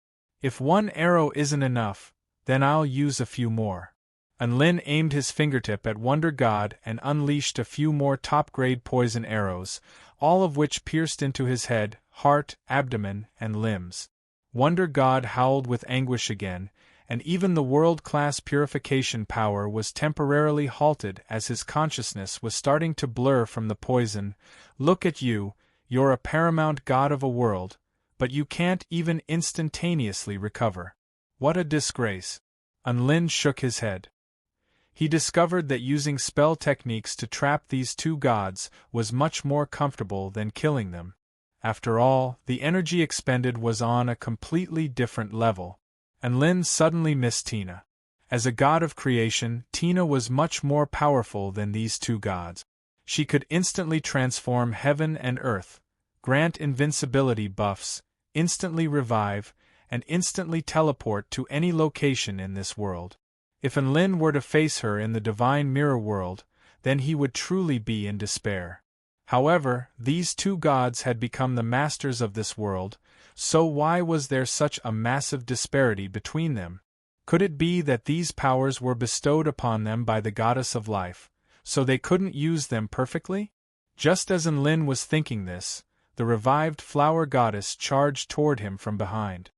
If one arrow isn't enough, then I'll use a few more. Enlin aimed his fingertip at Wonder God and unleashed a few more top-grade poison arrows, all of which pierced into his head, heart, abdomen, and limbs. Wonder God howled with anguish again, and even the world-class purification power was temporarily halted as his consciousness was starting to blur from the poison. Look at you, you're a paramount god of a world, but you can't even instantaneously recover. What a disgrace. Enlin shook his head. He discovered that using spell techniques to trap these two gods was much more comfortable than killing them. After all, the energy expended was on a completely different level. And Lin suddenly missed Tina. As a god of creation, Tina was much more powerful than these two gods. She could instantly transform heaven and earth, grant invincibility buffs, instantly revive, and instantly teleport to any location in this world. If Enlin were to face her in the divine mirror world, then he would truly be in despair. However, these two gods had become the masters of this world, so why was there such a massive disparity between them? Could it be that these powers were bestowed upon them by the goddess of life, so they couldn't use them perfectly? Just as Enlin was thinking this, the revived flower goddess charged toward him from behind.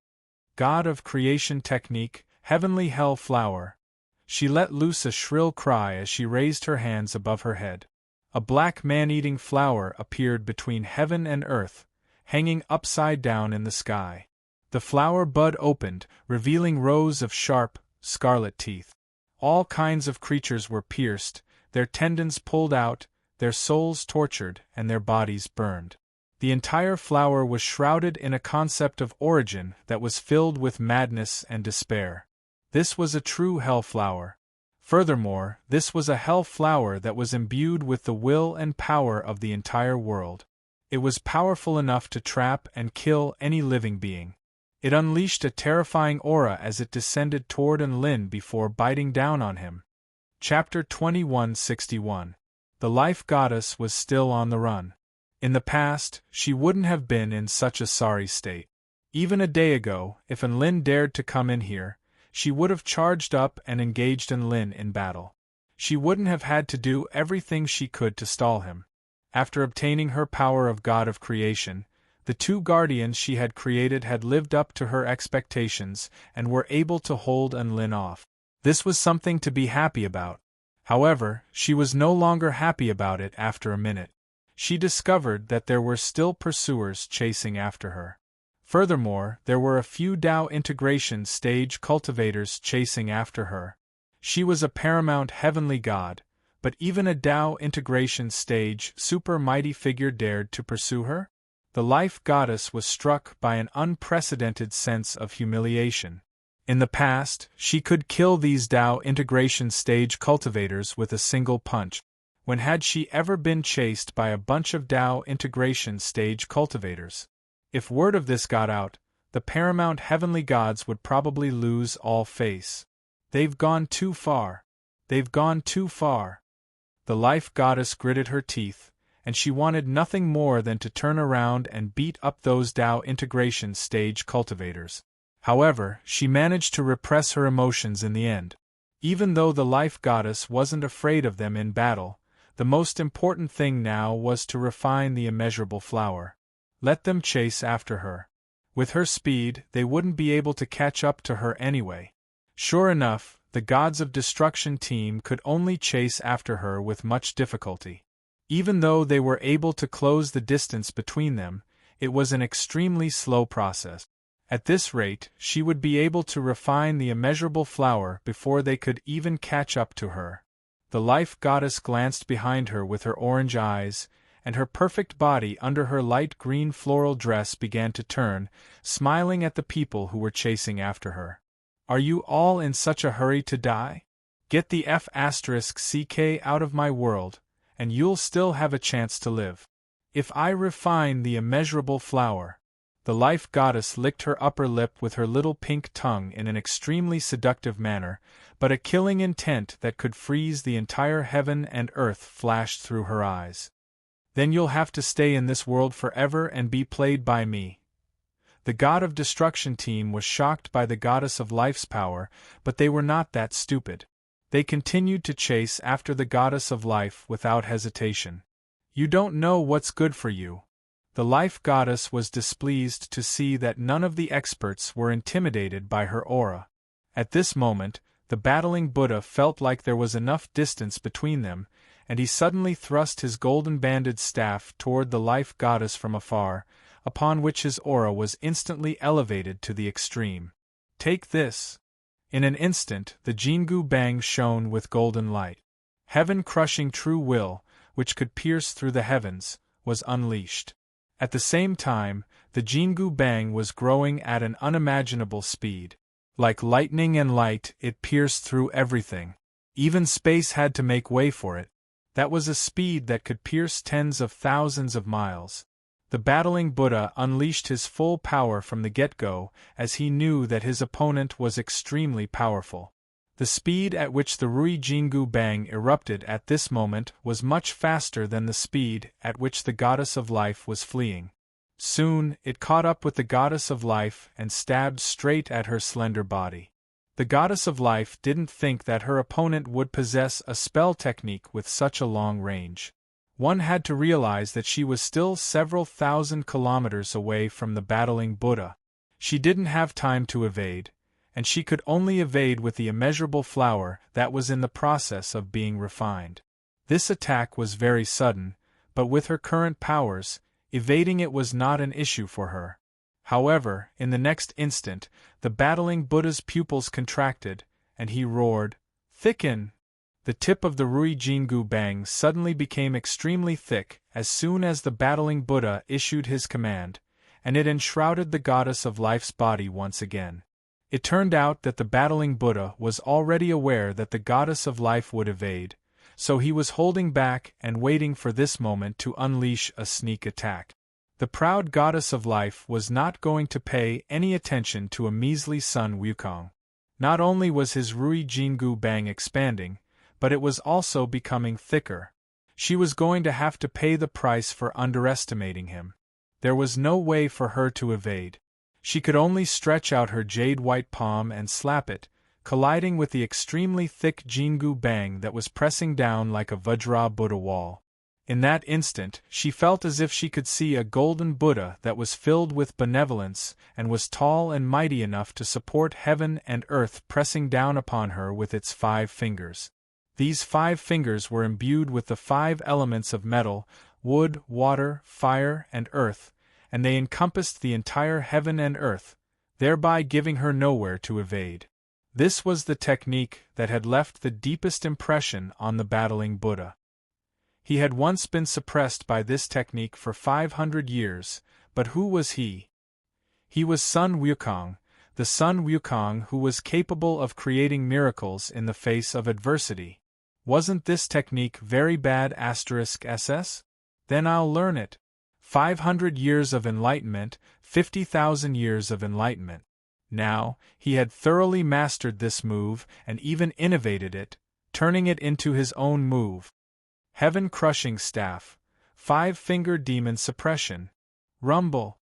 God of creation technique, heavenly hell flower. She let loose a shrill cry as she raised her hands above her head. A black man-eating flower appeared between heaven and earth, hanging upside down in the sky. The flower bud opened, revealing rows of sharp, scarlet teeth. All kinds of creatures were pierced, their tendons pulled out, their souls tortured, and their bodies burned. The entire flower was shrouded in a concept of origin that was filled with madness and despair. This was a true hell flower. Furthermore, this was a hell flower that was imbued with the will and power of the entire world. It was powerful enough to trap and kill any living being. It unleashed a terrifying aura as it descended toward Enlin before biting down on him. Chapter 2161. The Life Goddess was still on the run. In the past, she wouldn't have been in such a sorry state. Even a day ago, if Enlin dared to come in here, she would have charged up and engaged Enlin in battle. She wouldn't have had to do everything she could to stall him. After obtaining her power of God of creation, the two guardians she had created had lived up to her expectations and were able to hold Enlin off. This was something to be happy about. However, she was no longer happy about it after a minute. She discovered that there were still pursuers chasing after her. Furthermore, there were a few Tao integration stage cultivators chasing after her. She was a paramount heavenly god, but even a Tao integration stage super mighty figure dared to pursue her? The life goddess was struck by an unprecedented sense of humiliation. In the past, she could kill these Tao integration stage cultivators with a single punch. When had she ever been chased by a bunch of Tao integration stage cultivators? If word of this got out, the paramount heavenly gods would probably lose all face. They've gone too far. They've gone too far. The life goddess gritted her teeth, and she wanted nothing more than to turn around and beat up those Tao integration stage cultivators. However, she managed to repress her emotions in the end. Even though the life goddess wasn't afraid of them in battle, the most important thing now was to refine the immeasurable flower. Let them chase after her. With her speed, they wouldn't be able to catch up to her anyway. Sure enough, the Gods of Destruction team could only chase after her with much difficulty. Even though they were able to close the distance between them, it was an extremely slow process. At this rate, she would be able to refine the immeasurable flower before they could even catch up to her. The life goddess glanced behind her with her orange eyes, and her perfect body under her light green floral dress began to turn, smiling at the people who were chasing after her. Are you all in such a hurry to die? Get the F***ck out of my world, and you'll still have a chance to live. If I refine the immeasurable flower. The life goddess licked her upper lip with her little pink tongue in an extremely seductive manner, but a killing intent that could freeze the entire heaven and earth flashed through her eyes. Then you'll have to stay in this world forever and be played by me. The God of Destruction team was shocked by the goddess of life's power, but they were not that stupid. They continued to chase after the goddess of life without hesitation. You don't know what's good for you. The life goddess was displeased to see that none of the experts were intimidated by her aura. At this moment, the battling Buddha felt like there was enough distance between them, and he suddenly thrust his golden-banded staff toward the life goddess from afar, upon which his aura was instantly elevated to the extreme. Take this! In an instant, the Jingu Bang shone with golden light. Heaven-crushing true will, which could pierce through the heavens, was unleashed. At the same time, the Jingu Bang was growing at an unimaginable speed. Like lightning and light, it pierced through everything. Even space had to make way for it. That was a speed that could pierce tens of thousands of miles. The battling Buddha unleashed his full power from the get-go, as he knew that his opponent was extremely powerful. The speed at which the Rui Jingu Bang erupted at this moment was much faster than the speed at which the goddess of life was fleeing. Soon, it caught up with the goddess of life and stabbed straight at her slender body. The goddess of life didn't think that her opponent would possess a spell technique with such a long range. One had to realize that she was still several thousand kilometers away from the battling Buddha. She didn't have time to evade, and she could only evade with the immeasurable flower that was in the process of being refined. This attack was very sudden, but with her current powers, evading it was not an issue for her. However, in the next instant, the battling Buddha's pupils contracted, and he roared, "Thicken!" The tip of the Rui Jingu Bang suddenly became extremely thick as soon as the battling Buddha issued his command, and it enshrouded the goddess of life's body once again. It turned out that the battling Buddha was already aware that the goddess of life would evade, so he was holding back and waiting for this moment to unleash a sneak attack. The proud goddess of life was not going to pay any attention to a measly Sun Wukong. Not only was his Rui Jingu Bang expanding, but it was also becoming thicker. She was going to have to pay the price for underestimating him. There was no way for her to evade. She could only stretch out her jade-white palm and slap it, colliding with the extremely thick Jingu Bang that was pressing down like a Vajra Buddha wall. In that instant, she felt as if she could see a golden Buddha that was filled with benevolence and was tall and mighty enough to support heaven and earth pressing down upon her with its 5 fingers. These 5 fingers were imbued with the 5 elements of metal, wood, water, fire, and earth, and they encompassed the entire heaven and earth, thereby giving her nowhere to evade. This was the technique that had left the deepest impression on the battling Buddha. He had once been suppressed by this technique for 500 years, but who was he? He was Sun Wukong, the Sun Wukong who was capable of creating miracles in the face of adversity. Wasn't this technique very bad *SS? Then I'll learn it. 500 years of enlightenment, 50,000 years of enlightenment. Now, he had thoroughly mastered this move and even innovated it, turning it into his own move. Heaven-crushing staff, 5-finger demon suppression. Rumble.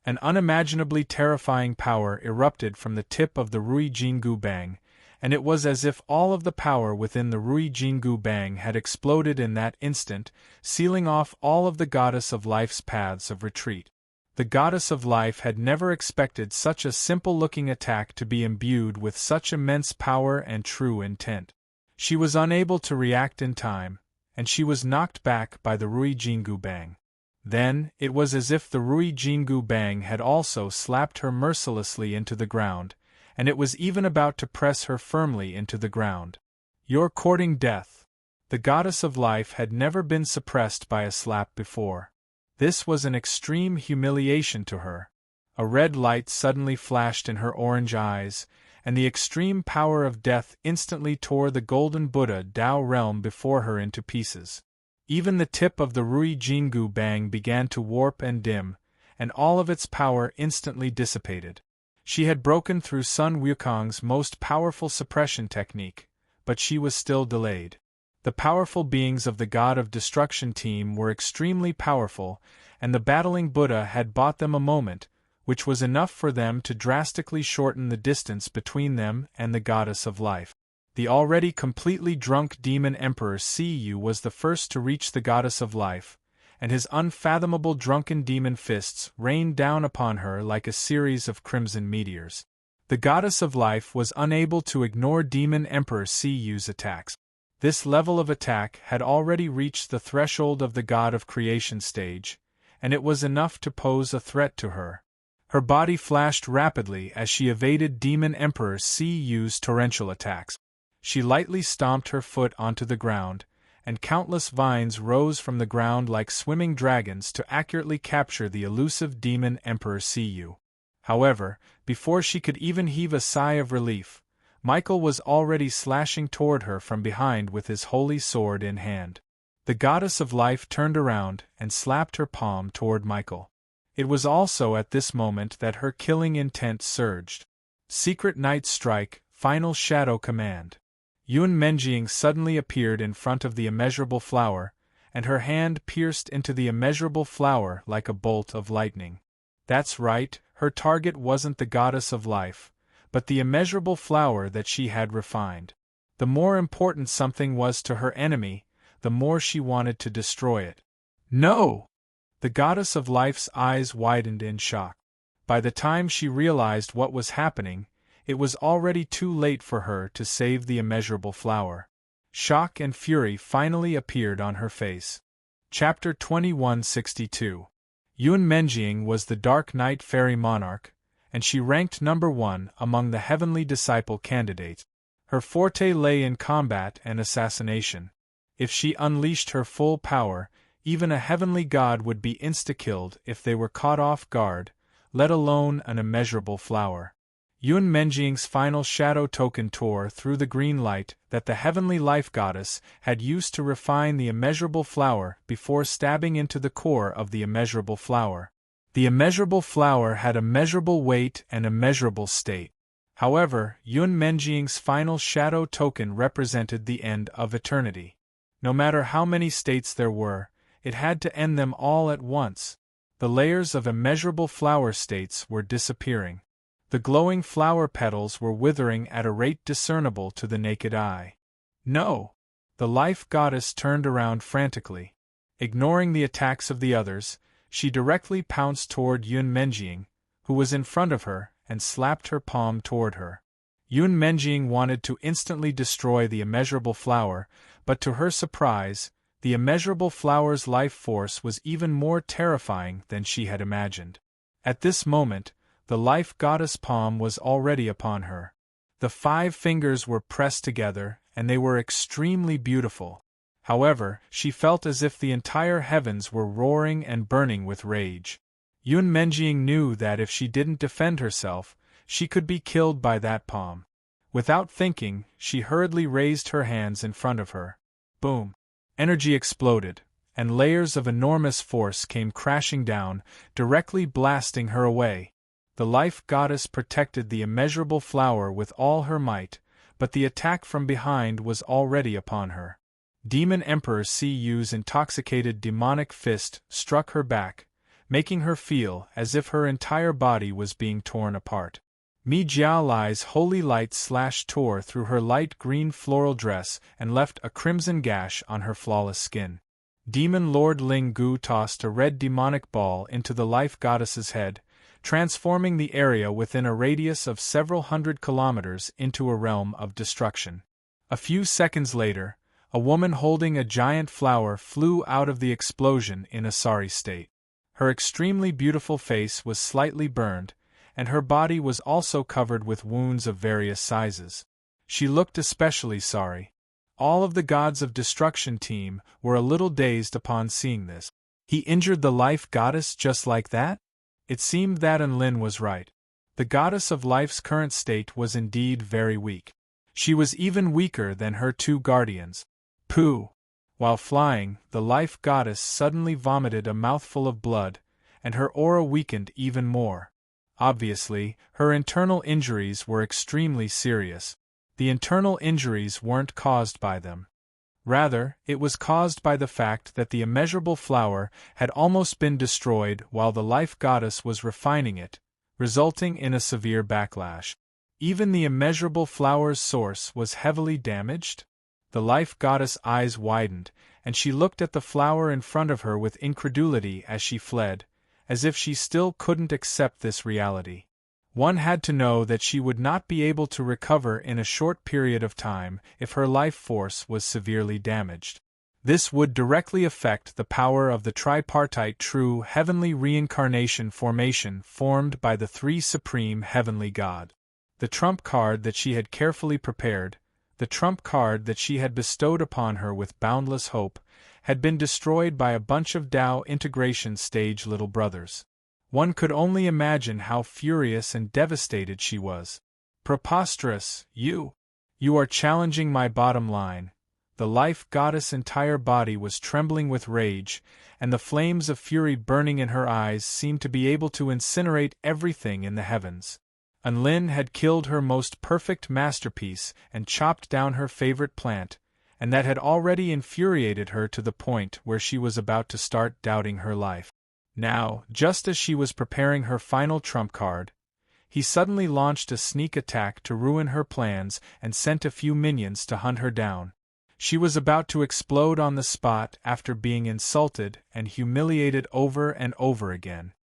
An unimaginably terrifying power erupted from the tip of the Rui Jingu Bang, and it was as if all of the power within the Rui Jingu Bang had exploded in that instant, sealing off all of the goddess of life's paths of retreat. The goddess of life had never expected such a simple-looking attack to be imbued with such immense power and true intent. She was unable to react in time, and she was knocked back by the Rui Jingu Bang. Then, it was as if the Rui Jingu Bang had also slapped her mercilessly into the ground, and it was even about to press her firmly into the ground. "You're courting death." The goddess of life had never been suppressed by a slap before. This was an extreme humiliation to her. A red light suddenly flashed in her orange eyes, and the extreme power of death instantly tore the golden Buddha Tao realm before her into pieces. Even the tip of the Rui Jingu Bang began to warp and dim, and all of its power instantly dissipated. She had broken through Sun Wukong's most powerful suppression technique, but she was still delayed. The powerful beings of the God of Destruction team were extremely powerful, and the battling Buddha had bought them a moment, which was enough for them to drastically shorten the distance between them and the goddess of life. The already completely drunk demon emperor Cu was the first to reach the goddess of life, and his unfathomable drunken demon fists rained down upon her like a series of crimson meteors. The goddess of life was unable to ignore demon emperor Cu's attacks. This level of attack had already reached the threshold of the god of creation stage, and it was enough to pose a threat to her. Her body flashed rapidly as she evaded Demon Emperor Cu's torrential attacks. She lightly stomped her foot onto the ground, and countless vines rose from the ground like swimming dragons to accurately capture the elusive demon Emperor Cu. However, before she could even heave a sigh of relief, Michael was already slashing toward her from behind with his holy sword in hand. The goddess of life turned around and slapped her palm toward Michael. It was also at this moment that her killing intent surged. Secret Night Strike, Final Shadow Command. Yun Menjing suddenly appeared in front of the immeasurable flower, and her hand pierced into the immeasurable flower like a bolt of lightning. That's right, her target wasn't the goddess of life, but the immeasurable flower that she had refined. The more important something was to her enemy, the more she wanted to destroy it. No! The goddess of life's eyes widened in shock. By the time she realized what was happening, it was already too late for her to save the immeasurable flower. Shock and fury finally appeared on her face. Chapter 2162. Yun Menjing was the Dark Knight Fairy Monarch, and she ranked number 1 among the Heavenly Disciple candidates. Her forte lay in combat and assassination. If she unleashed her full power, even a heavenly god would be insta-killed if they were caught off guard, let alone an immeasurable flower. Yun Menjing's final shadow token tore through the green light that the heavenly life goddess had used to refine the immeasurable flower before stabbing into the core of the immeasurable flower. The immeasurable flower had immeasurable weight and immeasurable state. However, Yun Menjing's final shadow token represented the end of eternity. No matter how many states there were, it had to end them all at once. The layers of immeasurable flower states were disappearing. The glowing flower petals were withering at a rate discernible to the naked eye. No! The life goddess turned around frantically. Ignoring the attacks of the others, she directly pounced toward Yun Menjing, who was in front of her, and slapped her palm toward her. Yun Menjing wanted to instantly destroy the immeasurable flower, but to her surprise, the immeasurable flower's life force was even more terrifying than she had imagined. At this moment, the life goddess' palm was already upon her. The 5 fingers were pressed together, and they were extremely beautiful. However, she felt as if the entire heavens were roaring and burning with rage. Yun Menjing knew that if she didn't defend herself, she could be killed by that palm. Without thinking, she hurriedly raised her hands in front of her. Boom! Energy exploded, and layers of enormous force came crashing down, directly blasting her away. The life goddess protected the immeasurable flower with all her might, but the attack from behind was already upon her. Demon Emperor Cu's intoxicated demonic fist struck her back, making her feel as if her entire body was being torn apart. Mi Jialai's holy light tore through her light green floral dress and left a crimson gash on her flawless skin. Demon Lord Ling Gu tossed a red demonic ball into the life goddess's head, transforming the area within a radius of several hundred kilometers into a realm of destruction. A few seconds later, a woman holding a giant flower flew out of the explosion in a sorry state. Her extremely beautiful face was slightly burned, and her body was also covered with wounds of various sizes. She looked especially sorry. All of the Gods of Destruction team were a little dazed upon seeing this. He injured the life goddess just like that? It seemed that Enlin was right. The goddess of life's current state was indeed very weak. She was even weaker than her 2 guardians. Pooh! While flying, the life goddess suddenly vomited a mouthful of blood, and her aura weakened even more. Obviously, her internal injuries were extremely serious. The internal injuries weren't caused by them. Rather, it was caused by the fact that the immeasurable flower had almost been destroyed while the life goddess was refining it, resulting in a severe backlash. Even the immeasurable flower's source was heavily damaged? The life goddess' eyes widened, and she looked at the flower in front of her with incredulity as she fled, as if she still couldn't accept this reality. One had to know that she would not be able to recover in a short period of time if her life force was severely damaged. This would directly affect the power of the tripartite true heavenly reincarnation formation formed by the 3 supreme heavenly God. The trump card that she had carefully prepared, The trump card that she had bestowed upon her with boundless hope had been destroyed by a bunch of Tao integration stage little brothers. One could only imagine how furious and devastated she was. Preposterous, you! You are challenging my bottom line. The life goddess' entire body was trembling with rage, and the flames of fury burning in her eyes seemed to be able to incinerate everything in the heavens. Unlin had killed her most perfect masterpiece and chopped down her favorite plant, and that had already infuriated her to the point where she was about to start doubting her life. Now, just as she was preparing her final trump card, he suddenly launched a sneak attack to ruin her plans and sent a few minions to hunt her down. She was about to explode on the spot after being insulted and humiliated over and over again.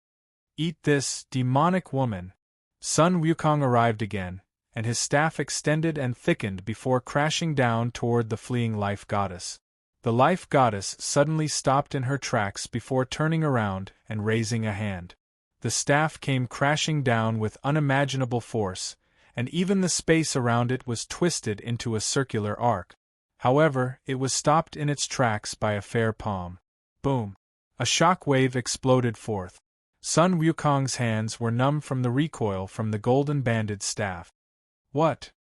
Eat this, demonic woman! Sun Wukong arrived again, and his staff extended and thickened before crashing down toward the fleeing life goddess. The life goddess suddenly stopped in her tracks before turning around and raising a hand. The staff came crashing down with unimaginable force, and even the space around it was twisted into a circular arc. However, it was stopped in its tracks by a fair palm. Boom! A shock wave exploded forth. Sun Wukong's hands were numb from the recoil from the golden-banded staff. What?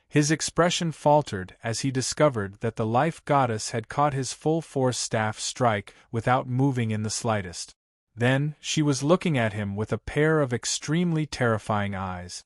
His expression faltered as he discovered that the life goddess had caught his full-force staff strike without moving in the slightest. Then, she was looking at him with a pair of extremely terrifying eyes.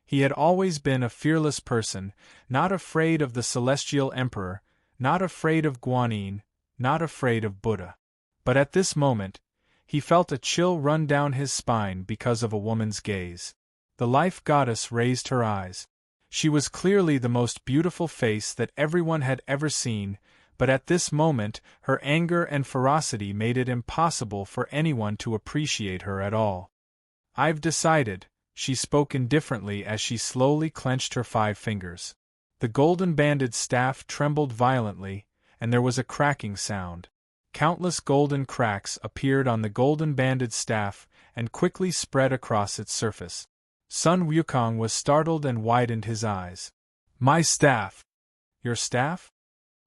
He had always been a fearless person, not afraid of the Celestial Emperor, not afraid of Guanyin, not afraid of Buddha. But at this moment, he felt a chill run down his spine because of a woman's gaze. The life goddess raised her eyes. She was clearly the most beautiful face that everyone had ever seen, but at this moment her anger and ferocity made it impossible for anyone to appreciate her at all. "I've decided," she spoke indifferently as she slowly clenched her 5 fingers. The golden-banded staff trembled violently, and there was a cracking sound. Countless golden cracks appeared on the golden-banded staff and quickly spread across its surface. Sun Wukong was startled and widened his eyes. "My staff!" "Your staff?"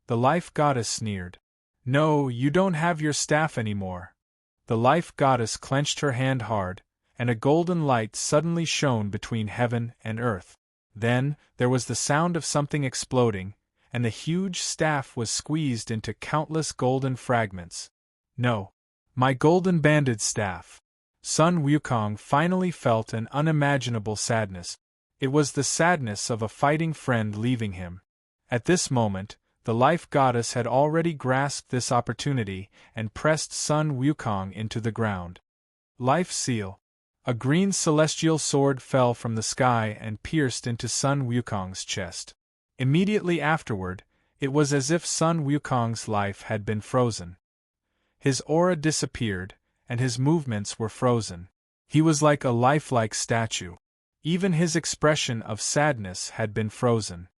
The life goddess sneered. "No, you don't have your staff anymore." The life goddess clenched her hand hard, and a golden light suddenly shone between heaven and earth. Then, there was the sound of something exploding, and the huge staff was squeezed into countless golden fragments. "No. My golden-banded staff." Sun Wukong finally felt an unimaginable sadness. It was the sadness of a fighting friend leaving him. At this moment, the life goddess had already grasped this opportunity and pressed Sun Wukong into the ground. Life seal. A green celestial sword fell from the sky and pierced into Sun Wukong's chest. Immediately afterward, it was as if Sun Wukong's life had been frozen. His aura disappeared, and his movements were frozen. He was like a lifelike statue. Even his expression of sadness had been frozen.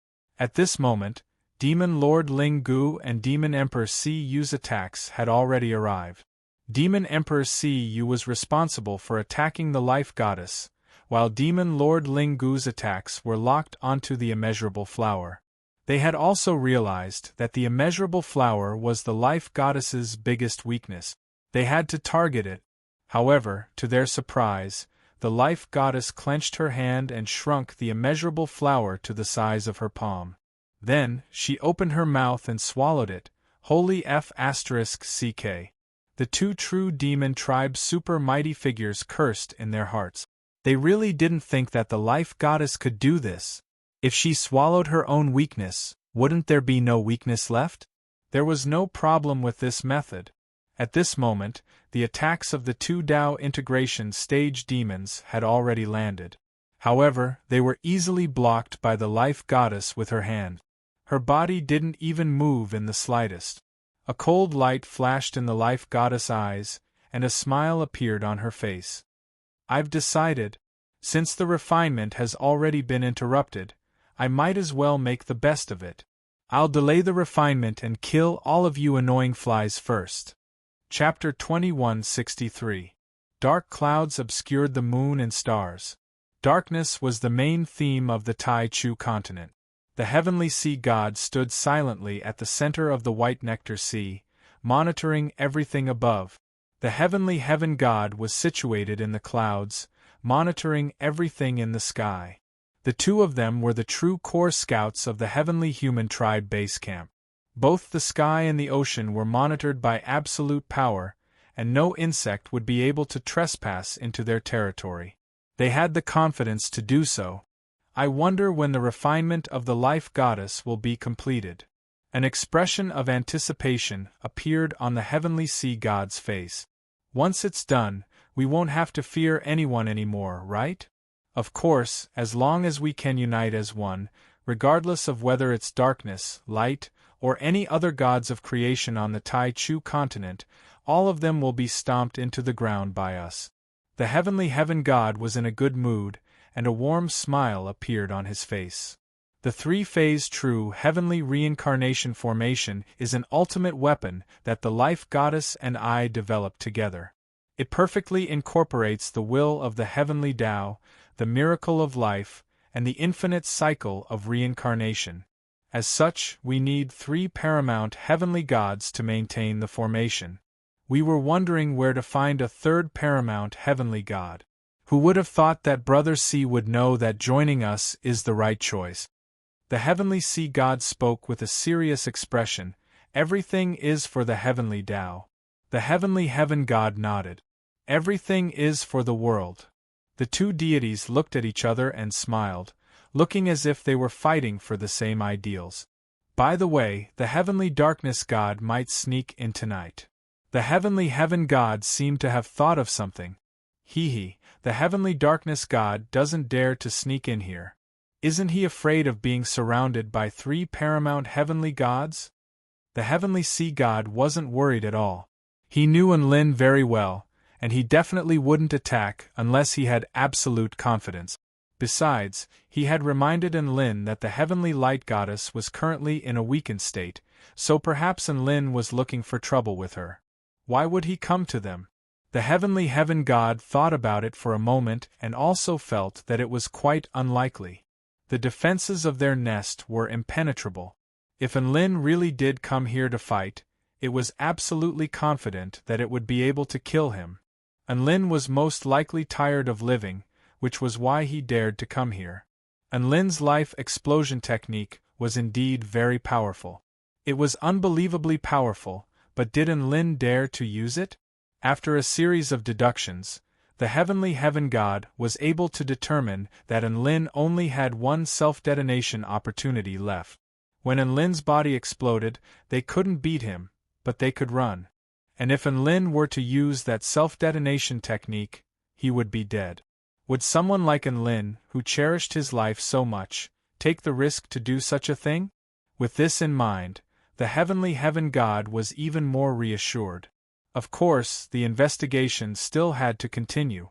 At this moment, Demon Lord Ling Gu and Demon Emperor Si Yu's attacks had already arrived. Demon Emperor Si Yu was responsible for attacking the life goddess, while Demon Lord Ling Gu's attacks were locked onto the immeasurable flower. They had also realized that the immeasurable flower was the life goddess's biggest weakness. They had to target it. However, to their surprise, the life goddess clenched her hand and shrunk the immeasurable flower to the size of her palm. Then, she opened her mouth and swallowed it. Holy F***CK. The 2 true demon tribe super mighty figures cursed in their hearts. They really didn't think that the life goddess could do this. If she swallowed her own weakness, wouldn't there be no weakness left? There was no problem with this method. At this moment, the attacks of the 2 Tao integration stage demons had already landed. However, they were easily blocked by the life goddess with her hand. Her body didn't even move in the slightest. A cold light flashed in the life goddess' eyes, and a smile appeared on her face. "I've decided. Since the refinement has already been interrupted, I might as well make the best of it. I'll delay the refinement and kill all of you annoying flies first." Chapter 2163. Dark clouds obscured the moon and stars. Darkness was the main theme of the Tai Chu continent. The heavenly sea god stood silently at the center of the white nectar sea, monitoring everything above. The heavenly heaven god was situated in the clouds, monitoring everything in the sky. The two of them were the true core scouts of the heavenly human tribe base camp. Both the sky and the ocean were monitored by absolute power, and no insect would be able to trespass into their territory. They had the confidence to do so. I wonder when the refinement of the life goddess will be completed. An expression of anticipation appeared on the heavenly sea god's face. Once it's done, we won't have to fear anyone anymore, right? Of course, as long as we can unite as one, regardless of whether it's darkness, light, or any other gods of creation on the Tai Chu continent, all of them will be stomped into the ground by us. The heavenly heaven god was in a good mood, and a warm smile appeared on his face. The three-phase true heavenly reincarnation formation is an ultimate weapon that the life goddess and I developed together. It perfectly incorporates the will of the heavenly Tao, the miracle of life, and the infinite cycle of reincarnation. As such, we need three paramount heavenly gods to maintain the formation. We were wondering where to find a third paramount heavenly god. Who would have thought that Brother C would know that joining us is the right choice? The heavenly sea god spoke with a serious expression. Everything is for the heavenly Tao. The heavenly heaven god nodded. Everything is for the world. The two deities looked at each other and smiled, looking as if they were fighting for the same ideals. By the way, the heavenly darkness god might sneak in tonight. The heavenly heaven god seemed to have thought of something. The heavenly darkness god doesn't dare to sneak in here. Isn't he afraid of being surrounded by three paramount heavenly gods? The heavenly sea god wasn't worried at all. He knew Enlin very well, and he definitely wouldn't attack unless he had absolute confidence. Besides, he had reminded Enlin that the heavenly light goddess was currently in a weakened state, so perhaps Enlin was looking for trouble with her. Why would he come to them? The heavenly heaven god thought about it for a moment and also felt that it was quite unlikely. The defenses of their nest were impenetrable. If Enlin really did come here to fight, it was absolutely confident that it would be able to kill him. Enlin was most likely tired of living, which was why he dared to come here. Enlin's life explosion technique was indeed very powerful. It was unbelievably powerful, but did Enlin dare to use it? After a series of deductions, the heavenly heaven god was able to determine that Enlin only had one self-detonation opportunity left. When Enlin's body exploded, they couldn't beat him, but they could run. And if Enlin were to use that self-detonation technique, he would be dead. Would someone like Enlin, who cherished his life so much, take the risk to do such a thing? With this in mind, the heavenly heaven god was even more reassured. Of course, the investigation still had to continue.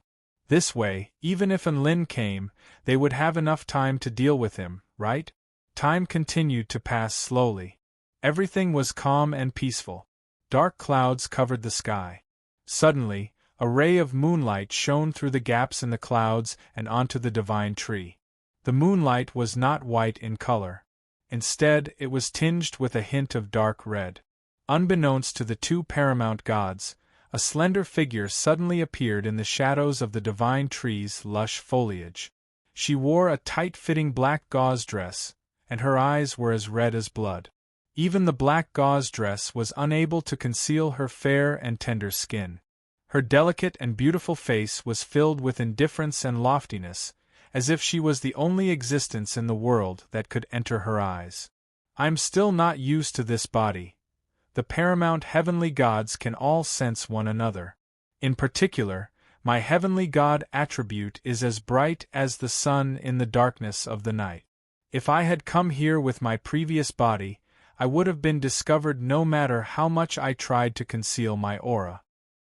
This way, even if Enlin came, they would have enough time to deal with him, right? Time continued to pass slowly. Everything was calm and peaceful. Dark clouds covered the sky. Suddenly, a ray of moonlight shone through the gaps in the clouds and onto the divine tree. The moonlight was not white in color. Instead, it was tinged with a hint of dark red. Unbeknownst to the two paramount gods, a slender figure suddenly appeared in the shadows of the divine tree's lush foliage. She wore a tight-fitting black gauze dress, and her eyes were as red as blood. Even the black gauze dress was unable to conceal her fair and tender skin. Her delicate and beautiful face was filled with indifference and loftiness, as if she was the only existence in the world that could enter her eyes. "I'm still not used to this body. The paramount heavenly gods can all sense one another. In particular, my heavenly god attribute is as bright as the sun in the darkness of the night. If I had come here with my previous body, I would have been discovered no matter how much I tried to conceal my aura."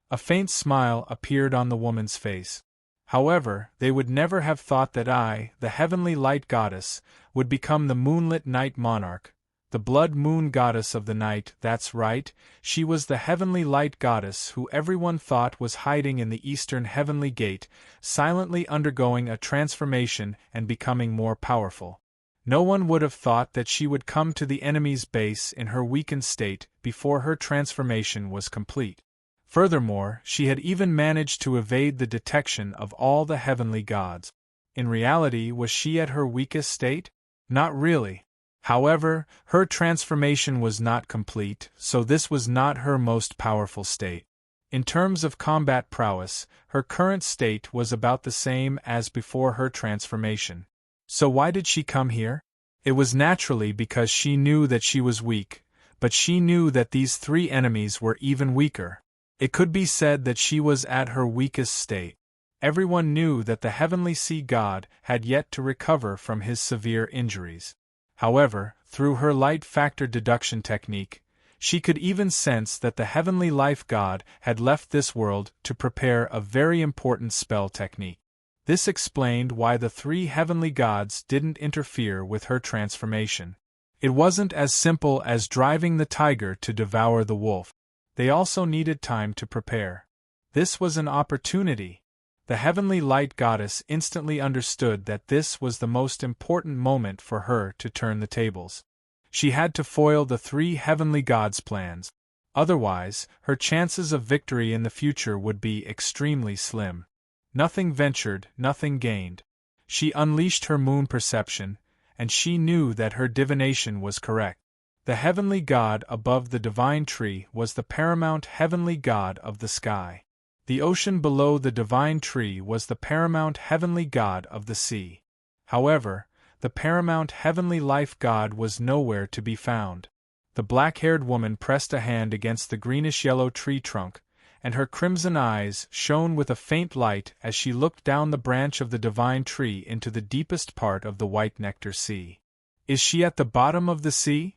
A faint smile appeared on the woman's face. However, they would never have thought that I, the heavenly light goddess, would become the moonlit night monarch, the blood moon goddess of the night. That's right, she was the heavenly light goddess who everyone thought was hiding in the eastern heavenly gate, silently undergoing a transformation and becoming more powerful. No one would have thought that she would come to the enemy's base in her weakened state before her transformation was complete. Furthermore, she had even managed to evade the detection of all the heavenly gods. In reality, was she at her weakest state? Not really. However, her transformation was not complete, so this was not her most powerful state. In terms of combat prowess, her current state was about the same as before her transformation. So why did she come here? It was naturally because she knew that she was weak, but she knew that these three enemies were even weaker. It could be said that she was at her weakest state. Everyone knew that the heavenly sea god had yet to recover from his severe injuries. However, through her light factor deduction technique, she could even sense that the heavenly life god had left this world to prepare a very important spell technique. This explained why the three heavenly gods didn't interfere with her transformation. It wasn't as simple as driving the tiger to devour the wolf. They also needed time to prepare. This was an opportunity. The heavenly light goddess instantly understood that this was the most important moment for her to turn the tables. She had to foil the three heavenly gods' plans. Otherwise, her chances of victory in the future would be extremely slim. Nothing ventured, nothing gained. She unleashed her moon perception, and she knew that her divination was correct. The heavenly god above the divine tree was the paramount heavenly god of the sky. The ocean below the divine tree was the paramount heavenly god of the sea. However, the paramount heavenly life god was nowhere to be found. The black-haired woman pressed a hand against the greenish-yellow tree trunk, and her crimson eyes shone with a faint light as she looked down the branch of the divine tree into the deepest part of the white nectar sea. Is she at the bottom of the sea?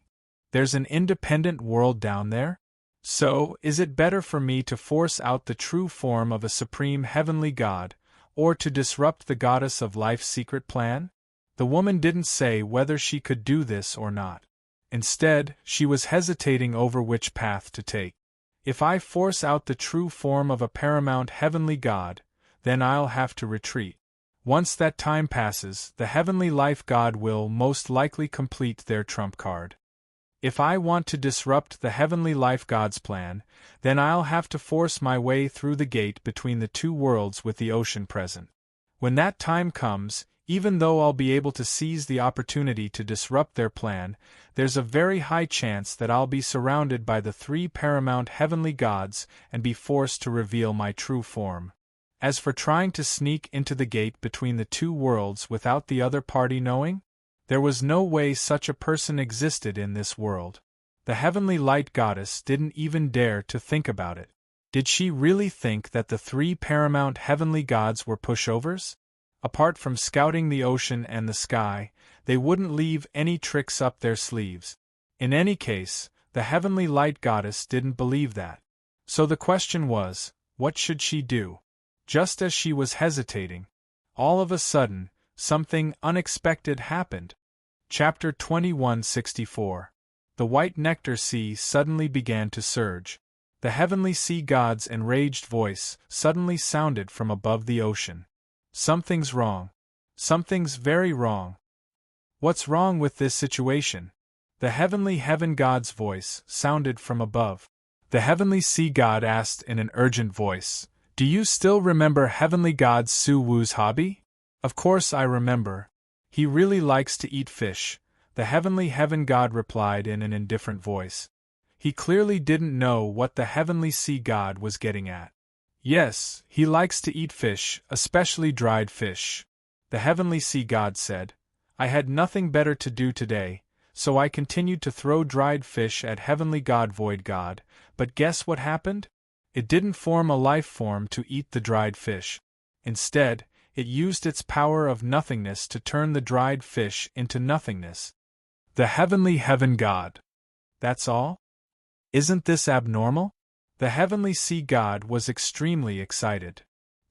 There's an independent world down there? So, is it better for me to force out the true form of a supreme heavenly god, or to disrupt the goddess of life's secret plan? The woman didn't say whether she could do this or not. Instead, she was hesitating over which path to take. If I force out the true form of a paramount heavenly god, then I'll have to retreat. Once that time passes, the heavenly life god will most likely complete their trump card. If I want to disrupt the heavenly life god's plan, then I'll have to force my way through the gate between the two worlds with the ocean present. When that time comes, even though I'll be able to seize the opportunity to disrupt their plan, there's a very high chance that I'll be surrounded by the three paramount heavenly gods and be forced to reveal my true form. As for trying to sneak into the gate between the two worlds without the other party knowing, there was no way such a person existed in this world. The heavenly light goddess didn't even dare to think about it. Did she really think that the three paramount heavenly gods were pushovers? Apart from scouting the ocean and the sky, they wouldn't leave any tricks up their sleeves. In any case, the heavenly light goddess didn't believe that. So the question was, what should she do? Just as she was hesitating, all of a sudden, something unexpected happened. Chapter 2164. The white nectar sea suddenly began to surge. The heavenly sea god's enraged voice suddenly sounded from above the ocean. Something's wrong. Something's very wrong. What's wrong with this situation? The heavenly heaven god's voice sounded from above. The heavenly sea god asked in an urgent voice, "Do you still remember heavenly god Su Wu's hobby?" "Of course I remember. He really likes to eat fish," the heavenly heaven god replied in an indifferent voice. He clearly didn't know what the heavenly sea god was getting at. "Yes, he likes to eat fish, especially dried fish," the heavenly sea god said. "I had nothing better to do today, so I continued to throw dried fish at heavenly god void god, but guess what happened? It didn't form a life form to eat the dried fish. Instead, it used its power of nothingness to turn the dried fish into nothingness." The heavenly heaven god. That's all? Isn't this abnormal? The heavenly sea god was extremely excited.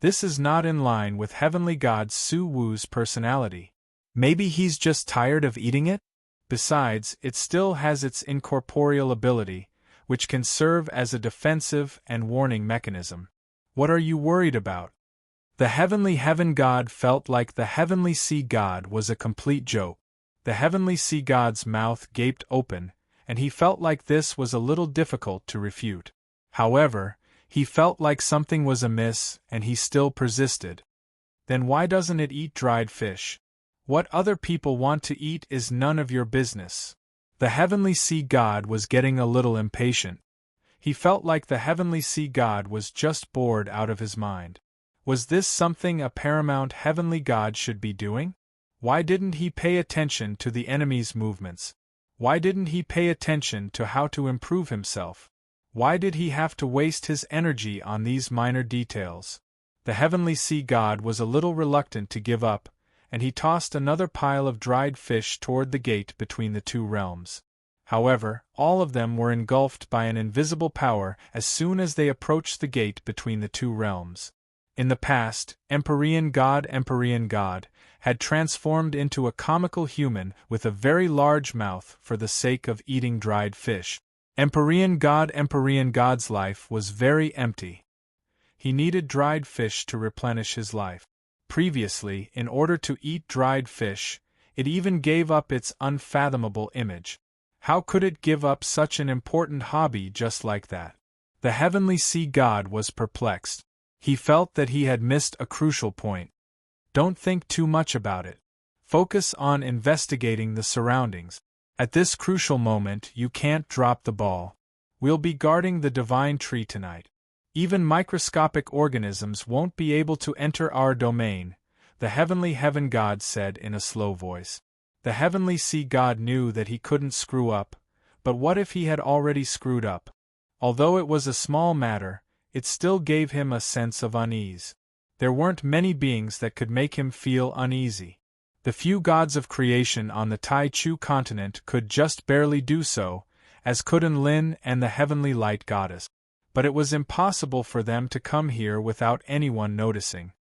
This is not in line with heavenly god Su Wu's personality. Maybe he's just tired of eating it? Besides, it still has its incorporeal ability, which can serve as a defensive and warning mechanism. What are you worried about? The heavenly heaven god felt like the heavenly sea god was a complete joke. The heavenly sea god's mouth gaped open, and he felt like this was a little difficult to refute. However, he felt like something was amiss, and he still persisted. Then why doesn't it eat dried fish? What other people want to eat is none of your business. The heavenly sea god was getting a little impatient. He felt like the heavenly sea god was just bored out of his mind. Was this something a paramount heavenly god should be doing? Why didn't he pay attention to the enemy's movements? Why didn't he pay attention to how to improve himself? Why did he have to waste his energy on these minor details? The heavenly sea god was a little reluctant to give up, and he tossed another pile of dried fish toward the gate between the two realms. However, all of them were engulfed by an invisible power as soon as they approached the gate between the two realms. In the past, Empyrean God had transformed into a comical human with a very large mouth for the sake of eating dried fish. Empyrean God's life was very empty. He needed dried fish to replenish his life. Previously, in order to eat dried fish, it even gave up its unfathomable image. How could it give up such an important hobby just like that? The heavenly sea god was perplexed. He felt that he had missed a crucial point. Don't think too much about it. Focus on investigating the surroundings. At this crucial moment, you can't drop the ball. We'll be guarding the divine tree tonight. Even microscopic organisms won't be able to enter our domain, the heavenly heaven god said in a slow voice. The heavenly sea god knew that he couldn't screw up, but what if he had already screwed up? Although it was a small matter, it still gave him a sense of unease. There weren't many beings that could make him feel uneasy. The few gods of creation on the Tai Chu continent could just barely do so, as could Enlil and the heavenly light goddess. But it was impossible for them to come here without anyone noticing.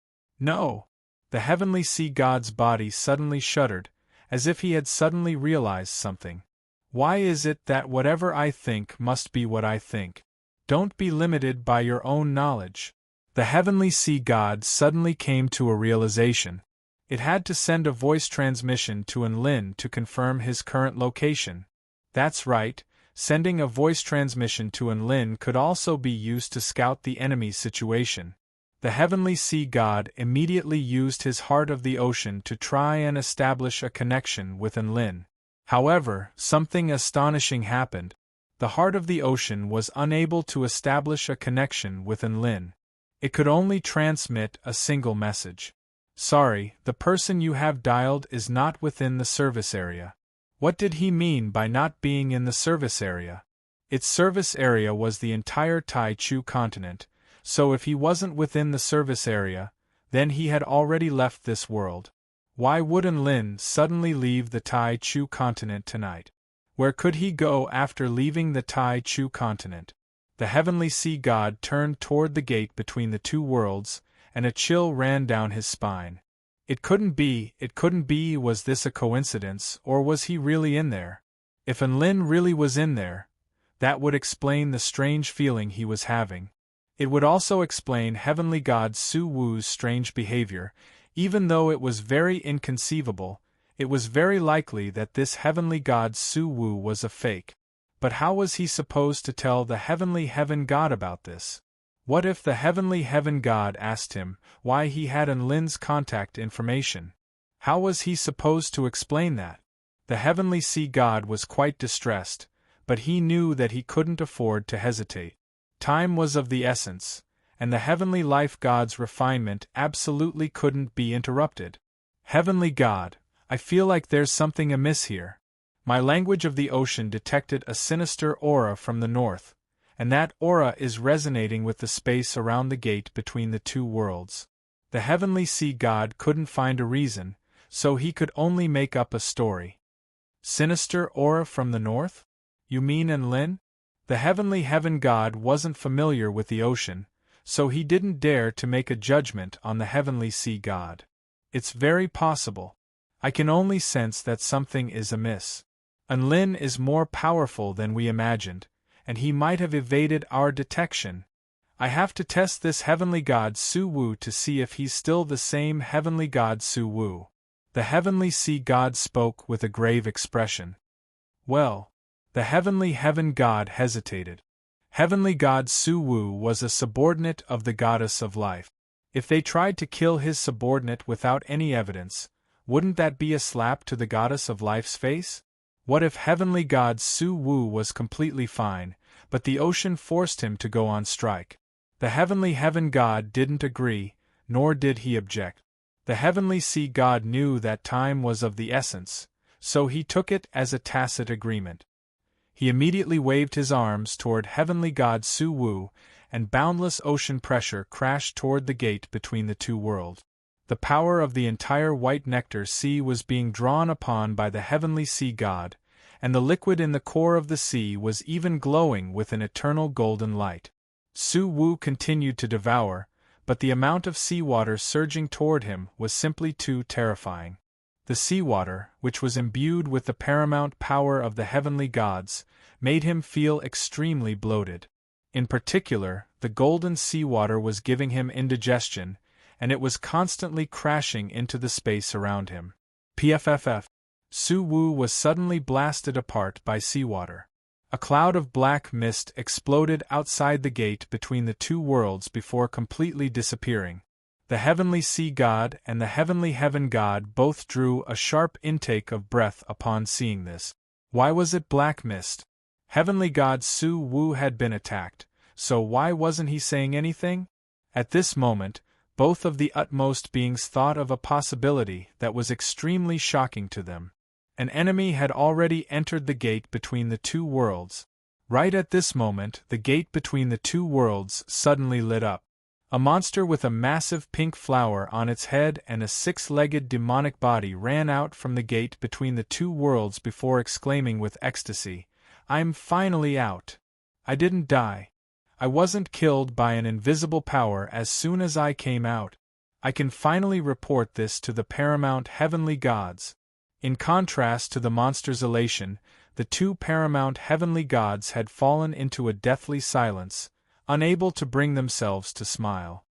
No! The heavenly sea god's body suddenly shuddered, as if he had suddenly realized something. Why is it that whatever I think must be what I think? Don't be limited by your own knowledge. The heavenly sea god suddenly came to a realization. It had to send a voice transmission to Enlil to confirm his current location. That's right, sending a voice transmission to Enlil could also be used to scout the enemy's situation. The heavenly sea god immediately used his heart of the ocean to try and establish a connection with Enlil. However, something astonishing happened. The heart of the ocean was unable to establish a connection with Enlil. It could only transmit a single message. Sorry, the person you have dialed is not within the service area. What did he mean by not being in the service area? Its service area was the entire Tai Chu continent, so if he wasn't within the service area, then he had already left this world. Why would Enlil suddenly leave the Tai Chu continent tonight? Where could he go after leaving the Tai Chu continent? The heavenly sea god turned toward the gate between the two worlds, and a chill ran down his spine. It couldn't be, was this a coincidence, or was he really in there? If Enlil really was in there, that would explain the strange feeling he was having. It would also explain heavenly god Su Wu's strange behavior. Even though it was very inconceivable, it was very likely that this heavenly god Su Wu was a fake. But how was he supposed to tell the heavenly heaven god about this? What if the heavenly heaven god asked him why he had Enlil's contact information? How was he supposed to explain that? The heavenly sea god was quite distressed, but he knew that he couldn't afford to hesitate. Time was of the essence, and the heavenly life god's refinement absolutely couldn't be interrupted. Heavenly God, I feel like there's something amiss here. My language of the ocean detected a sinister aura from the north, and that aura is resonating with the space around the gate between the two worlds. The heavenly sea god couldn't find a reason, so he could only make up a story. Sinister aura from the north? You mean Enlil? The heavenly heaven god wasn't familiar with the ocean, so he didn't dare to make a judgment on the heavenly sea god. It's very possible. I can only sense that something is amiss. Enlil is more powerful than we imagined, and he might have evaded our detection. I have to test this heavenly god Su Wu to see if he's still the same heavenly god Su Wu. The heavenly sea god spoke with a grave expression. Well, the heavenly heaven god hesitated. Heavenly god Su Wu was a subordinate of the goddess of life. If they tried to kill his subordinate without any evidence, wouldn't that be a slap to the goddess of life's face? What if heavenly god Su Wu was completely fine, but the ocean forced him to go on strike? The heavenly heaven god didn't agree, nor did he object. The heavenly sea god knew that time was of the essence, so he took it as a tacit agreement. He immediately waved his arms toward heavenly god Su Wu, and boundless ocean pressure crashed toward the gate between the two worlds. The power of the entire white nectar sea was being drawn upon by the heavenly sea god, and the liquid in the core of the sea was even glowing with an eternal golden light. Su Wu continued to devour, but the amount of seawater surging toward him was simply too terrifying. The seawater, which was imbued with the paramount power of the heavenly gods, made him feel extremely bloated. In particular, the golden seawater was giving him indigestion, and it was constantly crashing into the space around him. PFFF. Su Wu was suddenly blasted apart by seawater. A cloud of black mist exploded outside the gate between the two worlds before completely disappearing. The heavenly sea god and the heavenly heaven god both drew a sharp intake of breath upon seeing this. Why was it black mist? Heavenly god Su Wu had been attacked, so why wasn't he saying anything? At this moment, both of the utmost beings thought of a possibility that was extremely shocking to them. An enemy had already entered the gate between the two worlds. Right at this moment, the gate between the two worlds suddenly lit up. A monster with a massive pink flower on its head and a six-legged demonic body ran out from the gate between the two worlds before exclaiming with ecstasy, "I'm finally out! I didn't die. I wasn't killed by an invisible power as soon as I came out. I can finally report this to the paramount heavenly gods." In contrast to the monster's elation, the two paramount heavenly gods had fallen into a deathly silence, unable to bring themselves to smile.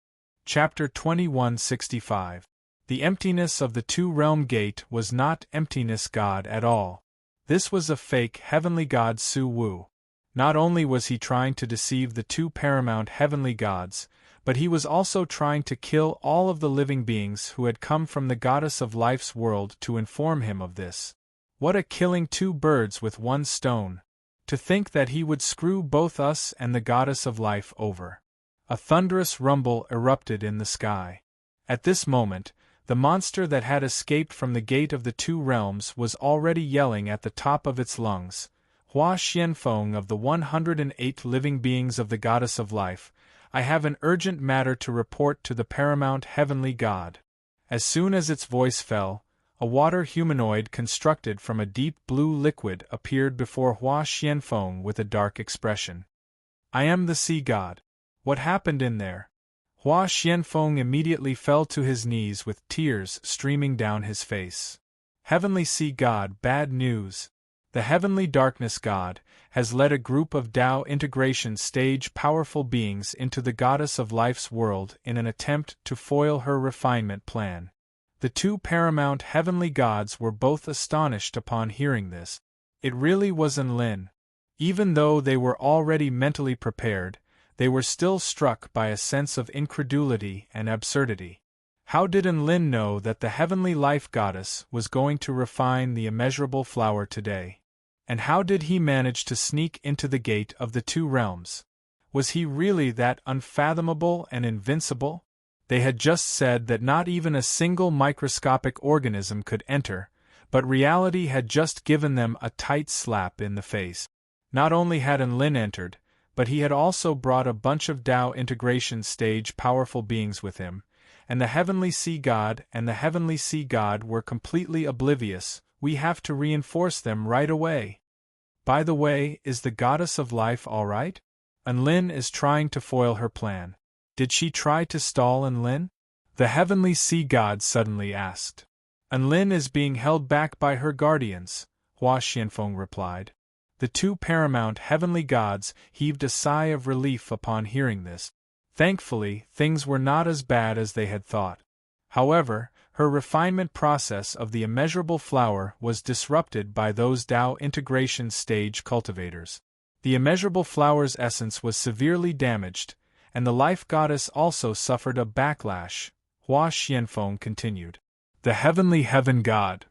Chapter 2165. The emptiness of the two-realm gate was not emptiness god at all. This was a fake heavenly god Su Wu. Not only was he trying to deceive the two paramount heavenly gods, but he was also trying to kill all of the living beings who had come from the goddess of life's world to inform him of this. What a killing two birds with one stone! To think that he would screw both us and the goddess of life over. A thunderous rumble erupted in the sky. At this moment, the monster that had escaped from the gate of the two realms was already yelling at the top of its lungs, "Hua Xianfeng of the 108 living beings of the goddess of life, I have an urgent matter to report to the paramount heavenly god." As soon as its voice fell, a water humanoid constructed from a deep blue liquid appeared before Hua Xianfeng with a dark expression. "I am the sea god. What happened in there?" Hua Xianfeng immediately fell to his knees with tears streaming down his face. "Heavenly sea god, bad news. The heavenly darkness god has led a group of Tao integration stage powerful beings into the goddess of life's world in an attempt to foil her refinement plan." The two paramount heavenly gods were both astonished upon hearing this. It really was Enlin. Even though they were already mentally prepared, they were still struck by a sense of incredulity and absurdity. How did Enlin know that the heavenly life goddess was going to refine the immeasurable flower today? And how did he manage to sneak into the gate of the two realms? Was he really that unfathomable and invincible? They had just said that not even a single microscopic organism could enter, but reality had just given them a tight slap in the face. Not only had Enlin entered, but he had also brought a bunch of Tao integration stage powerful beings with him, and the heavenly sea god and the heavenly sea god were completely oblivious. "We have to reinforce them right away. By the way, is the goddess of life all right? Enlin is trying to foil her plan. Did she try to stall Enlin?" the heavenly sea god suddenly asked. "Enlin is being held back by her guardians," Hua Xianfeng replied. The two paramount heavenly gods heaved a sigh of relief upon hearing this. Thankfully, things were not as bad as they had thought. However, Her refinement process of the immeasurable flower was disrupted by those Tao integration stage cultivators. The immeasurable flower's essence was severely damaged, and the life goddess also suffered a backlash, Hua Xianfeng continued. The heavenly heaven god.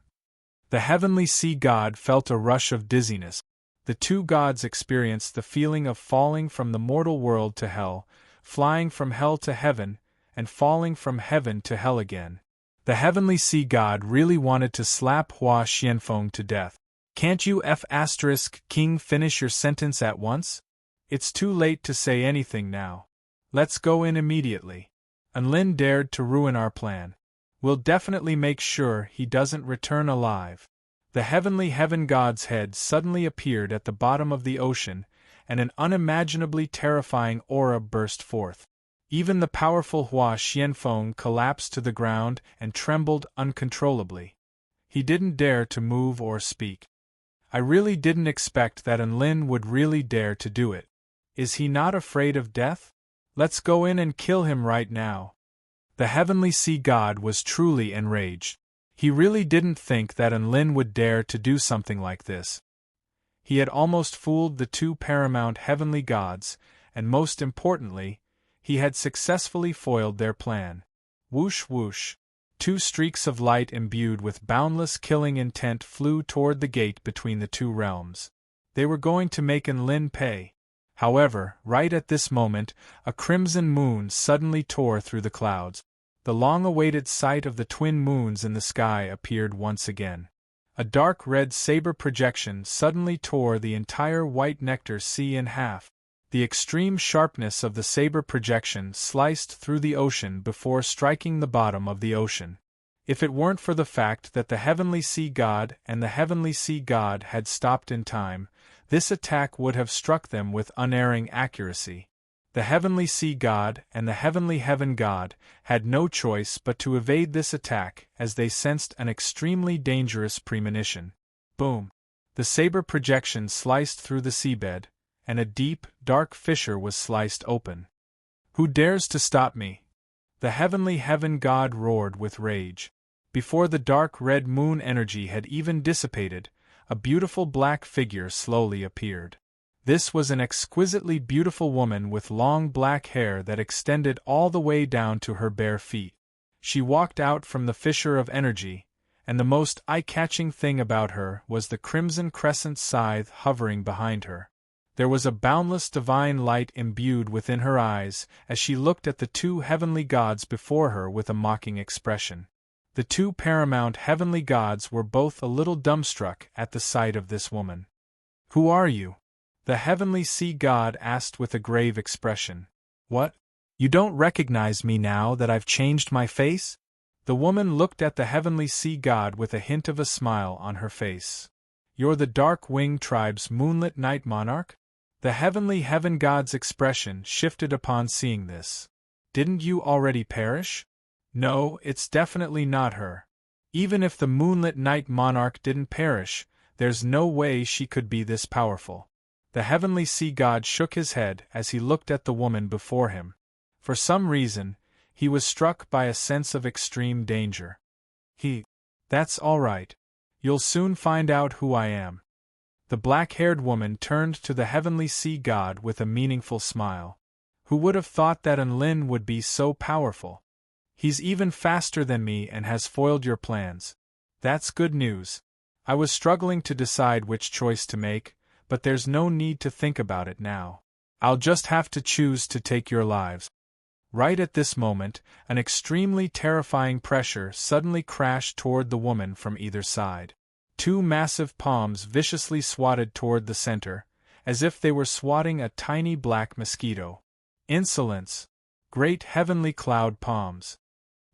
The heavenly sea god felt a rush of dizziness. The two gods experienced the feeling of falling from the mortal world to hell, flying from hell to heaven, and falling from heaven to hell again. The heavenly sea god really wanted to slap Hua Xianfeng to death. Can't you King finish your sentence at once? It's too late to say anything now. Let's go in immediately. Enlin dared to ruin our plan. We'll definitely make sure he doesn't return alive. The heavenly heaven god's head suddenly appeared at the bottom of the ocean, and an unimaginably terrifying aura burst forth. Even the powerful Hua Xianfeng collapsed to the ground and trembled uncontrollably. He didn't dare to move or speak. I really didn't expect that Enlin would really dare to do it. Is he not afraid of death? Let's go in and kill him right now. The heavenly sea god was truly enraged. He really didn't think that Enlin would dare to do something like this. He had almost fooled the two paramount heavenly gods, and most importantly, he had successfully foiled their plan. Whoosh whoosh. Two streaks of light imbued with boundless killing intent flew toward the gate between the two realms. They were going to make Enlin pay. However, right at this moment, a crimson moon suddenly tore through the clouds. The long-awaited sight of the twin moons in the sky appeared once again. A dark red saber projection suddenly tore the entire white nectar sea in half. The extreme sharpness of the saber projection sliced through the ocean before striking the bottom of the ocean. If it weren't for the fact that the heavenly sea god and the heavenly sea god had stopped in time, this attack would have struck them with unerring accuracy. The heavenly sea god and the heavenly heaven god had no choice but to evade this attack as they sensed an extremely dangerous premonition. Boom! The saber projection sliced through the seabed, and a deep, dark fissure was sliced open. Who dares to stop me? The heavenly heaven god roared with rage. Before the dark red moon energy had even dissipated, a beautiful black figure slowly appeared. This was an exquisitely beautiful woman with long black hair that extended all the way down to her bare feet. She walked out from the fissure of energy, and the most eye-catching thing about her was the crimson crescent scythe hovering behind her. There was a boundless divine light imbued within her eyes as she looked at the two heavenly gods before her with a mocking expression. The two paramount heavenly gods were both a little dumbstruck at the sight of this woman. "Who are you?" the heavenly sea god asked with a grave expression. "What? You don't recognize me now that I've changed my face?" The woman looked at the heavenly sea god with a hint of a smile on her face. "You're the Dark Wing Tribe's moonlit night monarch?" The heavenly heaven god's expression shifted upon seeing this. "Didn't you already perish?" "No, it's definitely not her. Even if the moonlit night monarch didn't perish, there's no way she could be this powerful." The heavenly sea god shook his head as he looked at the woman before him. For some reason, he was struck by a sense of extreme danger. "That's all right. You'll soon find out who I am." The black-haired woman turned to the heavenly sea god with a meaningful smile. "Who would have thought that Enlin would be so powerful? He's even faster than me and has foiled your plans. That's good news. I was struggling to decide which choice to make, but there's no need to think about it now. I'll just have to choose to take your lives." Right at this moment, an extremely terrifying pressure suddenly crashed toward the woman from either side. Two massive palms viciously swatted toward the center, as if they were swatting a tiny black mosquito. Insolence! Great heavenly cloud palms!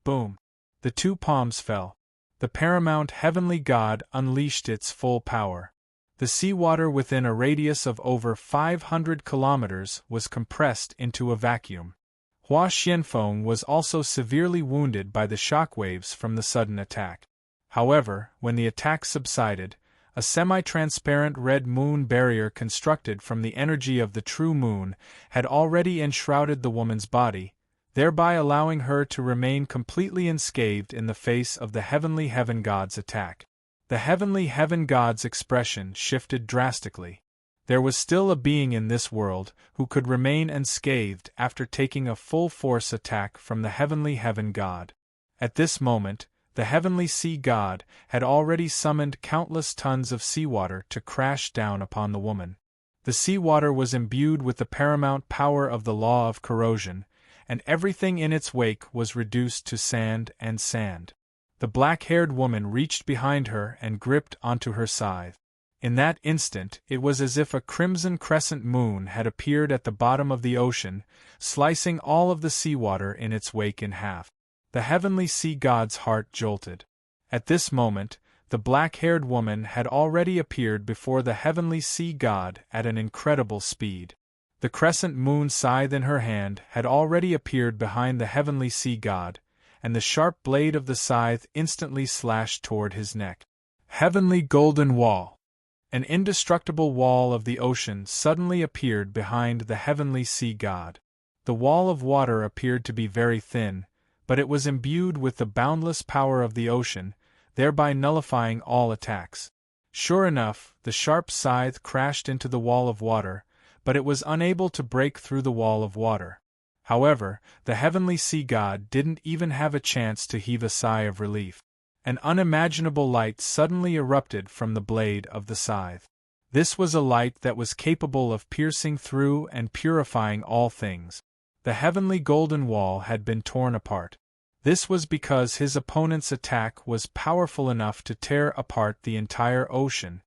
Boom! The two palms fell. The paramount heavenly god unleashed its full power. The seawater within a radius of over 500 kilometers was compressed into a vacuum. Hua Xianfeng was also severely wounded by the shockwaves from the sudden attack. However, when the attack subsided, a semi-transparent red moon barrier constructed from the energy of the true moon had already enshrouded the woman's body, thereby allowing her to remain completely unscathed in the face of the heavenly heaven god's attack. The heavenly heaven god's expression shifted drastically. There was still a being in this world who could remain unscathed after taking a full-force attack from the heavenly heaven god. At this moment, the heavenly sea god had already summoned countless tons of seawater to crash down upon the woman. The seawater was imbued with the paramount power of the law of corrosion, and everything in its wake was reduced to sand and sand. The black-haired woman reached behind her and gripped onto her scythe. In that instant, it was as if a crimson crescent moon had appeared at the bottom of the ocean, slicing all of the seawater in its wake in half. The heavenly sea god's heart jolted. At this moment, the black-haired woman had already appeared before the heavenly sea god at an incredible speed. The crescent moon scythe in her hand had already appeared behind the heavenly sea god, and the sharp blade of the scythe instantly slashed toward his neck. Heavenly golden wall. An indestructible wall of the ocean suddenly appeared behind the heavenly sea god. The wall of water appeared to be very thin, but it was imbued with the boundless power of the ocean, thereby nullifying all attacks. Sure enough, the sharp scythe crashed into the wall of water, but it was unable to break through the wall of water. However, the heavenly sea god didn't even have a chance to heave a sigh of relief. An unimaginable light suddenly erupted from the blade of the scythe. This was a light that was capable of piercing through and purifying all things. The heavenly golden wall had been torn apart. This was because his opponent's attack was powerful enough to tear apart the entire ocean.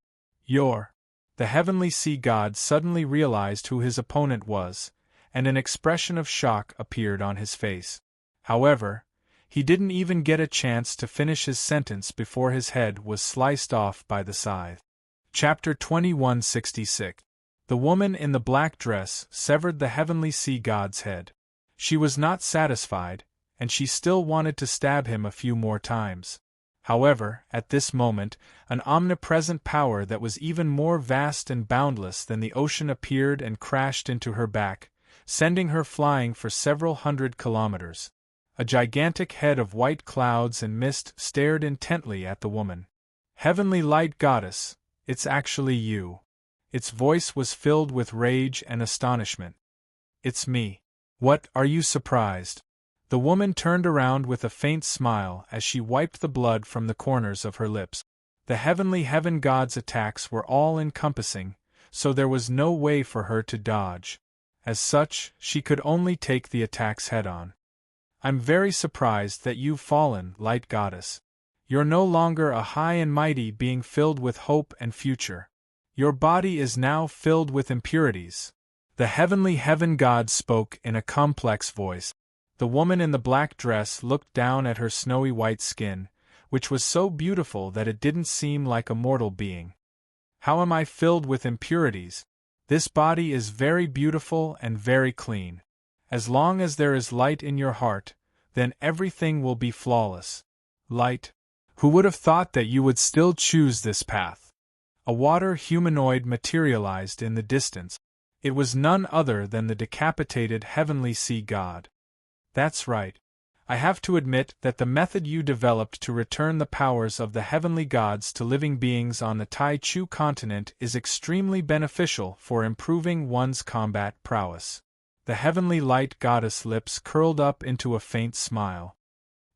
The heavenly sea god suddenly realized who his opponent was, and an expression of shock appeared on his face. However, he didn't even get a chance to finish his sentence before his head was sliced off by the scythe. Chapter 2166. The woman in the black dress severed the heavenly sea god's head. She was not satisfied, and she still wanted to stab him a few more times. However, at this moment, an omnipresent power that was even more vast and boundless than the ocean appeared and crashed into her back, sending her flying for several hundred kilometers. A gigantic head of white clouds and mist stared intently at the woman. "Heavenly light goddess, it's actually you." Its voice was filled with rage and astonishment. "It's me. What, are you surprised?" The woman turned around with a faint smile as she wiped the blood from the corners of her lips. The heavenly heaven god's attacks were all-encompassing, so there was no way for her to dodge. As such, she could only take the attacks head-on. "I'm very surprised that you've fallen, light goddess. You're no longer a high and mighty being filled with hope and future. Your body is now filled with impurities." The heavenly heaven god spoke in a complex voice. The woman in the black dress looked down at her snowy white skin, which was so beautiful that it didn't seem like a mortal being. "How am I filled with impurities? This body is very beautiful and very clean. As long as there is light in your heart, then everything will be flawless." "Light? Who would have thought that you would still choose this path?" A water humanoid materialized in the distance. It was none other than the decapitated heavenly sea god. "That's right. I have to admit that the method you developed to return the powers of the heavenly gods to living beings on the Tai Chu continent is extremely beneficial for improving one's combat prowess." The heavenly light goddess' lips curled up into a faint smile.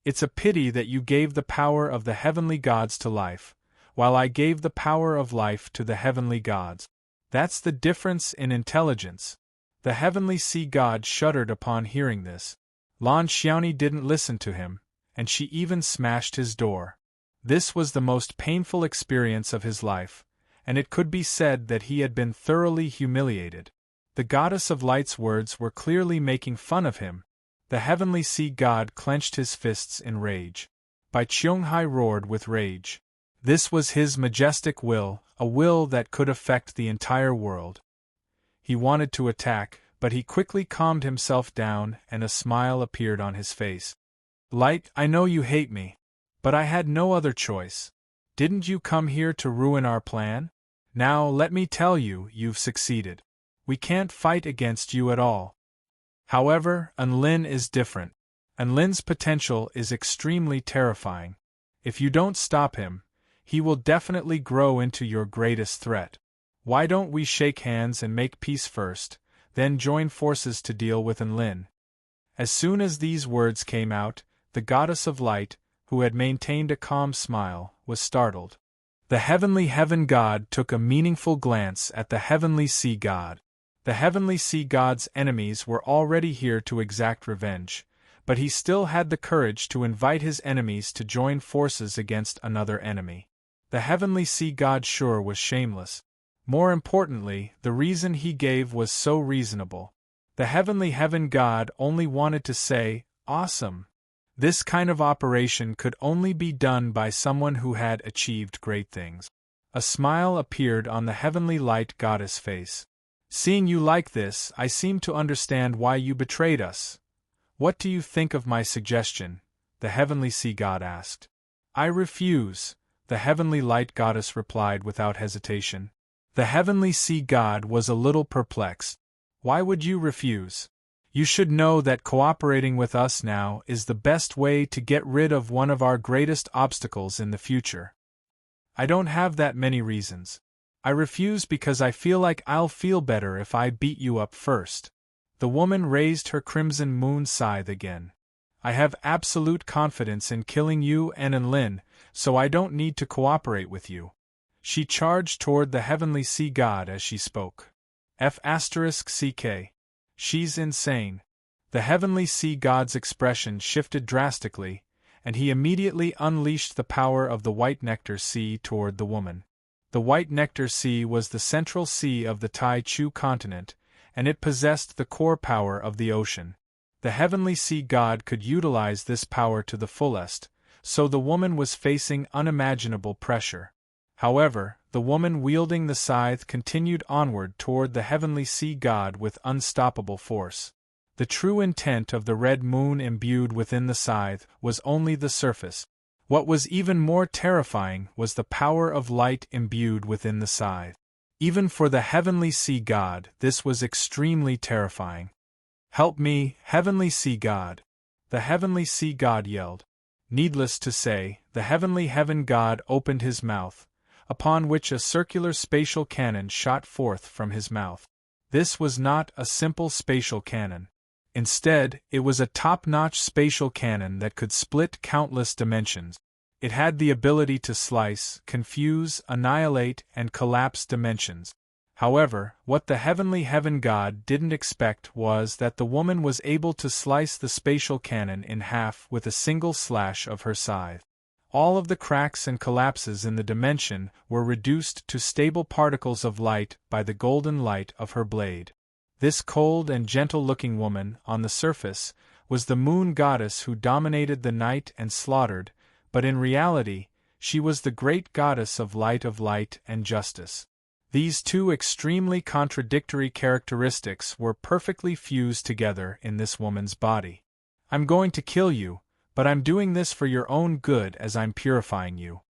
"It's a pity that you gave the power of the heavenly gods to life, while I gave the power of life to the heavenly gods. That's the difference in intelligence." The heavenly sea god shuddered upon hearing this. Lan Xiaoni didn't listen to him, and she even smashed his door. This was the most painful experience of his life, and it could be said that he had been thoroughly humiliated. The goddess of light's words were clearly making fun of him. The heavenly sea god clenched his fists in rage. Bai Qianghai roared with rage. This was his majestic will, a will that could affect the entire world. He wanted to attack, but he quickly calmed himself down and a smile appeared on his face. "Light, I know you hate me. But I had no other choice. Didn't you come here to ruin our plan? Now let me tell you, you've succeeded. We can't fight against you at all." However, Unlin is different. Unlin's potential is extremely terrifying. If you don't stop him, he will definitely grow into your greatest threat. Why don't we shake hands and make peace first, then join forces to deal with Unlin? As soon as these words came out, the goddess of light, who had maintained a calm smile, was startled. The heavenly heaven god took a meaningful glance at the heavenly sea god. The heavenly sea god's enemies were already here to exact revenge, but he still had the courage to invite his enemies to join forces against another enemy. The heavenly sea god sure was shameless. More importantly, the reason he gave was so reasonable. The heavenly heaven god only wanted to say, "Awesome." This kind of operation could only be done by someone who had achieved great things. A smile appeared on the heavenly light goddess' face. "Seeing you like this, I seem to understand why you betrayed us. What do you think of my suggestion?" the heavenly sea god asked. "I refuse," the heavenly light goddess replied without hesitation. The heavenly sea god was a little perplexed. "Why would you refuse? You should know that cooperating with us now is the best way to get rid of one of our greatest obstacles in the future." "I don't have that many reasons. I refuse because I feel like I'll feel better if I beat you up first." The woman raised her crimson moon scythe again. "I have absolute confidence in killing you and Unlin, so I don't need to cooperate with you." She charged toward the heavenly sea god as she spoke. F***CK. She's insane. The heavenly sea god's expression shifted drastically, and he immediately unleashed the power of the White Nectar Sea toward the woman. The White Nectar Sea was the central sea of the Tai Chu continent, and it possessed the core power of the ocean. The heavenly sea god could utilize this power to the fullest, so the woman was facing unimaginable pressure. However, the woman wielding the scythe continued onward toward the heavenly sea god with unstoppable force. The true intent of the red moon imbued within the scythe was only the surface. What was even more terrifying was the power of light imbued within the scythe. Even for the heavenly sea god, this was extremely terrifying. "Help me, heavenly sea god!" the heavenly sea god yelled. Needless to say, the heavenly heaven god opened his mouth, upon which a circular spatial cannon shot forth from his mouth. This was not a simple spatial cannon. Instead, it was a top-notch spatial cannon that could split countless dimensions. It had the ability to slice, confuse, annihilate, and collapse dimensions. However, what the heavenly heaven god didn't expect was that the woman was able to slice the spatial cannon in half with a single slash of her scythe. All of the cracks and collapses in the dimension were reduced to stable particles of light by the golden light of her blade. This cold and gentle-looking woman, on the surface, was the moon goddess who dominated the night and slaughtered, but in reality, she was the great goddess of light and justice. These two extremely contradictory characteristics were perfectly fused together in this woman's body. "I'm going to kill you, but I'm doing this for your own good as I'm purifying you."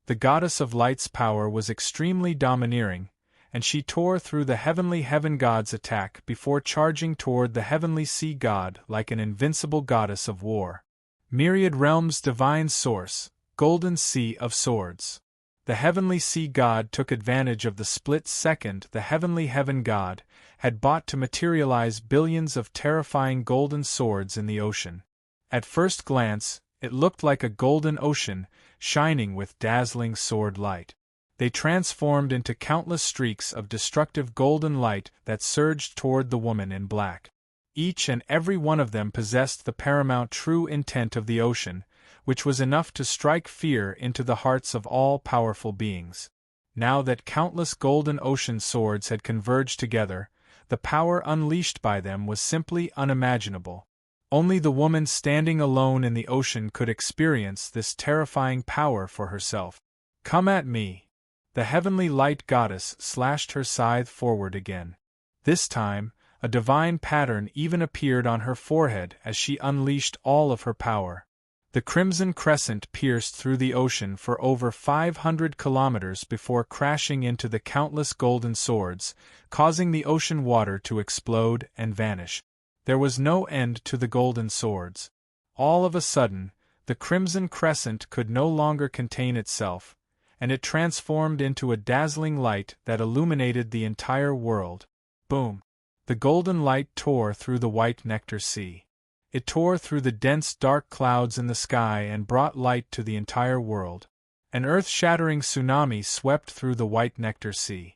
The goddess of light's power was extremely domineering, and she tore through the heavenly heaven god's attack before charging toward the heavenly sea god like an invincible goddess of war. Myriad realms divine source, golden sea of swords. The heavenly sea god took advantage of the split second the heavenly heaven god had bought to materialize billions of terrifying golden swords in the ocean. At first glance, it looked like a golden ocean, shining with dazzling sword light. They transformed into countless streaks of destructive golden light that surged toward the woman in black. Each and every one of them possessed the paramount true intent of the ocean, which was enough to strike fear into the hearts of all powerful beings. Now that countless golden ocean swords had converged together, the power unleashed by them was simply unimaginable. Only the woman standing alone in the ocean could experience this terrifying power for herself. "Come at me!" The heavenly light goddess slashed her scythe forward again. This time, a divine pattern even appeared on her forehead as she unleashed all of her power. The crimson crescent pierced through the ocean for over 500 kilometers before crashing into the countless golden swords, causing the ocean water to explode and vanish. There was no end to the golden swords. All of a sudden, the crimson crescent could no longer contain itself, and it transformed into a dazzling light that illuminated the entire world. Boom! The golden light tore through the white nectar sea. It tore through the dense dark clouds in the sky and brought light to the entire world. An earth-shattering tsunami swept through the white nectar sea.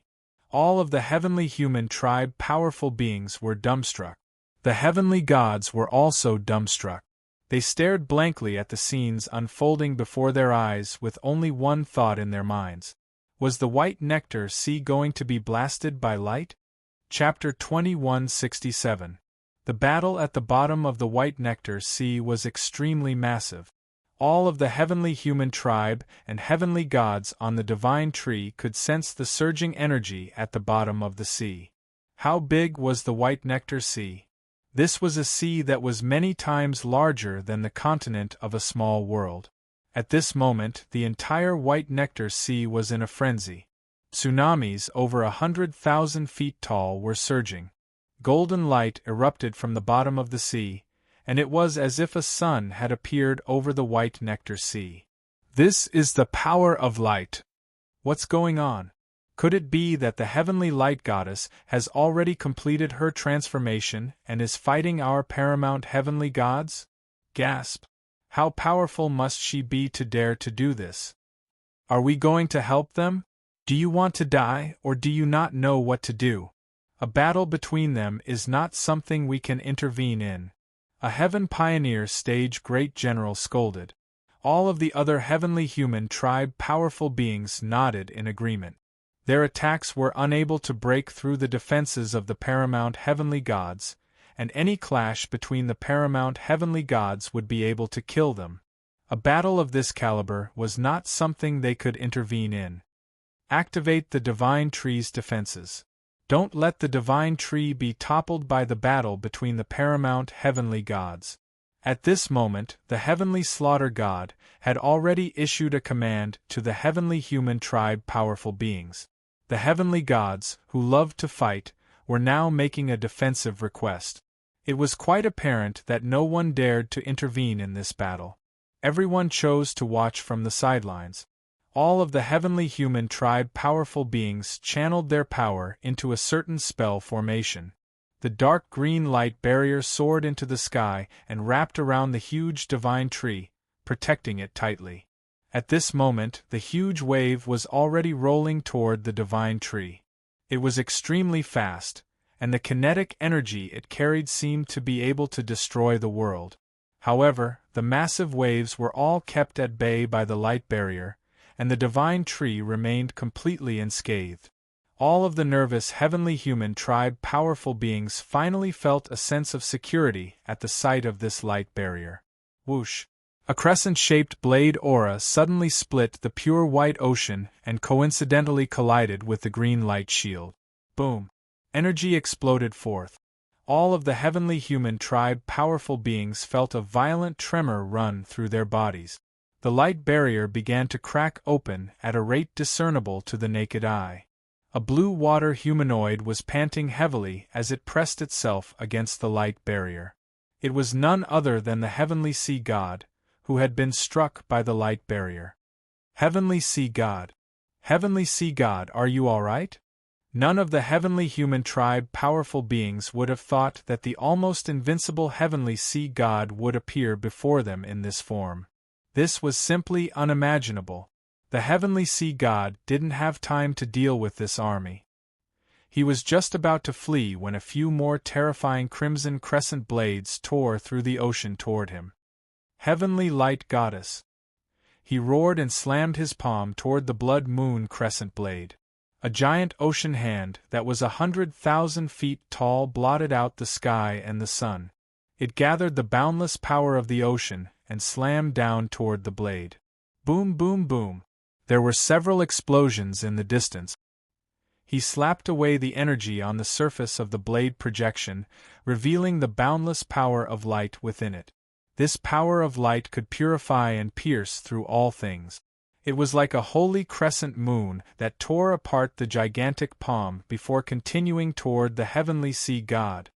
All of the heavenly human tribe powerful beings were dumbstruck. The heavenly gods were also dumbstruck. They stared blankly at the scenes unfolding before their eyes with only one thought in their minds. Was the white nectar sea going to be blasted by light? Chapter 2167. The battle at the bottom of the white nectar sea was extremely massive. All of the heavenly human tribe and heavenly gods on the divine tree could sense the surging energy at the bottom of the sea. How big was the white nectar sea? This was a sea that was many times larger than the continent of a small world. At this moment, the entire white nectar sea was in a frenzy. Tsunamis over 100,000 feet tall were surging. Golden light erupted from the bottom of the sea, and it was as if a sun had appeared over the white nectar sea. This is the power of light. What's going on? Could it be that the heavenly light goddess has already completed her transformation and is fighting our paramount heavenly gods? Gasp! How powerful must she be to dare to do this? Are we going to help them? Do you want to die, or do you not know what to do? A battle between them is not something we can intervene in. A heaven pioneer stage great general scolded. All of the other heavenly human tribe powerful beings nodded in agreement. Their attacks were unable to break through the defenses of the paramount heavenly gods, and any clash between the paramount heavenly gods would be able to kill them. A battle of this caliber was not something they could intervene in. Activate the divine tree's defenses. Don't let the divine tree be toppled by the battle between the paramount heavenly gods. At this moment, the heavenly slaughter god had already issued a command to the heavenly human tribe powerful beings. The heavenly gods, who loved to fight, were now making a defensive request. It was quite apparent that no one dared to intervene in this battle. Everyone chose to watch from the sidelines. All of the heavenly human tribe powerful beings channeled their power into a certain spell formation. The dark green light barrier soared into the sky and wrapped around the huge divine tree, protecting it tightly. At this moment, the huge wave was already rolling toward the divine tree. It was extremely fast, and the kinetic energy it carried seemed to be able to destroy the world. However, the massive waves were all kept at bay by the light barrier, and the divine tree remained completely unscathed. All of the nervous heavenly human tribe powerful beings finally felt a sense of security at the sight of this light barrier. Whoosh! A crescent-shaped blade aura suddenly split the pure white ocean and coincidentally collided with the green light shield. Boom! Energy exploded forth. All of the heavenly human tribe powerful beings felt a violent tremor run through their bodies. The light barrier began to crack open at a rate discernible to the naked eye. A blue water humanoid was panting heavily as it pressed itself against the light barrier. It was none other than the heavenly sea god, who had been struck by the light barrier. Heavenly sea god. Heavenly sea god, are you all right? None of the heavenly human tribe powerful beings would have thought that the almost invincible heavenly sea god would appear before them in this form. This was simply unimaginable. The heavenly sea god didn't have time to deal with this army. He was just about to flee when a few more terrifying crimson crescent blades tore through the ocean toward him. Heavenly light goddess! He roared and slammed his palm toward the blood moon crescent blade. A giant ocean hand that was 100,000 feet tall blotted out the sky and the sun. It gathered the boundless power of the ocean and slammed down toward the blade. Boom, boom, boom. There were several explosions in the distance. He slapped away the energy on the surface of the blade projection, revealing the boundless power of light within it. This power of light could purify and pierce through all things. It was like a holy crescent moon that tore apart the gigantic palm before continuing toward the heavenly sea god.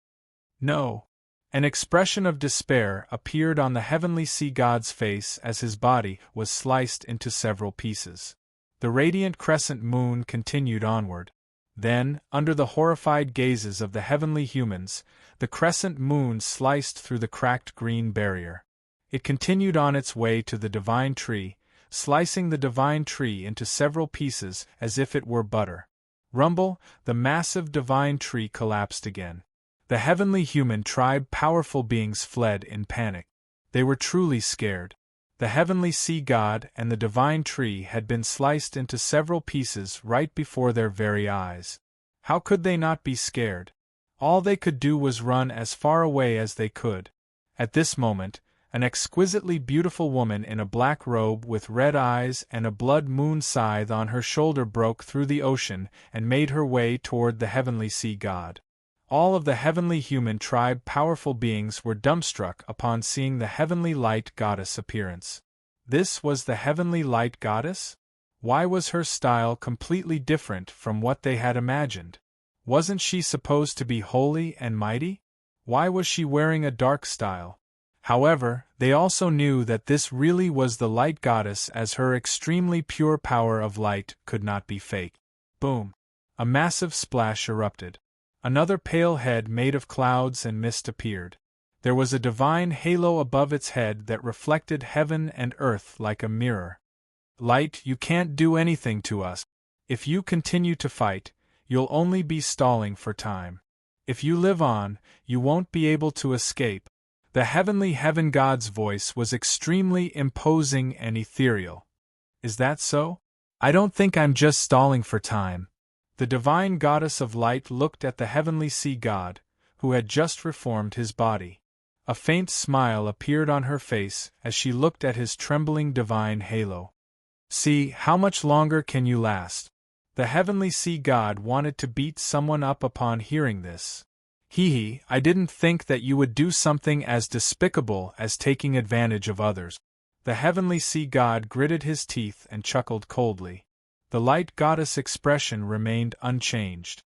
No. An expression of despair appeared on the heavenly sea god's face as his body was sliced into several pieces. The radiant crescent moon continued onward. Then, under the horrified gazes of the heavenly humans, the crescent moon sliced through the cracked green barrier. It continued on its way to the divine tree, slicing the divine tree into several pieces as if it were butter. Rumble, the massive divine tree collapsed again. The heavenly human tribe powerful beings fled in panic. They were truly scared. The heavenly sea god and the divine tree had been sliced into several pieces right before their very eyes. How could they not be scared? All they could do was run as far away as they could. At this moment, an exquisitely beautiful woman in a black robe with red eyes and a blood moon scythe on her shoulder broke through the ocean and made her way toward the heavenly sea god. All of the heavenly human tribe powerful beings were dumbstruck upon seeing the heavenly light goddess appearance. This was the heavenly light goddess? Why was her style completely different from what they had imagined? Wasn't she supposed to be holy and mighty? Why was she wearing a dark style? However, they also knew that this really was the light goddess, as her extremely pure power of light could not be fake. Boom! A massive splash erupted. Another pale head made of clouds and mist appeared. There was a divine halo above its head that reflected heaven and earth like a mirror. Light, you can't do anything to us. If you continue to fight, you'll only be stalling for time. If you live on, you won't be able to escape. The heavenly heaven god's voice was extremely imposing and ethereal. Is that so? I don't think I'm just stalling for time. The divine goddess of light looked at the heavenly sea god, who had just reformed his body. A faint smile appeared on her face as she looked at his trembling divine halo. See, how much longer can you last? The heavenly sea god wanted to beat someone up upon hearing this. Hee, I didn't think that you would do something as despicable as taking advantage of others. The heavenly sea god gritted his teeth and chuckled coldly. The light goddess' expression remained unchanged.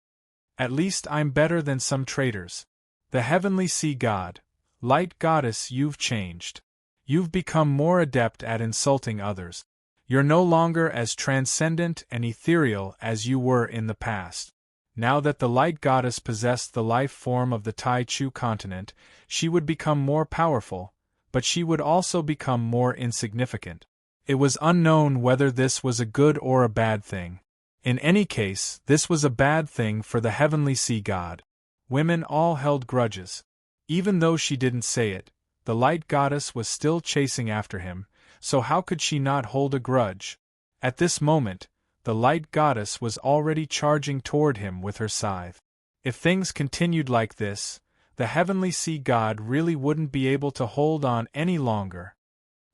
At least I'm better than some traitors. The heavenly sea god, light goddess, you've changed. You've become more adept at insulting others. You're no longer as transcendent and ethereal as you were in the past. Now that the light goddess possessed the life form of the Tai Chu continent, she would become more powerful, but she would also become more insignificant. It was unknown whether this was a good or a bad thing. In any case, this was a bad thing for the heavenly sea god. Women all held grudges. Even though she didn't say it, the light goddess was still chasing after him, so how could she not hold a grudge? At this moment, the light goddess was already charging toward him with her scythe. If things continued like this, the heavenly sea god really wouldn't be able to hold on any longer.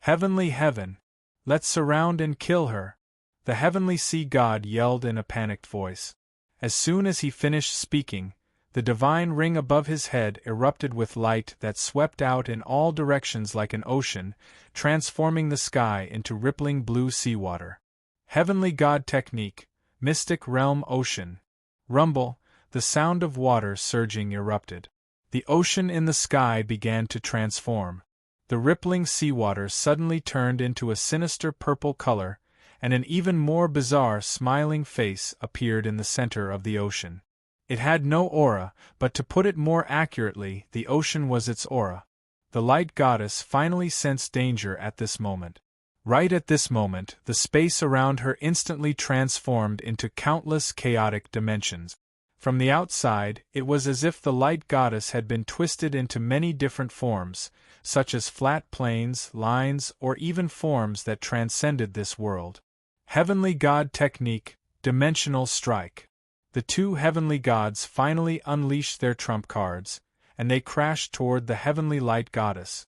Heavenly heaven! Let's surround and kill her! The heavenly sea god yelled in a panicked voice. As soon as he finished speaking, the divine ring above his head erupted with light that swept out in all directions like an ocean, transforming the sky into rippling blue seawater. Heavenly God technique, mystic realm ocean. Rumble, the sound of water surging erupted. The ocean in the sky began to transform. The rippling seawater suddenly turned into a sinister purple color, and an even more bizarre smiling face appeared in the center of the ocean. It had no aura, but to put it more accurately, the ocean was its aura. The light goddess finally sensed danger at this moment. Right at this moment, the space around her instantly transformed into countless chaotic dimensions. From the outside, it was as if the light goddess had been twisted into many different forms, such as flat planes, lines, or even forms that transcended this world. Heavenly God technique, dimensional strike. The two heavenly gods finally unleashed their trump cards, and they crashed toward the heavenly light goddess.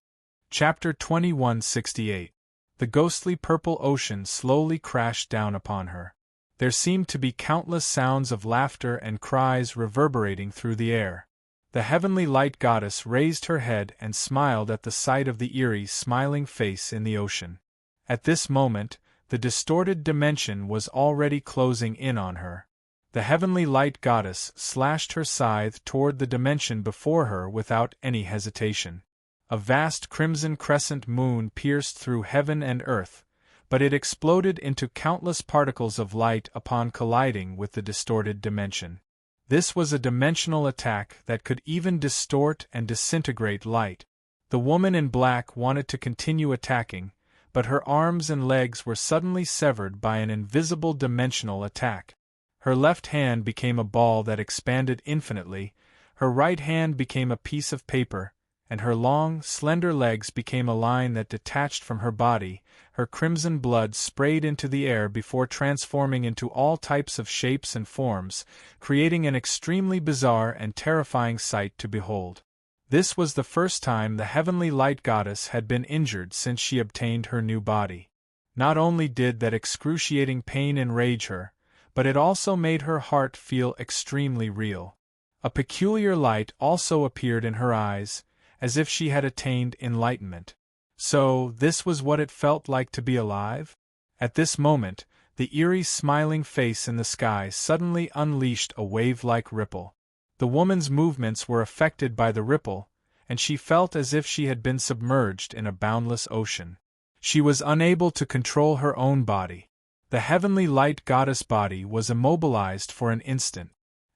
Chapter 2168. The ghostly purple ocean slowly crashed down upon her. There seemed to be countless sounds of laughter and cries reverberating through the air. The heavenly light goddess raised her head and smiled at the sight of the eerie, smiling face in the ocean. At this moment, the distorted dimension was already closing in on her. The heavenly light goddess slashed her scythe toward the dimension before her without any hesitation. A vast crimson crescent moon pierced through heaven and earth, but it exploded into countless particles of light upon colliding with the distorted dimension. This was a dimensional attack that could even distort and disintegrate light. The woman in black wanted to continue attacking, but her arms and legs were suddenly severed by an invisible dimensional attack. Her left hand became a ball that expanded infinitely, her right hand became a piece of paper, and her long, slender legs became a line that detached from her body. Her crimson blood sprayed into the air before transforming into all types of shapes and forms, creating an extremely bizarre and terrifying sight to behold. This was the first time the heavenly light goddess had been injured since she obtained her new body. Not only did that excruciating pain enrage her, but it also made her heart feel extremely real. A peculiar light also appeared in her eyes, as if she had attained enlightenment. So, this was what it felt like to be alive? At this moment, the eerie smiling face in the sky suddenly unleashed a wave-like ripple. The woman's movements were affected by the ripple, and she felt as if she had been submerged in a boundless ocean. She was unable to control her own body. The heavenly light goddess body was immobilized for an instant.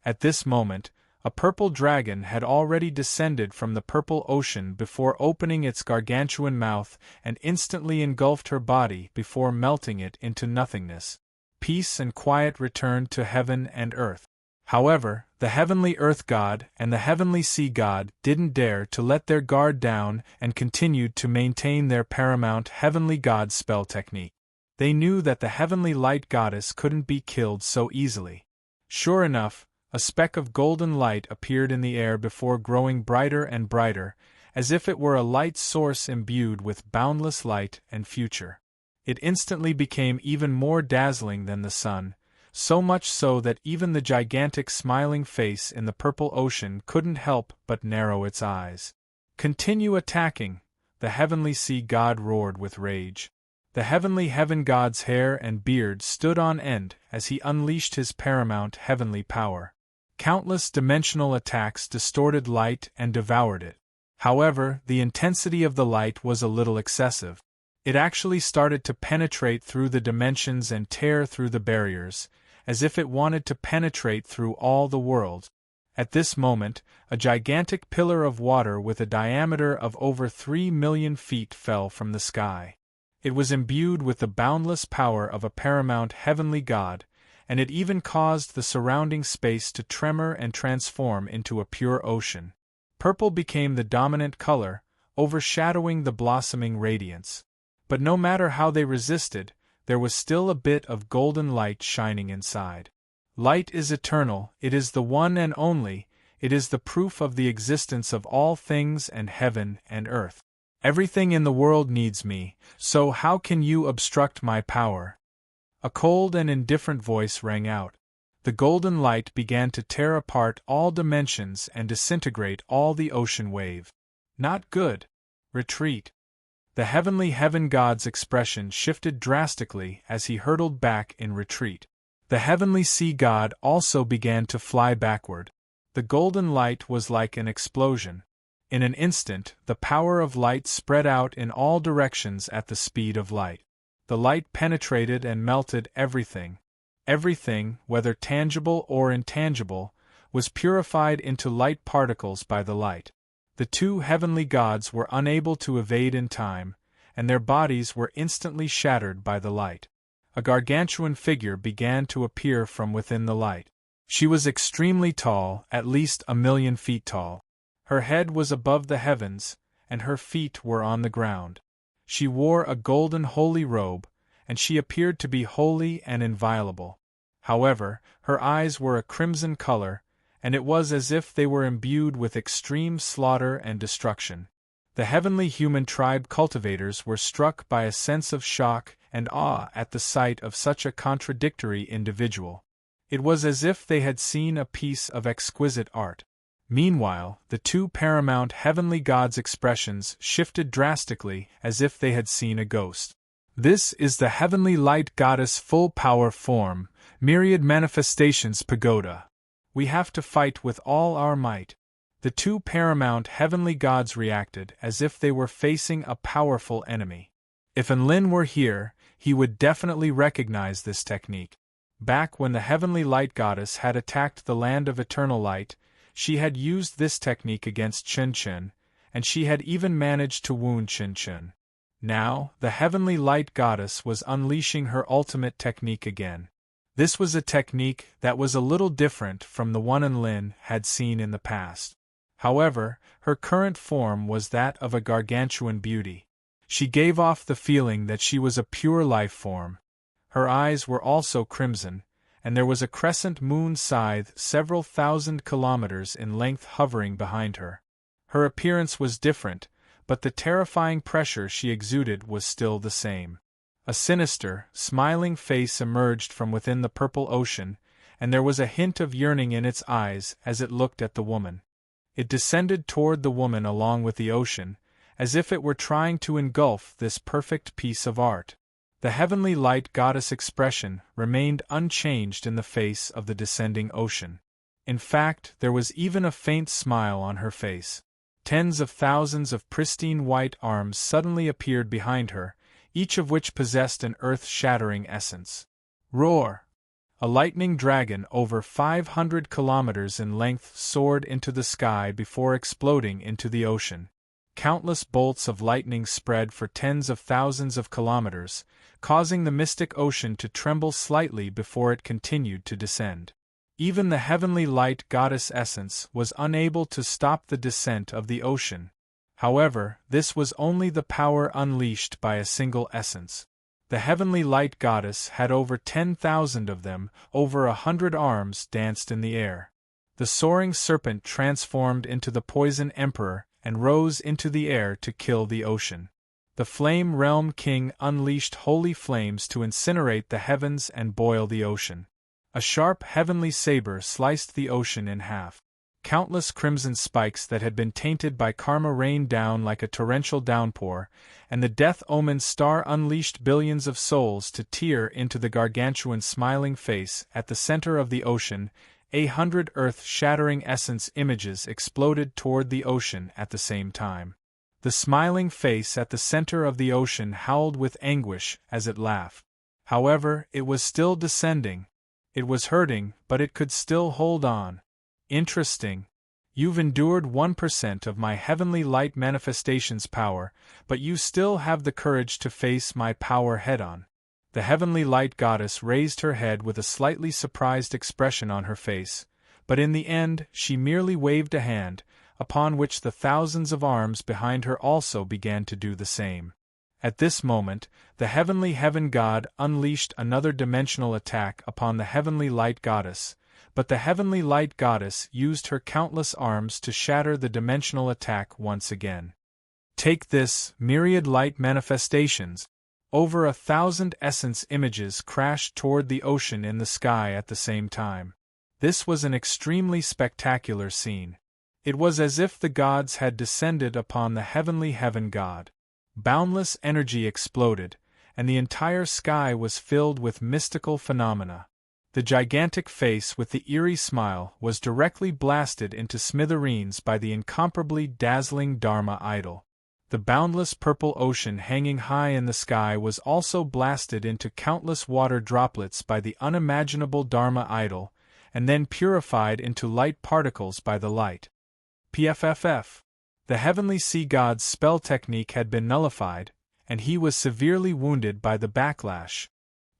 At this moment, a purple dragon had already descended from the purple ocean before opening its gargantuan mouth and instantly engulfed her body before melting it into nothingness. Peace and quiet returned to heaven and earth. However, the heavenly earth god and the heavenly sea god didn't dare to let their guard down and continued to maintain their paramount heavenly god spell technique. They knew that the heavenly light goddess couldn't be killed so easily. Sure enough, a speck of golden light appeared in the air before growing brighter and brighter, as if it were a light source imbued with boundless light and future. It instantly became even more dazzling than the sun, so much so that even the gigantic smiling face in the purple ocean couldn't help but narrow its eyes. "Continue attacking," the heavenly sea god roared with rage. The heavenly heaven god's hair and beard stood on end as he unleashed his paramount heavenly power. Countless dimensional attacks distorted light and devoured it. However, the intensity of the light was a little excessive. It actually started to penetrate through the dimensions and tear through the barriers, as if it wanted to penetrate through all the world. At this moment, a gigantic pillar of water with a diameter of over 3 million feet fell from the sky. It was imbued with the boundless power of a paramount heavenly god, and it even caused the surrounding space to tremor and transform into a pure ocean. Purple became the dominant color, overshadowing the blossoming radiance. But no matter how they resisted, there was still a bit of golden light shining inside. Light is eternal, it is the one and only, it is the proof of the existence of all things and heaven and earth. Everything in the world needs me, so how can you obstruct my power? A cold and indifferent voice rang out. The golden light began to tear apart all dimensions and disintegrate all the ocean wave. Not good. Retreat. The heavenly heaven god's expression shifted drastically as he hurtled back in retreat. The heavenly sea god also began to fly backward. The golden light was like an explosion. In an instant, the power of light spread out in all directions at the speed of light. The light penetrated and melted everything. Everything, whether tangible or intangible, was purified into light particles by the light. The two heavenly gods were unable to evade in time, and their bodies were instantly shattered by the light. A gargantuan figure began to appear from within the light. She was extremely tall, at least 1,000,000 feet tall. Her head was above the heavens, and her feet were on the ground. She wore a golden holy robe, and she appeared to be holy and inviolable. However, her eyes were a crimson color, and it was as if they were imbued with extreme slaughter and destruction. The heavenly human tribe cultivators were struck by a sense of shock and awe at the sight of such a contradictory individual. It was as if they had seen a piece of exquisite art. Meanwhile, the two paramount heavenly gods' expressions shifted drastically as if they had seen a ghost. This is the heavenly light goddess full power form, myriad manifestations pagoda. We have to fight with all our might. The two paramount heavenly gods reacted as if they were facing a powerful enemy. If Enlin were here, he would definitely recognize this technique. Back when the heavenly light goddess had attacked the land of eternal light, she had used this technique against Chen Chen, and she had even managed to wound Chen Chen. Now, the heavenly light goddess was unleashing her ultimate technique again. This was a technique that was a little different from the one Enlin had seen in the past. However, her current form was that of a gargantuan beauty. She gave off the feeling that she was a pure life form. Her eyes were also crimson, and there was a crescent moon scythe several thousand kilometers in length hovering behind her. Her appearance was different, but the terrifying pressure she exuded was still the same. A sinister, smiling face emerged from within the purple ocean, and there was a hint of yearning in its eyes as it looked at the woman. It descended toward the woman along with the ocean, as if it were trying to engulf this perfect piece of art. The heavenly light goddess expression remained unchanged in the face of the descending ocean. In fact, there was even a faint smile on her face. Tens of thousands of pristine white arms suddenly appeared behind her, each of which possessed an earth-shattering essence. Roar! A lightning dragon over 500 kilometers in length soared into the sky before exploding into the ocean. Countless bolts of lightning spread for tens of thousands of kilometers, causing the mystic ocean to tremble slightly before it continued to descend. Even the heavenly light goddess essence was unable to stop the descent of the ocean. However, this was only the power unleashed by a single essence. The heavenly light goddess had over 10,000 of them, over 100 arms danced in the air. The soaring serpent transformed into the poison emperor and rose into the air to kill the ocean. The Flame Realm King unleashed holy flames to incinerate the heavens and boil the ocean. A sharp heavenly saber sliced the ocean in half. Countless crimson spikes that had been tainted by karma rained down like a torrential downpour, and the death-omened star unleashed billions of souls to tear into the gargantuan smiling face at the center of the ocean. 100 earth-shattering essence images exploded toward the ocean at the same time. The smiling face at the center of the ocean howled with anguish as it laughed. However, it was still descending. It was hurting, but it could still hold on. Interesting. You've endured 1% of my heavenly light manifestations power, but you still have the courage to face my power head-on. The heavenly light goddess raised her head with a slightly surprised expression on her face, but in the end she merely waved a hand, upon which the thousands of arms behind her also began to do the same. At this moment, the heavenly heaven god unleashed another dimensional attack upon the heavenly light goddess, but the heavenly light goddess used her countless arms to shatter the dimensional attack once again. Take this, myriad light manifestations. Over 1,000 essence images crashed toward the ocean in the sky at the same time. This was an extremely spectacular scene. It was as if the gods had descended upon the heavenly heaven god. Boundless energy exploded, and the entire sky was filled with mystical phenomena. The gigantic face with the eerie smile was directly blasted into smithereens by the incomparably dazzling Dharma idol. The boundless purple ocean hanging high in the sky was also blasted into countless water droplets by the unimaginable Dharma idol, and then purified into light particles by the light. PFFF. The heavenly sea god's spell technique had been nullified, and he was severely wounded by the backlash.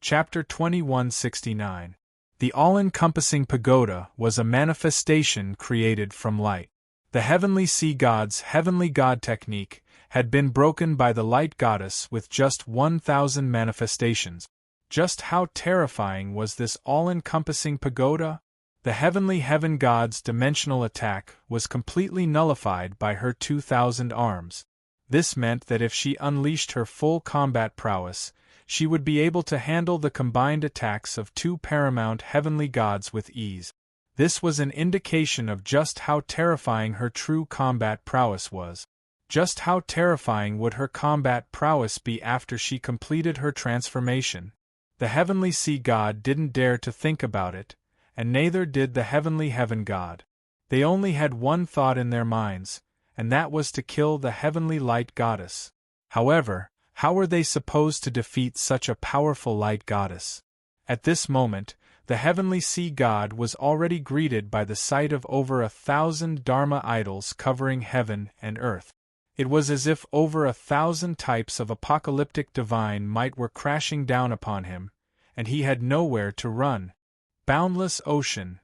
Chapter 2169. The all-encompassing pagoda was a manifestation created from light. The heavenly sea god's heavenly god technique had been broken by the light goddess with just 1,000 manifestations. Just how terrifying was this all-encompassing pagoda? The heavenly heaven god's dimensional attack was completely nullified by her 2,000 arms. This meant that if she unleashed her full combat prowess, she would be able to handle the combined attacks of two paramount heavenly gods with ease. This was an indication of just how terrifying her true combat prowess was. Just how terrifying would her combat prowess be after she completed her transformation? The heavenly sea god didn't dare to think about it, and neither did the heavenly heaven god. They only had one thought in their minds, and that was to kill the heavenly light goddess. However, how were they supposed to defeat such a powerful light goddess? At this moment, the heavenly sea god was already greeted by the sight of over 1,000 Dharma idols covering heaven and earth. It was as if over 1,000 types of apocalyptic divine might were crashing down upon him, and he had nowhere to run. Boundless ocean.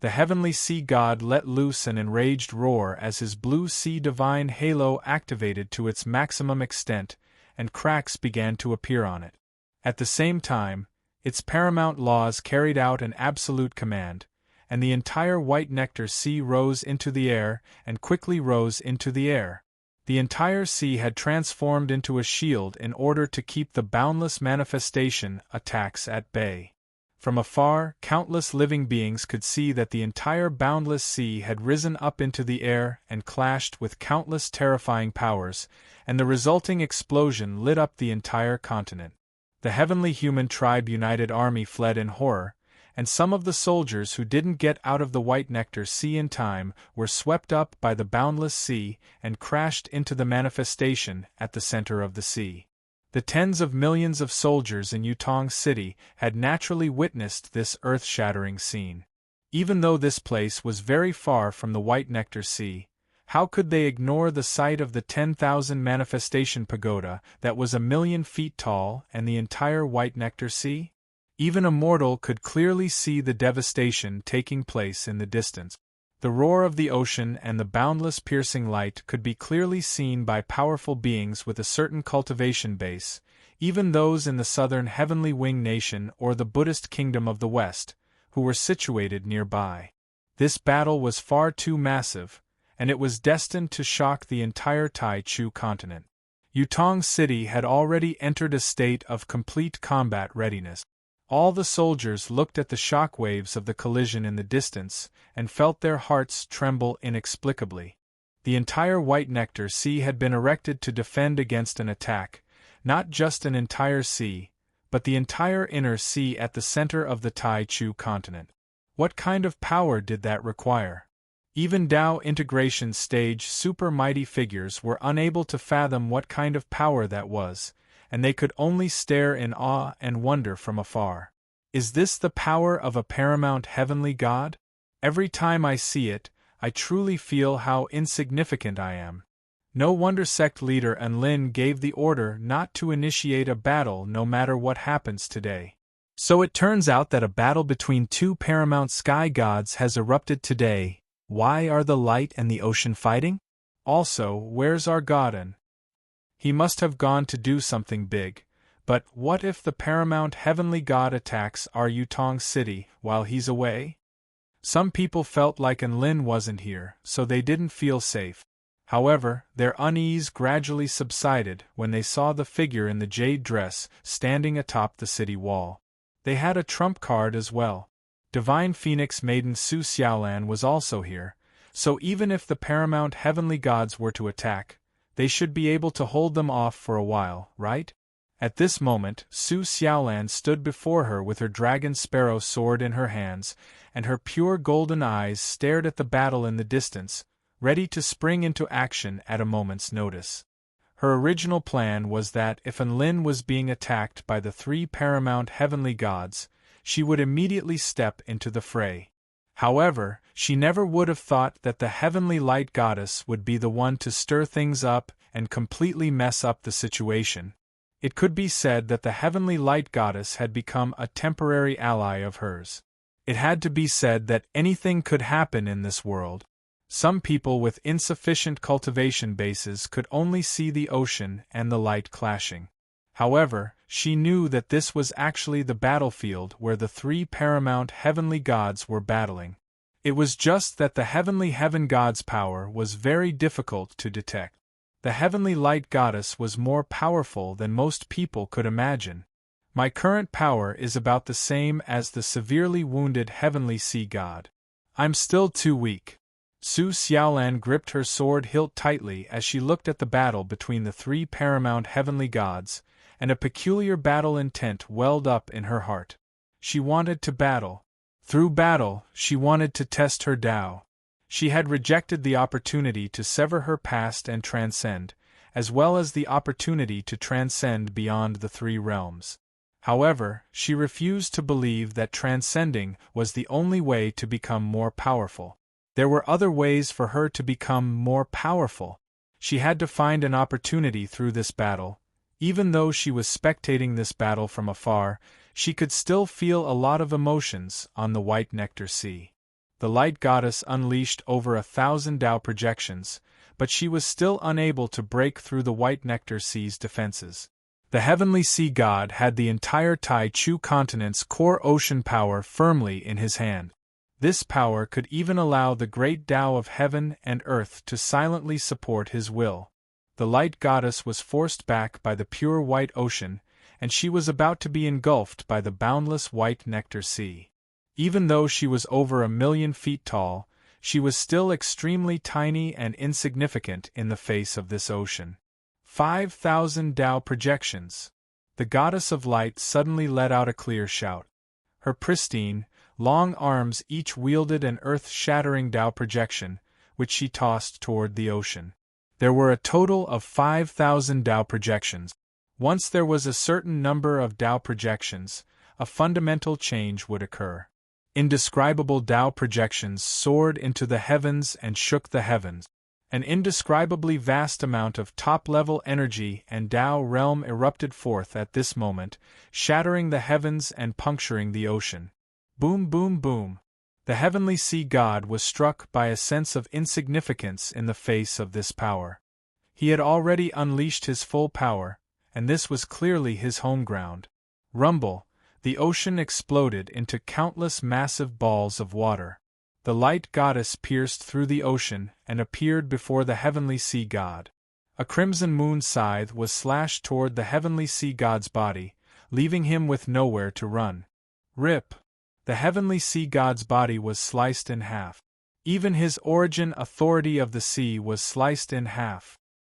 The heavenly sea god let loose an enraged roar as his blue sea divine halo activated to its maximum extent, and cracks began to appear on it. At the same time, its paramount laws carried out an absolute command, and the entire white nectar sea rose into the air and quickly rose into the air. The entire sea had transformed into a shield in order to keep the boundless manifestation attacks at bay. From afar, countless living beings could see that the entire boundless sea had risen up into the air and clashed with countless terrifying powers, and the resulting explosion lit up the entire continent. The heavenly human tribe united army fled in horror, and some of the soldiers who didn't get out of the white nectar sea in time were swept up by the boundless sea and crashed into the manifestation at the center of the sea. The tens of millions of soldiers in Yutong City had naturally witnessed this earth-shattering scene. Even though this place was very far from the white nectar sea, how could they ignore the sight of the 10,000 manifestation pagoda that was 1,000,000 feet tall and the entire white nectar sea? Even a mortal could clearly see the devastation taking place in the distance. The roar of the ocean and the boundless piercing light could be clearly seen by powerful beings with a certain cultivation base, even those in the southern Heavenly Wing Nation or the Buddhist Kingdom of the West, who were situated nearby. This battle was far too massive, and it was destined to shock the entire Tai Chu continent. Yutong City had already entered a state of complete combat readiness. All the soldiers looked at the shock waves of the collision in the distance and felt their hearts tremble inexplicably. The entire white nectar sea had been erected to defend against an attack, not just an entire sea, but the entire inner sea at the center of the Tai Chu continent. What kind of power did that require? Even Tao integration stage super mighty figures were unable to fathom what kind of power that was, and they could only stare in awe and wonder from afar. Is this the power of a paramount heavenly god? Every time I see it, I truly feel how insignificant I am. No wonder sect leader Enlin gave the order not to initiate a battle no matter what happens today. So it turns out that a battle between two paramount sky gods has erupted today. Why are the light and the ocean fighting? Also, where's our god? He must have gone to do something big, but what if the paramount heavenly god attacks our Yutong City while he's away? Some people felt like Enlin wasn't here, so they didn't feel safe. However, their unease gradually subsided when they saw the figure in the jade dress standing atop the city wall. They had a trump card as well. Divine Phoenix Maiden Su Xiaolan was also here, so even if the paramount heavenly gods were to attack, they should be able to hold them off for a while, right? At this moment, Su Xiaolan stood before her with her dragon sparrow sword in her hands, and her pure golden eyes stared at the battle in the distance, ready to spring into action at a moment's notice. Her original plan was that if Enlin was being attacked by the three paramount heavenly gods, she would immediately step into the fray. However, she never would have thought that the heavenly light goddess would be the one to stir things up and completely mess up the situation. It could be said that the heavenly light goddess had become a temporary ally of hers. It had to be said that anything could happen in this world. Some people with insufficient cultivation bases could only see the ocean and the light clashing. However, she knew that this was actually the battlefield where the three paramount heavenly gods were battling. It was just that the heavenly heaven god's power was very difficult to detect. The heavenly light goddess was more powerful than most people could imagine. My current power is about the same as the severely wounded heavenly sea god. I'm still too weak. Su Xiaolan gripped her sword hilt tightly as she looked at the battle between the three paramount heavenly gods, and a peculiar battle intent welled up in her heart. She wanted to battle. Through battle, she wanted to test her Tao. She had rejected the opportunity to sever her past and transcend, as well as the opportunity to transcend beyond the three realms. However, she refused to believe that transcending was the only way to become more powerful. There were other ways for her to become more powerful. She had to find an opportunity through this battle. Even though she was spectating this battle from afar, she could still feel a lot of emotions on the White Nectar Sea. The Light Goddess unleashed over 1,000 Tao projections, but she was still unable to break through the White Nectar Sea's defenses. The Heavenly Sea God had the entire Tai Chu continent's core ocean power firmly in his hand. This power could even allow the great Tao of heaven and earth to silently support his will. The Light Goddess was forced back by the pure white ocean, and she was about to be engulfed by the boundless White Nectar Sea. Even though she was over 1,000,000 feet tall, she was still extremely tiny and insignificant in the face of this ocean. 5,000 Tao projections. The Goddess of Light suddenly let out a clear shout. Her pristine, long arms each wielded an earth-shattering Tao projection, which she tossed toward the ocean. There were a total of 5,000 Tao projections. Once there was a certain number of Tao projections, a fundamental change would occur. Indescribable Tao projections soared into the heavens and shook the heavens. An indescribably vast amount of top-level energy and Tao realm erupted forth at this moment, shattering the heavens and puncturing the ocean. Boom, boom, boom. The Heavenly Sea God was struck by a sense of insignificance in the face of this power. He had already unleashed his full power, and this was clearly his home ground. Rumble, the ocean exploded into countless massive balls of water. The Light Goddess pierced through the ocean and appeared before the Heavenly Sea God. A crimson moon scythe was slashed toward the Heavenly Sea God's body, leaving him with nowhere to run. Rip! The Heavenly Sea God's body was sliced in half. Even his origin authority of the sea was sliced in half.